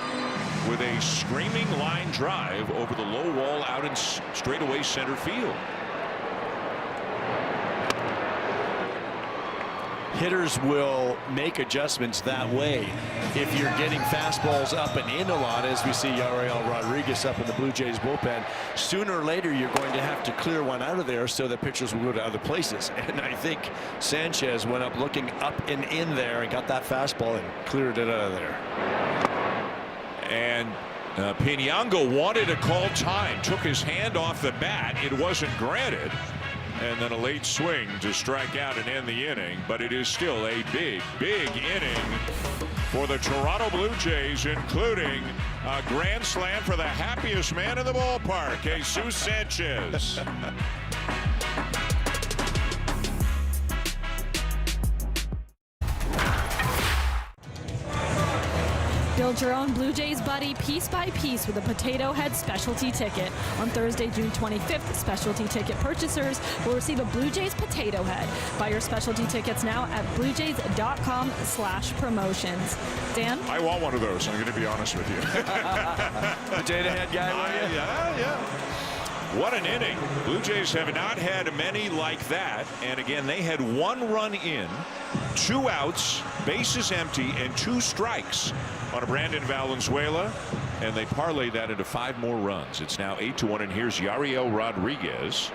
with a screaming line drive over the low wall out in straightaway center field. Hitters will make adjustments that way. If you're getting fastballs up and in a lot, as we see Yariel Rodriguez up in the Blue Jays bullpen, sooner or later you're going to have to clear one out of there so that pitchers will go to other places. And I think Sanchez went up looking up and in there and got that fastball and cleared it out of there. And Pinango wanted to call time, took his hand off the bat. It wasn't granted. And then a late swing to strike out and end the inning. But it is still a big, big inning for the Toronto Blue Jays, including a grand slam for the happiest man in the ballpark, Jesus Sanchez. Build your own Blue Jays buddy piece by piece with a Potato Head specialty ticket. On Thursday, June 25th, specialty ticket purchasers will receive a Blue Jays Potato Head. Buy your specialty tickets now at bluejays.com/promotions. Dan? I want one of those, I'm going to be honest with you. Potato Head guy, were you? Yeah. What an inning. Blue Jays have not had many like that. And again, they had one run in, 2 outs, bases empty, and 2 strikes on a Brandon Valenzuela, and they parlayed that into 5 more runs. It's now 8-1, and here's Yariel Rodriguez.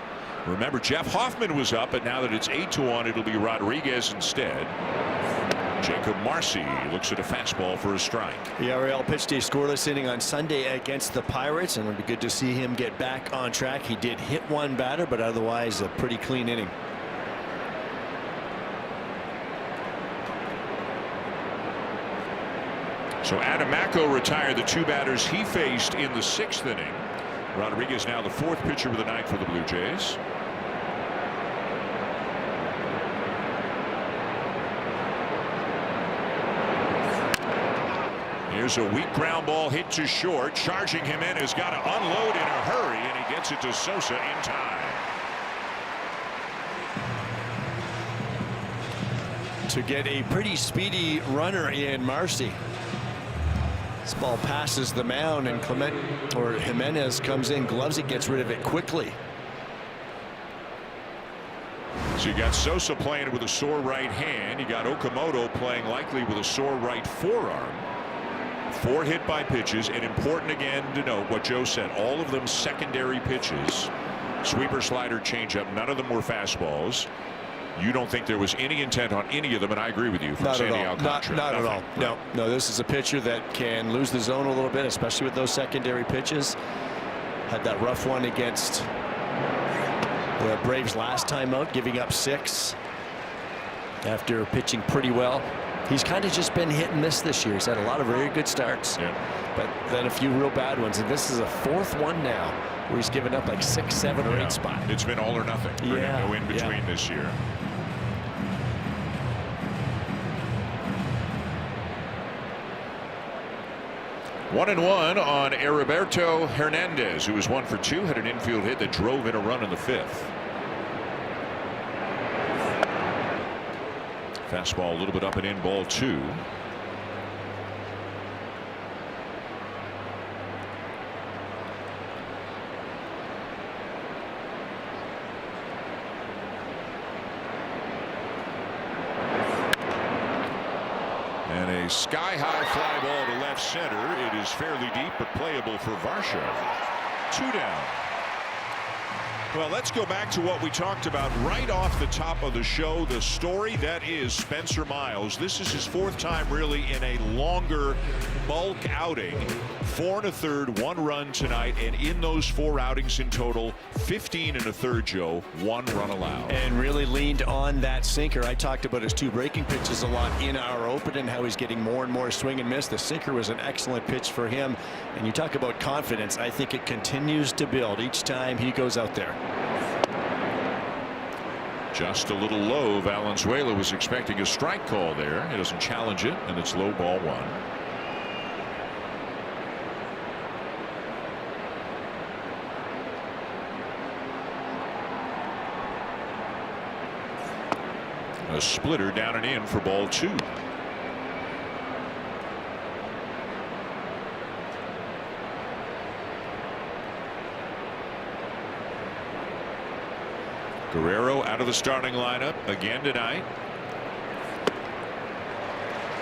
Remember, Jeff Hoffman was up, but now that it's 8-1, it'll be Rodriguez instead. Jacob Marcy looks at a fastball for a strike. Yariel pitched a scoreless inning on Sunday against the Pirates, and it'll be good to see him get back on track. He did hit one batter, but otherwise a pretty clean inning. So Adamaco retired the 2 batters he faced in the 6th inning. Rodriguez now the 4th pitcher of the night for the Blue Jays. Here's a weak ground ball hit to short. Charging him in, has got to unload in a hurry, and he gets it to Sosa in time. To get a pretty speedy runner in Marcy. This ball passes the mound, and Jimenez comes in, gloves it, gets rid of it quickly. So you got Sosa playing with a sore right hand. You got Okamoto playing likely with a sore right forearm. 4 hit by pitches, and important again to note what Joe said, all of them secondary pitches. Sweeper, slider, changeup, none of them were fastballs. You don't think there was any intent on any of them, and I agree with you. From Not Sandy at all. Alcantara. Not at all. No, this is a pitcher that can lose the zone a little bit, especially with those secondary pitches. Had that rough one against the Braves last time out, giving up 6 after pitching pretty well. He's kind of just been hit and miss this year. He's had a lot of very good starts, but then a few real bad ones. And this is a 4th one now where he's given up like 6, 7, or 8 spots. It's been all or nothing. No in between this year. One and one on Heriberto Hernandez, who was 1 for 2, had an infield hit that drove in a run in the 5th. Fastball a little bit up and in, ball 2. A sky-high fly ball to left center. It is fairly deep, but playable for Varsho. 2 down. Well, let's go back to what we talked about right off the top of the show. The story that is Spencer Miles. This is his 4th time really in a longer bulk outing. 4 1/3, 1 run tonight, and in those 4 outings in total, 15 1/3, Joe, 1 run allowed. And really leaned on that sinker. I talked about his 2 breaking pitches a lot in our open and how he's getting more and more swing and miss. The sinker was an excellent pitch for him. And you talk about confidence. I think it continues to build each time he goes out there. Just a little low. Valenzuela was expecting a strike call there. He doesn't challenge it, and it's low, ball 1. A splitter down and in for ball 2. Guerrero out of the starting lineup again tonight.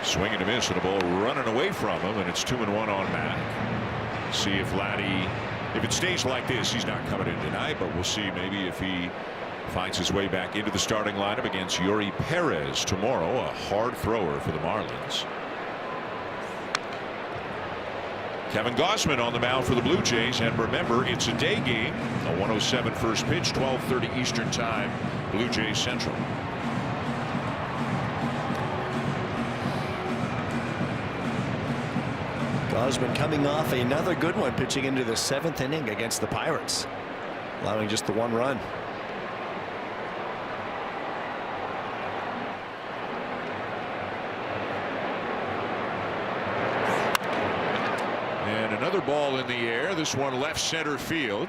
Swing and a miss, and a ball running away from him, and it's 2-1 on Matt. See if Laddie, if it stays like this, he's not coming in tonight, but we'll see maybe if he finds his way back into the starting lineup against Yuri Perez tomorrow, a hard thrower for the Marlins. Kevin Gausman on the mound for the Blue Jays, and remember, it's a day game. A 1:07 first pitch, 12:30 Eastern Time, Blue Jays Central. Gausman coming off another good one, pitching into the 7th inning against the Pirates, allowing just the 1 run. Another ball in the air. This one left center field.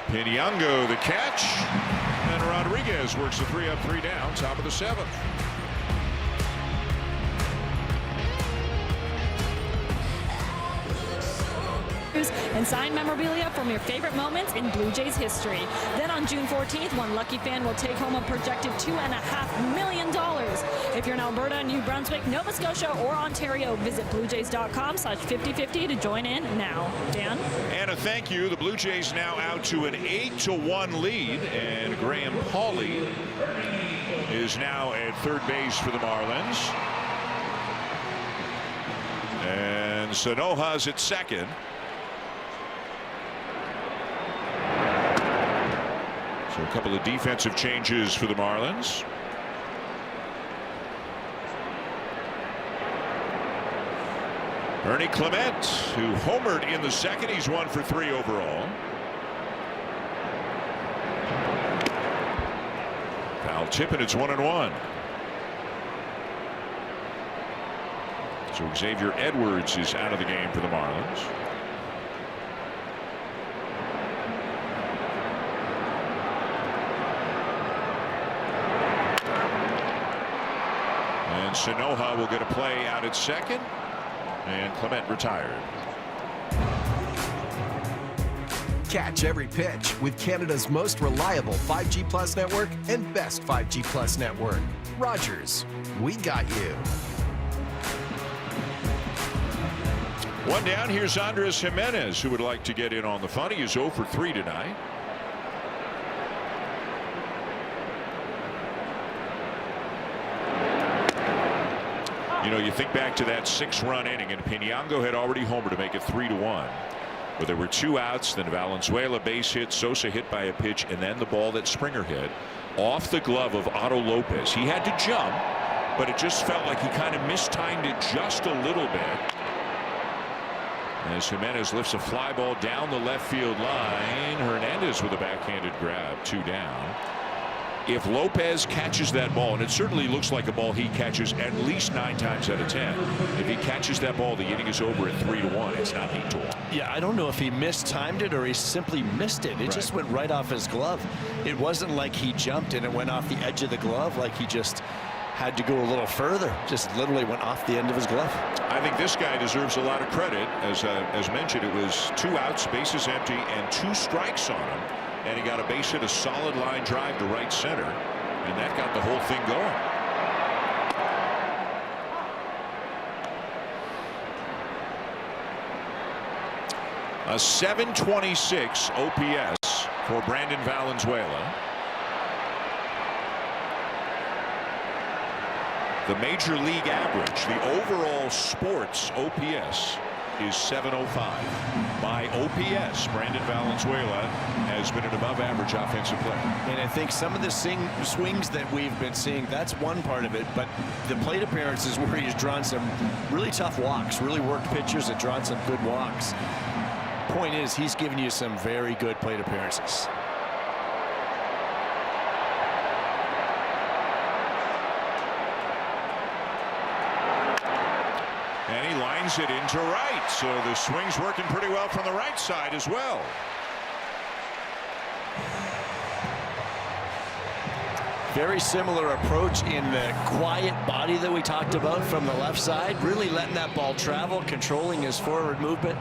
Piñango the catch, and Rodriguez works the 3 up 3 down, top of the 7th. And sign memorabilia from your favorite moments in Blue Jays history. Then on June 14th, one lucky fan will take home a projected $2.5 million. If you're in Alberta, New Brunswick, Nova Scotia, or Ontario, visit bluejays.com/5050 to join in now. Dan? And a thank you. The Blue Jays now out to an 8-1 lead, and Graham Pauley is now at 3rd base for the Marlins. And Sanoja's at 2nd. So a couple of defensive changes for the Marlins. Ernie Clement, who homered in the 2nd. He's 1 for 3 overall. Foul tip, and it's 1-1. So Xavier Edwards is out of the game for the Marlins. And Sanoja will get a play out at 2nd, and Clement retired. Catch every pitch with Canada's most reliable 5G Plus network and best 5G Plus network. Rogers, we got you. 1 down. Here's Andres Jimenez, who would like to get in on the fun. He is 0 for 3 tonight. You know, you think back to that 6-run inning, and Piñango had already homered to make it 3-1. But there were 2 outs, then Valenzuela base hit, Sosa hit by a pitch, and then the ball that Springer hit off the glove of Otto Lopez. He had to jump, but it just felt like he kind of mistimed it just a little bit. As Jimenez lifts a fly ball down the left field line, Hernandez with a backhanded grab, 2 down. If Lopez catches that ball, and it certainly looks like a ball he catches at least 9 times out of 10. If he catches that ball, the inning is over at 3-1. It's not 8-1. Yeah, I don't know if he mistimed it or he simply missed it. It just went right off his glove. It wasn't like he jumped and it went off the edge of the glove, like he just had to go a little further. Just literally went off the end of his glove. I think this guy deserves a lot of credit. As mentioned, it was 2 outs, bases empty, and 2 strikes on him. And he got a base hit, a solid line drive to right center, and that got the whole thing going. A 726 OPS for Brandon Valenzuela. The major league average, the overall sports OPS, is 705. By OPS, Brandon Valenzuela has been an above average offensive player. And I think some of the swings that we've been seeing, that's one part of it, but the plate appearances where he's drawn some really tough walks, really worked pitchers and drawn some good walks. Point is, he's given you some very good plate appearances. And he lines it into right, so the swing's working pretty well from the right side as well. Very similar approach in the quiet body that we talked about from the left side, really letting that ball travel, controlling his forward movement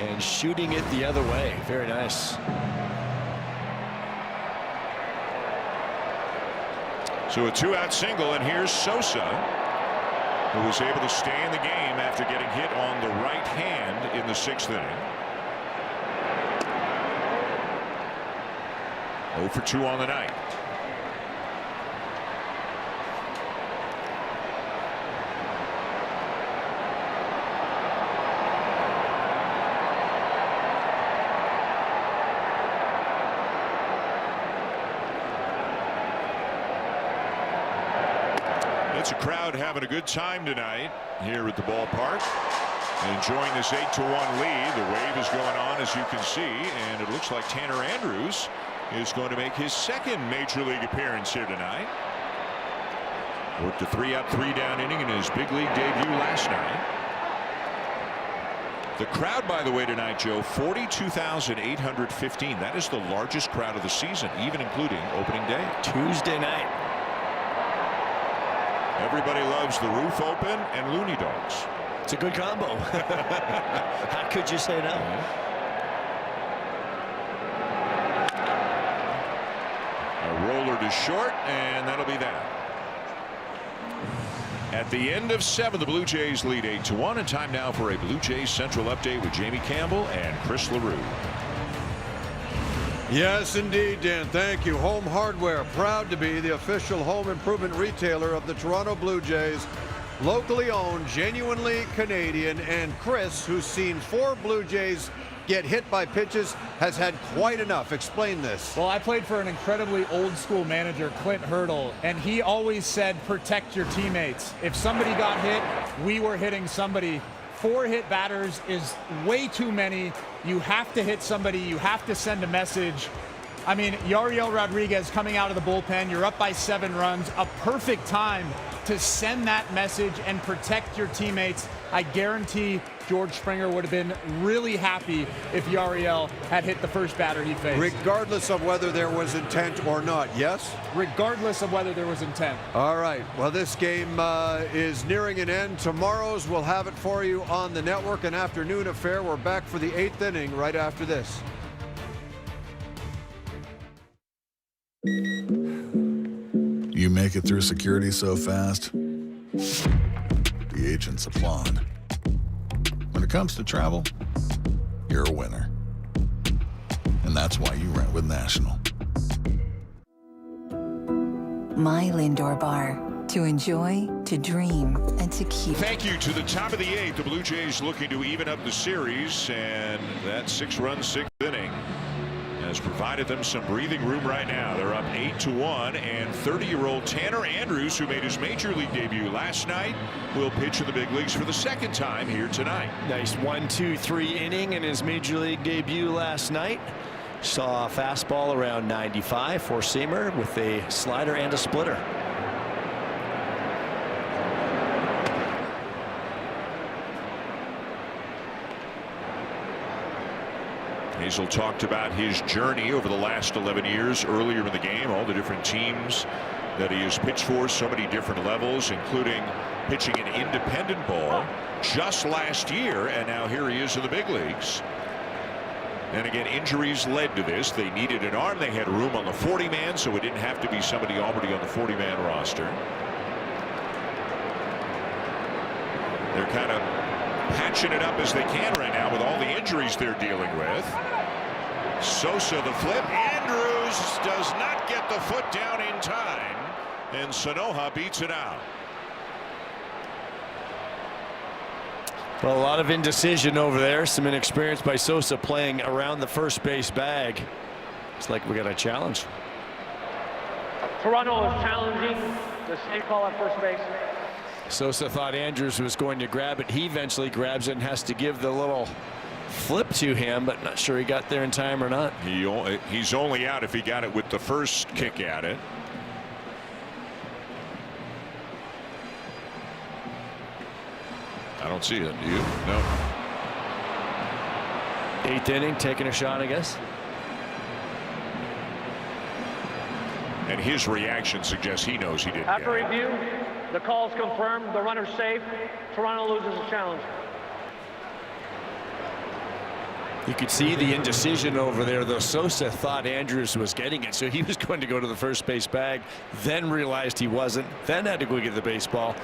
and shooting it the other way. Very nice. So a 2-out single, and here's Sosa, who was able to stay in the game after getting hit on the right hand in the 6th inning. 0 for 2 on the night. It's a crowd having a good time tonight here at the ballpark, enjoying this 8-1 lead. The wave is going on, as you can see, and it looks like Tanner Andrews is going to make his 2nd major league appearance here tonight. Worked a 3-up, 3-down inning in his big league debut last night. The crowd, by the way, tonight, Joe, 42,815. That is the largest crowd of the season, even including opening day. Tuesday night. Everybody loves the roof open and Looney Dogs. It's a good combo. How could you say no? A roller to short, and that'll be that. At the end of 7, the Blue Jays lead 8-1, and time now for a Blue Jays Central update with Jamie Campbell and Chris LaRue. Yes, indeed, Dan. Thank you. Home Hardware, proud to be the official home improvement retailer of the Toronto Blue Jays. Locally owned, genuinely Canadian, and Chris, who's seen 4 Blue Jays get hit by pitches, has had quite enough. Explain this. Well, I played for an incredibly old school manager, Clint Hurdle, and he always said, protect your teammates. If somebody got hit, we were hitting somebody. 4 hit batters is way too many. You have to hit somebody. You have to send a message. I mean, Yariel Rodriguez coming out of the bullpen, you're up by 7 runs, a perfect time to send that message and protect your teammates. I guarantee George Springer would have been really happy if Yariel had hit the first batter he faced. Regardless of whether there was intent or not, yes? Regardless of whether there was intent. All right. Well, this game is nearing an end. Tomorrow's we'll have it for you on the network, an afternoon affair. We're back for the 8th inning right after this. You make it through security so fast, the agents applaud. When it comes to travel, you're a winner. And that's why you rent with National. My Lindor Bar. To enjoy, to dream, and to keep. Thank you. To the top of the 8th, the Blue Jays looking to even up the series, and that 6-run 6th inning has provided them some breathing room right now. They're up 8-1, and 30-year-old Tanner Andrews, who made his major league debut last night, will pitch in the big leagues for the 2nd time here tonight. Nice 1-2-3 inning in his major league debut last night. Saw a fastball around 95, 4-seamer with a slider and a splitter. Hazel talked about his journey over the last 11 years earlier in the game, all the different teams that he has pitched for, so many different levels, including pitching an independent ball just last year, and now here he is in the big leagues. And again, injuries led to this. They needed an arm. They had room on the 40-man, so it didn't have to be somebody already on the 40-man roster. They're kind of patching it up as they can right now with all the injuries they're dealing with. Sosa the flip. Andrews does not get the foot down in time, and Sanoja beats it out. Well, a lot of indecision over there. Some inexperience by Sosa playing around the first base bag. It's like we got a challenge. Toronto is challenging the safe call at first base. Sosa thought Andrews was going to grab it. He eventually grabs it and has to give the little flip to him, but not sure he got there in time or not. He's only out if he got it with the first kick at it. I don't see it. Do you? No. 8th inning, taking a shot, I guess. And his reaction suggests he knows he didn't. After review, the call's confirmed. The runner's safe. Toronto loses a challenge. You could see the indecision over there, though. Sosa thought Andrews was getting it, so he was going to go to the first base bag, then realized he wasn't, then had to go get the baseball.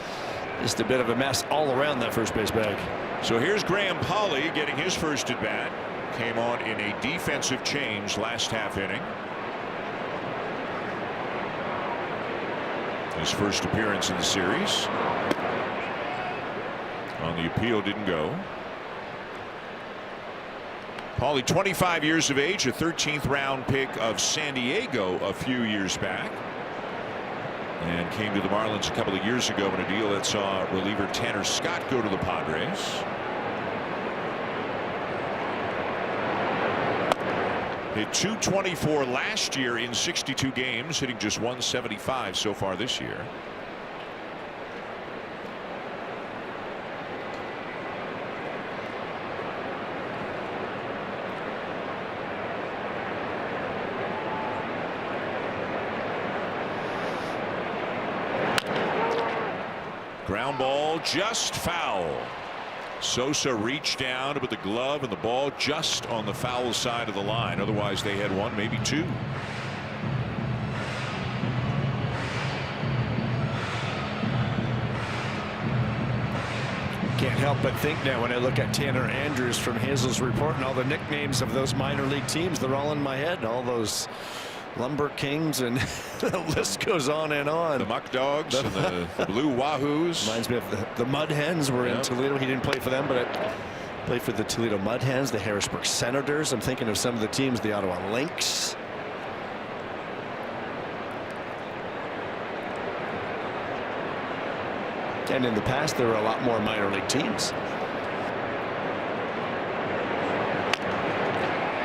Just a bit of a mess all around that first base bag. So here's Graham Pauley getting his first at bat. Came on in a defensive change last half inning. His first appearance in the series. On the appeal, didn't go. Pauley, 25 years of age, a 13th round pick of San Diego a few years back, and came to the Marlins a couple of years ago in a deal that saw reliever Tanner Scott go to the Padres. Hit .224 last year in 62 games, hitting just .175 so far this year. Ground ball, just foul. Sosa reached down to put the glove and the ball just on the foul side of the line. Otherwise they had one, maybe two. Can't help but think now when I look at Tanner Andrews from Hazel's report and all the nicknames of those minor league teams, they're all in my head. All those Lumber Kings, and the list goes on and on. The Muck Dogs and the Blue Wahoos. Reminds me of the Mud Hens were in Toledo. He didn't play for them, but played for the Toledo Mud Hens, the Harrisburg Senators. I'm thinking of some of the teams, the Ottawa Lynx. And in the past, there were a lot more minor league teams.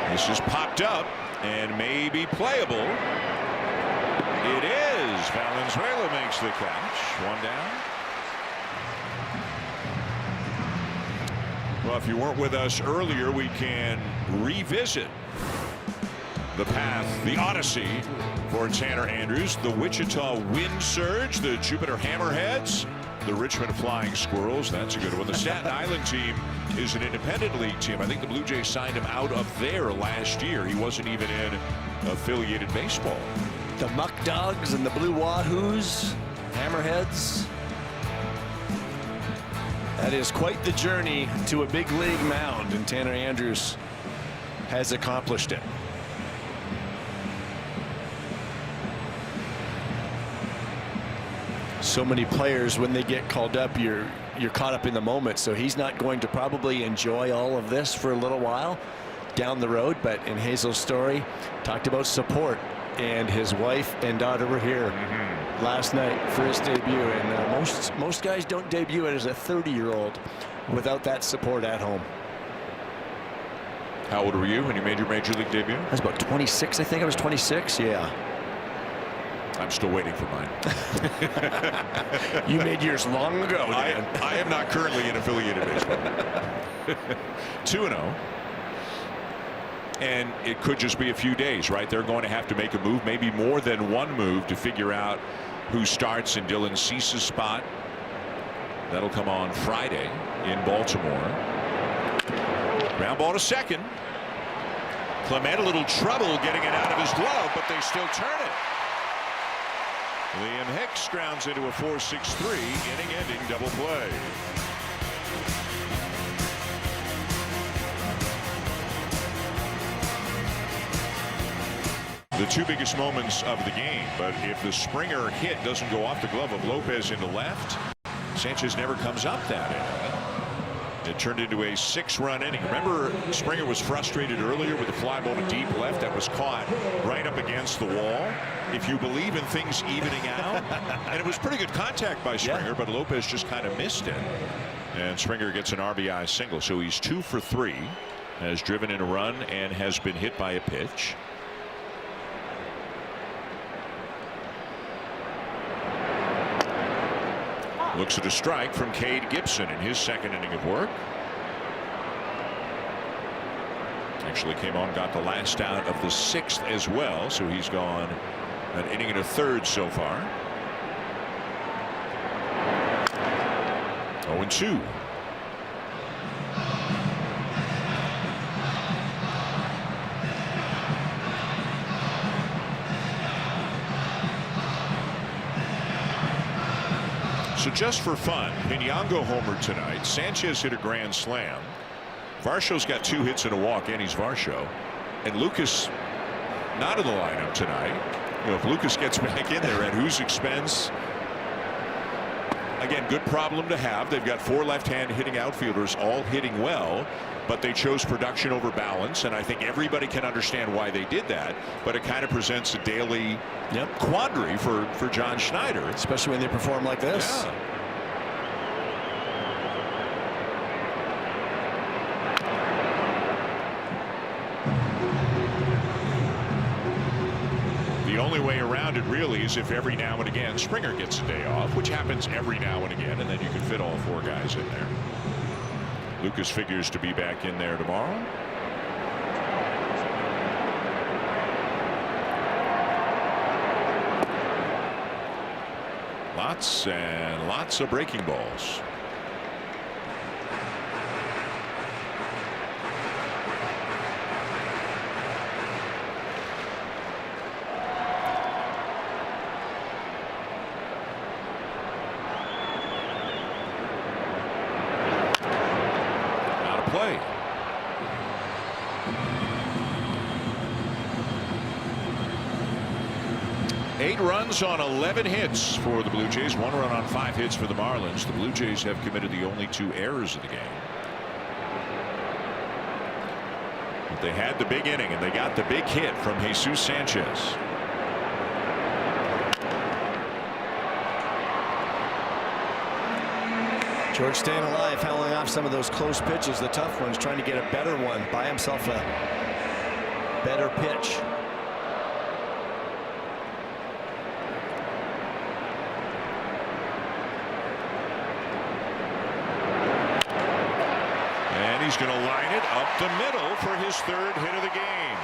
This just popped up and may be playable. It is. Valenzuela makes the catch. One down. Well, if you weren't with us earlier, we can revisit the path, the odyssey for Tanner Andrews. The Wichita Wind Surge, the Jupiter Hammerheads, the Richmond Flying Squirrels. That's a good one. The Staten Island team is an independent league team. I think the Blue Jays signed him out of there last year. He wasn't even in affiliated baseball. The Muck Dogs and the Blue Wahoos, Hammerheads. That is quite the journey to a big league mound, and Tanner Andrews has accomplished it. So many players, when they get called up, you're caught up in the moment. So he's not going to probably enjoy all of this for a little while down the road. But in Hazel's story, talked about support, and his wife and daughter were here last night for his debut. And most guys don't debut as a 30-year-old without that support at home. How old were you when you made your major league debut? I was about 26. I think I was 26. Yeah. I'm still waiting for mine. You made yours long ago, Dan. I am not currently in affiliated baseball. 2-0. And it could just be a few days, right? They're going to have to make a move, maybe more than one move, to figure out who starts in Dylan Cease's spot. That'll come on Friday in Baltimore. Ground ball to second. Clement a little trouble getting it out of his glove, but they still turn it. Liam Hicks grounds into a 4-6-3 inning-ending double play. the two biggest moments of the game. But if the Springer hit doesn't go off the glove of Lopez into left, Sanchez never comes up that inning. It turned into a 6-run inning. Remember, Springer was frustrated earlier with a fly ball to deep left that was caught right up against the wall. If you believe in things evening out, and it was pretty good contact by Springer, but Lopez just kind of missed it. And Springer gets an RBI single, so he's 2 for 3, has driven in a run and has been hit by a pitch. Looks at a strike from Cade Gibson in his second inning of work. Actually came on, got the last out of the 6th as well, so he's gone an inning and a third so far. 0-2. So just for fun, Piñango homered tonight. Sanchez hit a grand slam. Varsho's got 2 hits and a walk, and he's Varsho. And Lucas not in the lineup tonight. You know, if Lucas gets back in there, at whose expense? Again, good problem to have. They've got 4 left-hand hitting outfielders all hitting well, but they chose production over balance, and I think everybody can understand why they did that, but it kind of presents a daily quandary for John Schneider. Especially when they perform like this. Yeah. The only way around it really is if every now and again Springer gets a day off, which happens every now and again, and then you can fit all 4 guys in there. Lucas figures to be back in there tomorrow. Lots and lots of breaking balls. Play. Eight runs on 11 hits for the Blue Jays. 1 run on 5 hits for the Marlins. The Blue Jays have committed the only 2 errors of the game. But they had the big inning, and they got the big hit from Jesus Sanchez. George staying alive, fouling off some of those close pitches, the tough ones, trying to get a better one, buy himself a better pitch. And he's going to line it up the middle for his 3rd hit of the game.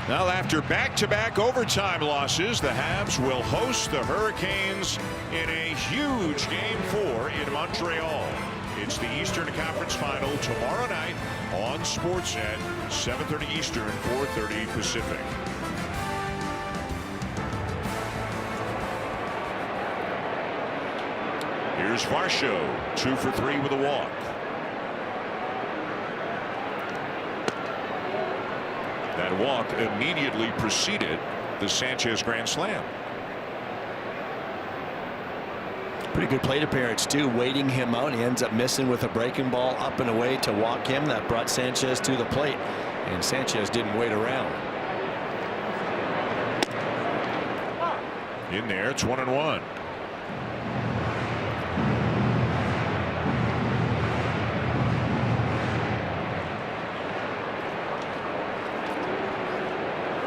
Now, after back-to-back overtime losses, the Habs will host the Hurricanes in a huge Game 4 in Montreal. It's the Eastern Conference Final tomorrow night on Sportsnet, 7:30 Eastern, 4:30 Pacific. Here's Varsho, 2 for 3 with a walk. That walk immediately preceded the Sanchez grand slam. Pretty good plate appearance too, waiting him out. He ends up missing with a breaking ball up and away to walk him. That brought Sanchez to the plate, and Sanchez didn't wait around. In there, it's 1-1.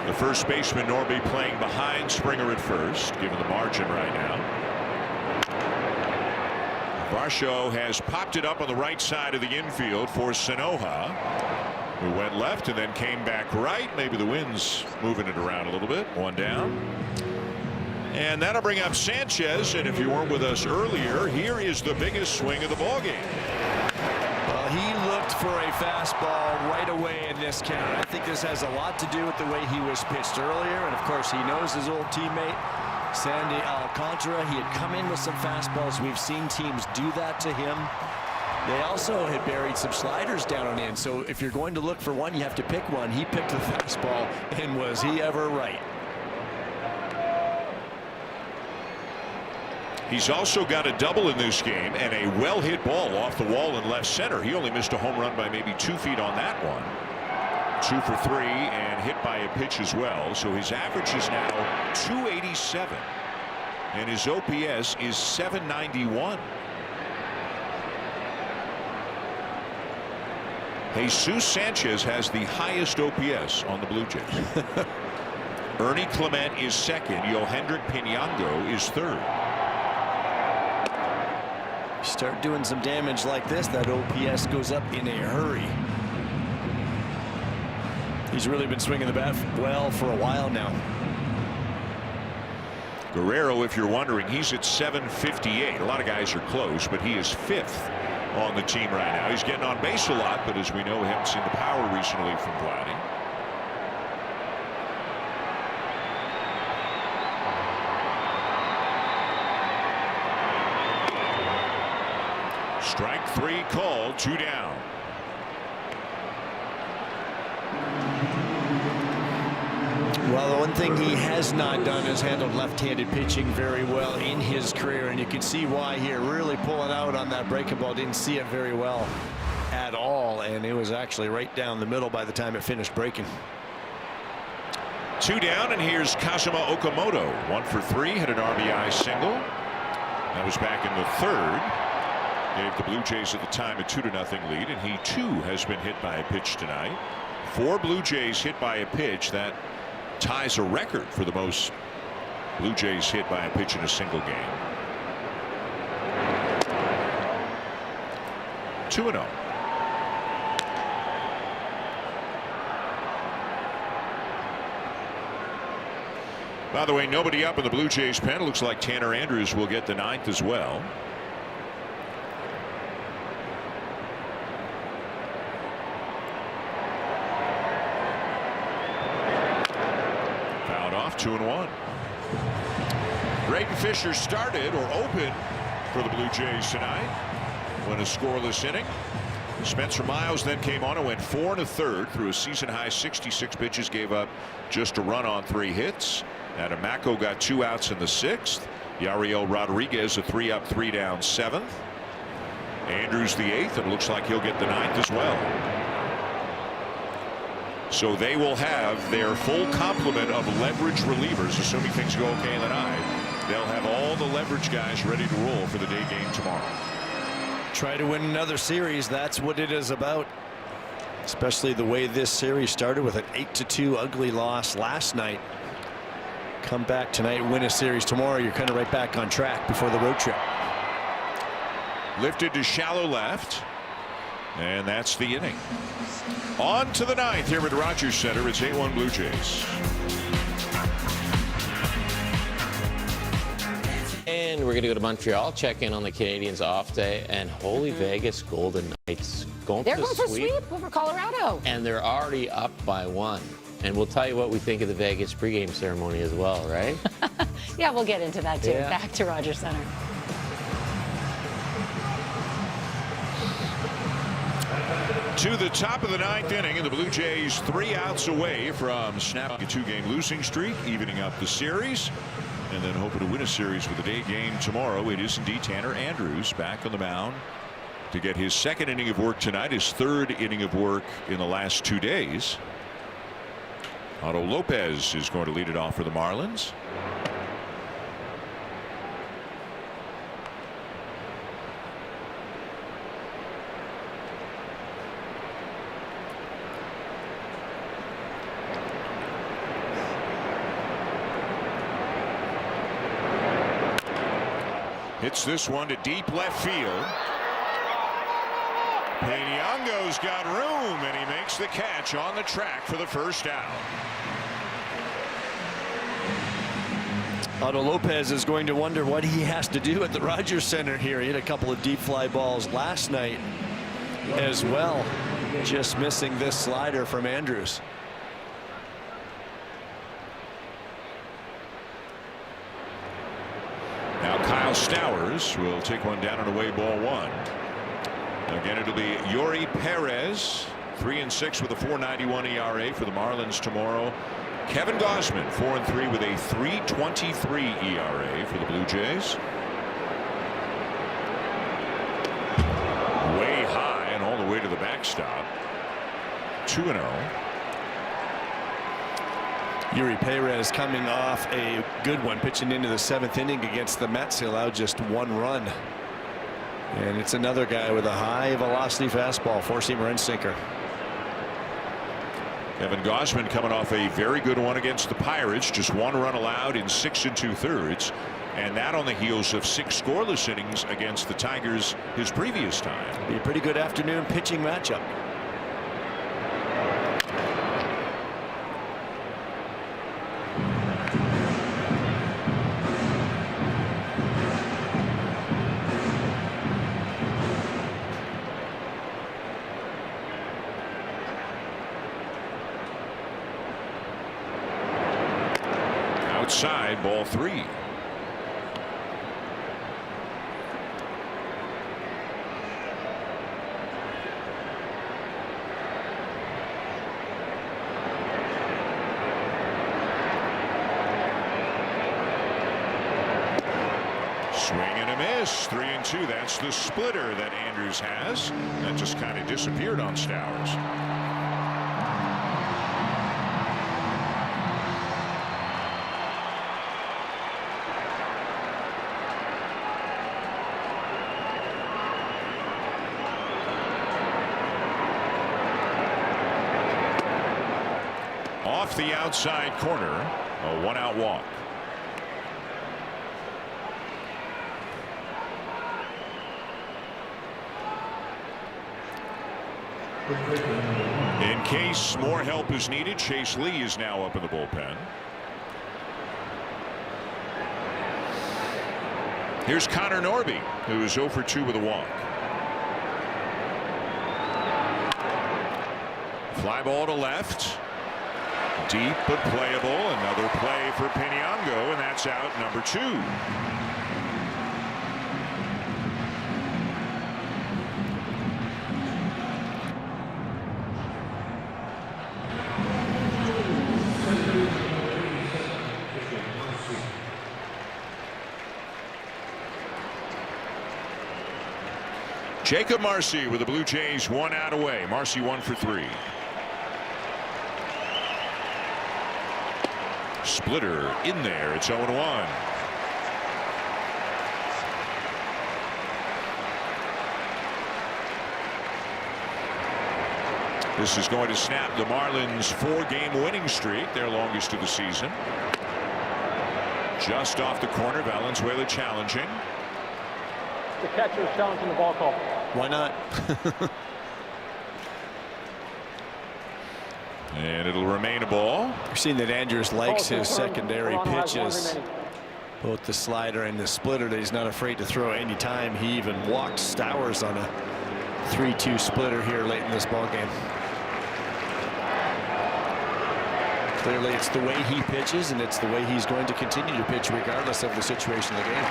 The first baseman Norby playing behind Springer at first, given the margin right now. Varsho has popped it up on the right side of the infield for Sanoja, who went left and then came back right. Maybe the wind's moving it around a little bit. 1 down. And that'll bring up Sanchez. And if you weren't with us earlier, here is the biggest swing of the ballgame. Well, he looked for a fastball right away in this count. I think this has a lot to do with the way he was pitched earlier. And of course, he knows his old teammate Sandy Alcantara. He had come in with some fastballs. We've seen teams do that to him. They also had buried some sliders down and in. So if you're going to look for one, you have to pick one. He picked the fastball, and was he ever right? He's also got a double in this game and a well-hit ball off the wall in left center. He only missed a home run by maybe 2 feet on that one. 2 for 3 and hit by a pitch as well. So his average is now 287 and his OPS is 791. Jesus Sanchez has the highest OPS on the Blue Jays. Ernie Clement is second. Yohendrick Pinango is third. Start doing some damage like this, that OPS goes up in a hurry. He's really been swinging the bat well for a while now. Guerrero, if you're wondering, he's at 758. A lot of guys are close, but he is 5th on the team right now. He's getting on base a lot, but as we know, we haven't seen the power recently from Vladdy. Strike 3 called, 2 down. Well, the one thing he has not done is handled left-handed pitching very well in his career, and you can see why here. Really pulling out on that breaking ball. Didn't see it very well at all, and it was actually right down the middle by the time it finished breaking. 2 down, and here's Kazuma Okamoto. 1 for 3, hit an RBI single. That was back in the 3rd. Gave the Blue Jays at the time a 2-0 lead, and he too has been hit by a pitch tonight. 4 Blue Jays hit by a pitch. That ties a record for the most Blue Jays hit by a pitch in a single game. 2-0. By the way, nobody up in the Blue Jays pen. Looks like Tanner Andrews will get the 9th as well. Fouled off, 2-1. Braden Fisher started or opened for the Blue Jays tonight when a scoreless inning. Spencer Miles then came on and went 4 1/3 through a season high 66 pitches, gave up just a run on 3 hits. Adamaco got 2 outs in the 6th. Yariel Rodriguez a 3-up 3-down 7th. Andrews the 8th, and it looks like he'll get the 9th as well. So they will have their full complement of leverage relievers, assuming things go okay in the 9th. They'll have all the leverage guys ready to roll for the day game tomorrow. Try to win another series. That's what it is about. Especially the way this series started with an 8-2 ugly loss last night. Come back tonight, win a series tomorrow. You're kind of right back on track before the road trip. Lifted to shallow left. And that's the inning. On to the 9th here at Rogers Center. It's 8-1 Blue Jays. And we're going to go to Montreal, check in on the Canadiens' off day, and holy Vegas Golden Knights going They're for the going for sweep over Colorado. And they're already up by 1. And we'll tell you what we think of the Vegas pregame ceremony as well, right? Yeah, we'll get into that too. Yeah. Back to Rogers Center. To the top of the 9th inning, and the Blue Jays 3 outs away from snapping a 2-game losing streak, evening up the series, and then hoping to win a series with a day game tomorrow. It is indeed Tanner Andrews back on the mound to get his 2nd inning of work tonight, his 3rd inning of work in the last 2 days. Otto Lopez is going to lead it off for the Marlins. Hits this one to deep left field. Pinango's got room, and he makes the catch on the track for the first out. Otto Lopez is going to wonder what he has to do at the Rogers Center here. He hit a couple of deep fly balls last night as well. Just missing this slider from Andrews. Now Kyle Stowers will take one down and away, ball 1. Again, it'll be Yuri Perez, 3-6 with a 4.91 ERA for the Marlins tomorrow. Kevin Gausman, 4-3 with a 3.23 ERA for the Blue Jays. Way high and all the way to the backstop. 2-0. Yuri Perez coming off a good one, pitching into the 7th inning against the Mets. He allowed just 1 run. And it's another guy with a high velocity fastball, 4-seamer and sinker. Kevin Gausman coming off a very good one against the Pirates. Just 1 run allowed in 6 2/3. And that on the heels of 6 scoreless innings against the Tigers his previous time. Be a pretty good afternoon pitching matchup. Outside, ball 3. Swing and a miss. 3-2. That's the splitter that Andrews has. That just kind of disappeared on Stowers. Off the outside corner, a 1-out walk. In case more help is needed, Chase Lee is now up in the bullpen. Here's Connor Norby, who is 0 for 2 with a walk. Fly ball to left. Deep but playable. Another play for Piñango, and that's out number 2. Jacob Marcy with the Blue Jays 1 out away. Marcy 1 for 3. Splitter in there. It's 0-1. This is going to snap the Marlins' 4-game winning streak, their longest of the season. Just off the corner, Valenzuela challenging. The catcher is challenging the ball call. Why not? And it'll remain a ball. You're seeing that Andrews likes his secondary pitches, both the slider and the splitter, that he's not afraid to throw any time. He even walked Stowers on a 3-2 splitter here late in this ball game. Clearly it's the way he pitches, and it's the way he's going to continue to pitch regardless of the situation of the game.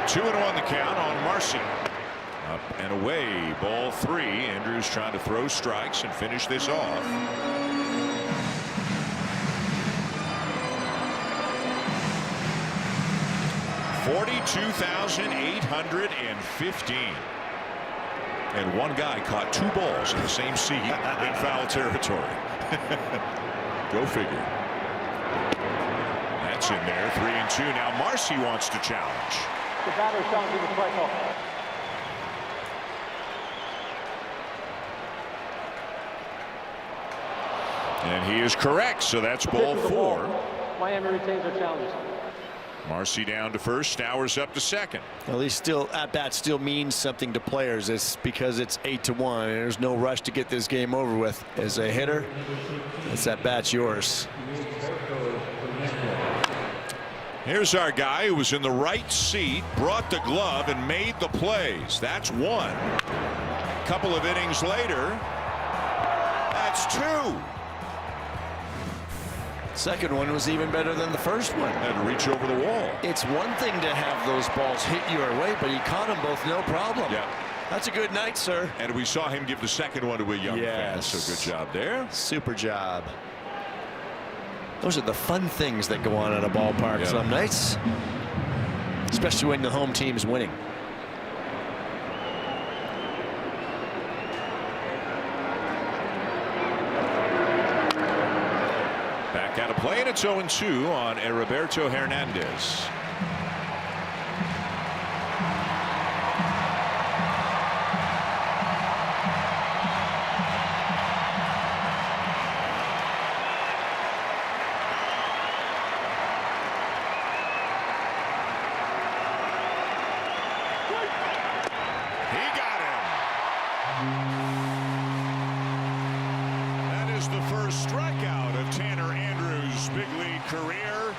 Two and one the count on Marcy. Up and away, ball 3. Andrews trying to throw strikes and finish this off. $42,815. And one guy caught 2 balls in the same seat in foul territory. Go figure. That's in there. 3-2. Now Marcy wants to challenge. The batter challenging the strike call. And he is correct, so that's ball 4. Miami retains their challenges. Marcy down to first, Stowers up to second. At least still at bat still means something to players. It's because it's 8-1 and there's no rush to get this game over with. As a hitter, it's at bat's yours. Here's our guy who was in the right seat, brought the glove, and made the plays. That's one. A couple of innings later, that's two. Second one was even better than the first one. Had to reach over the wall. It's one thing to have those balls hit your way, but he caught them both, no problem. Yeah. That's a good night, sir. And we saw him give the second one to a young fan. So good job there. Super job. Those are the fun things that go on at a ballpark some nights, especially when the home team's winning. Back out of play, and it's 0-2 on Heriberto Hernandez. That is the first strikeout of Tanner Andrews' big league career,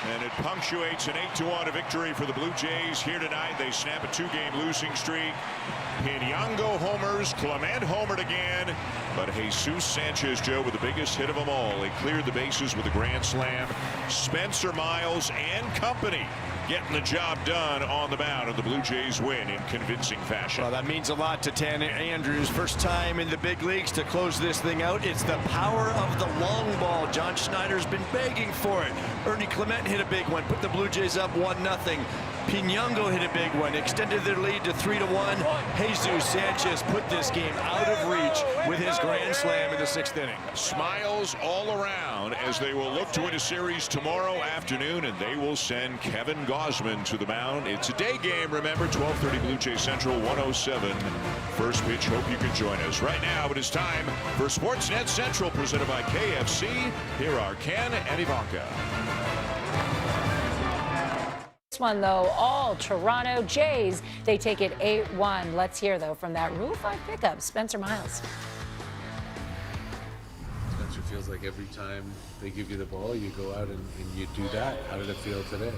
and it punctuates an 8-1 victory for the Blue Jays here tonight. They snap a 2-game losing streak. Pinyango homers, Clement homered again, but Jesus Sanchez, Joe, with the biggest hit of them all. He cleared the bases with a grand slam. Spencer Miles and company getting the job done on the mound, and the Blue Jays win in convincing fashion. Well, that means a lot to Tanner Andrews. First time in the big leagues to close this thing out. It's the power of the long ball. John Schneider's been begging for it. Ernie Clement hit a big one, put the Blue Jays up 1-0. Pinyango hit a big one, extended their lead to 3-1. Jesus Sanchez put this game out of reach with his grand slam in the 6th inning. Smiles all around as they will look to win a series tomorrow afternoon, and they will send Kevin Gausman to the mound. It's a day game, remember, 12:30 Blue Jay Central, 107 first pitch. Hope you can join us. Right now it is time for Sportsnet Central, presented by KFC. Here are Ken and Ivanka. This one, though, all Toronto Jays. They take it 8-1. Let's hear, though, from that Rule 5 pickup, Spencer Miles. Spencer, feels like every time they give you the ball, you go out and you do that. How did it feel today?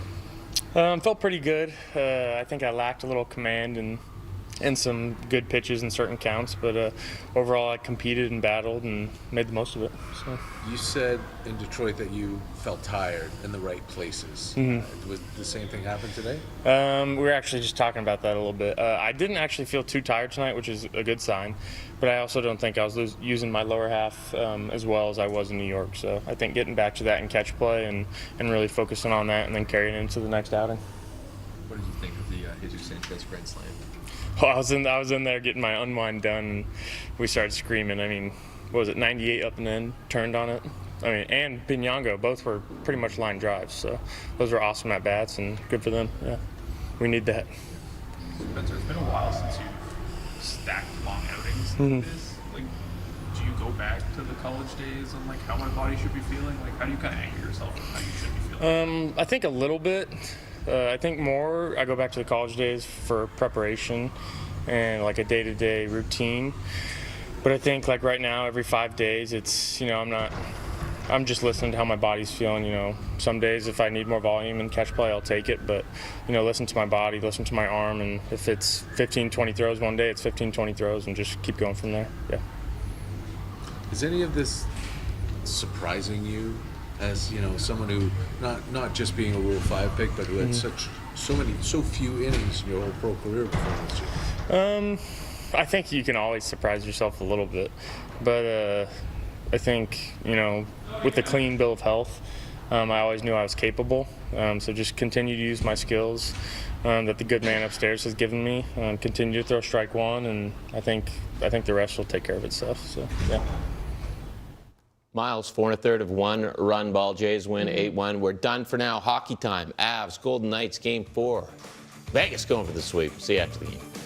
Felt pretty good. I think I lacked a little command and some good pitches in certain counts, but overall I competed and battled and made the most of it. So. You said in Detroit that you felt tired in the right places. Mm-hmm. Was the same thing happen today? We were actually just talking about that a little bit. I didn't actually feel too tired tonight, which is a good sign, but I also don't think I was using my lower half as well as I was in New York. So I think getting back to that and catch play and really focusing on that and then carrying it into the next outing. What did you think of the Jesus Sanchez grand slam? Well, I was in there getting my unwind done, and we started screaming. I mean, what was it, 98 up and in, turned on it. I mean, and Pinyango, both were pretty much line drives, so those were awesome at bats and good for them. Yeah, we need that. Spencer, it's been a while since you stacked long outings like this. Like, do you go back to the college days and like how my body should be feeling? Like, how do you kind of anchor yourself on how you should be feeling? I think a little bit. I think more I go back to the college days for preparation and like a day-to-day routine. But I think like right now, every 5 days, it's, I'm just listening to how my body's feeling. Some days if I need more volume and catch play, I'll take it. But, listen to my body, listen to my arm. And if it's 15, 20 throws one day, it's 15, 20 throws and just keep going from there. Yeah. Is any of this surprising you? As someone who not just being a Rule 5 pick, but who had so few innings in your whole pro career before this year. I think you can always surprise yourself a little bit, but I think with the clean bill of health, I always knew I was capable. So just continue to use my skills that the good man upstairs has given me. Continue to throw strike one, and I think the rest will take care of itself. So yeah. Miles, 4 1/3 of 1 run ball. Jays win 8-1. We're done for now. Hockey time. Avs, Golden Knights, Game 4. Vegas going for the sweep. See you after the game.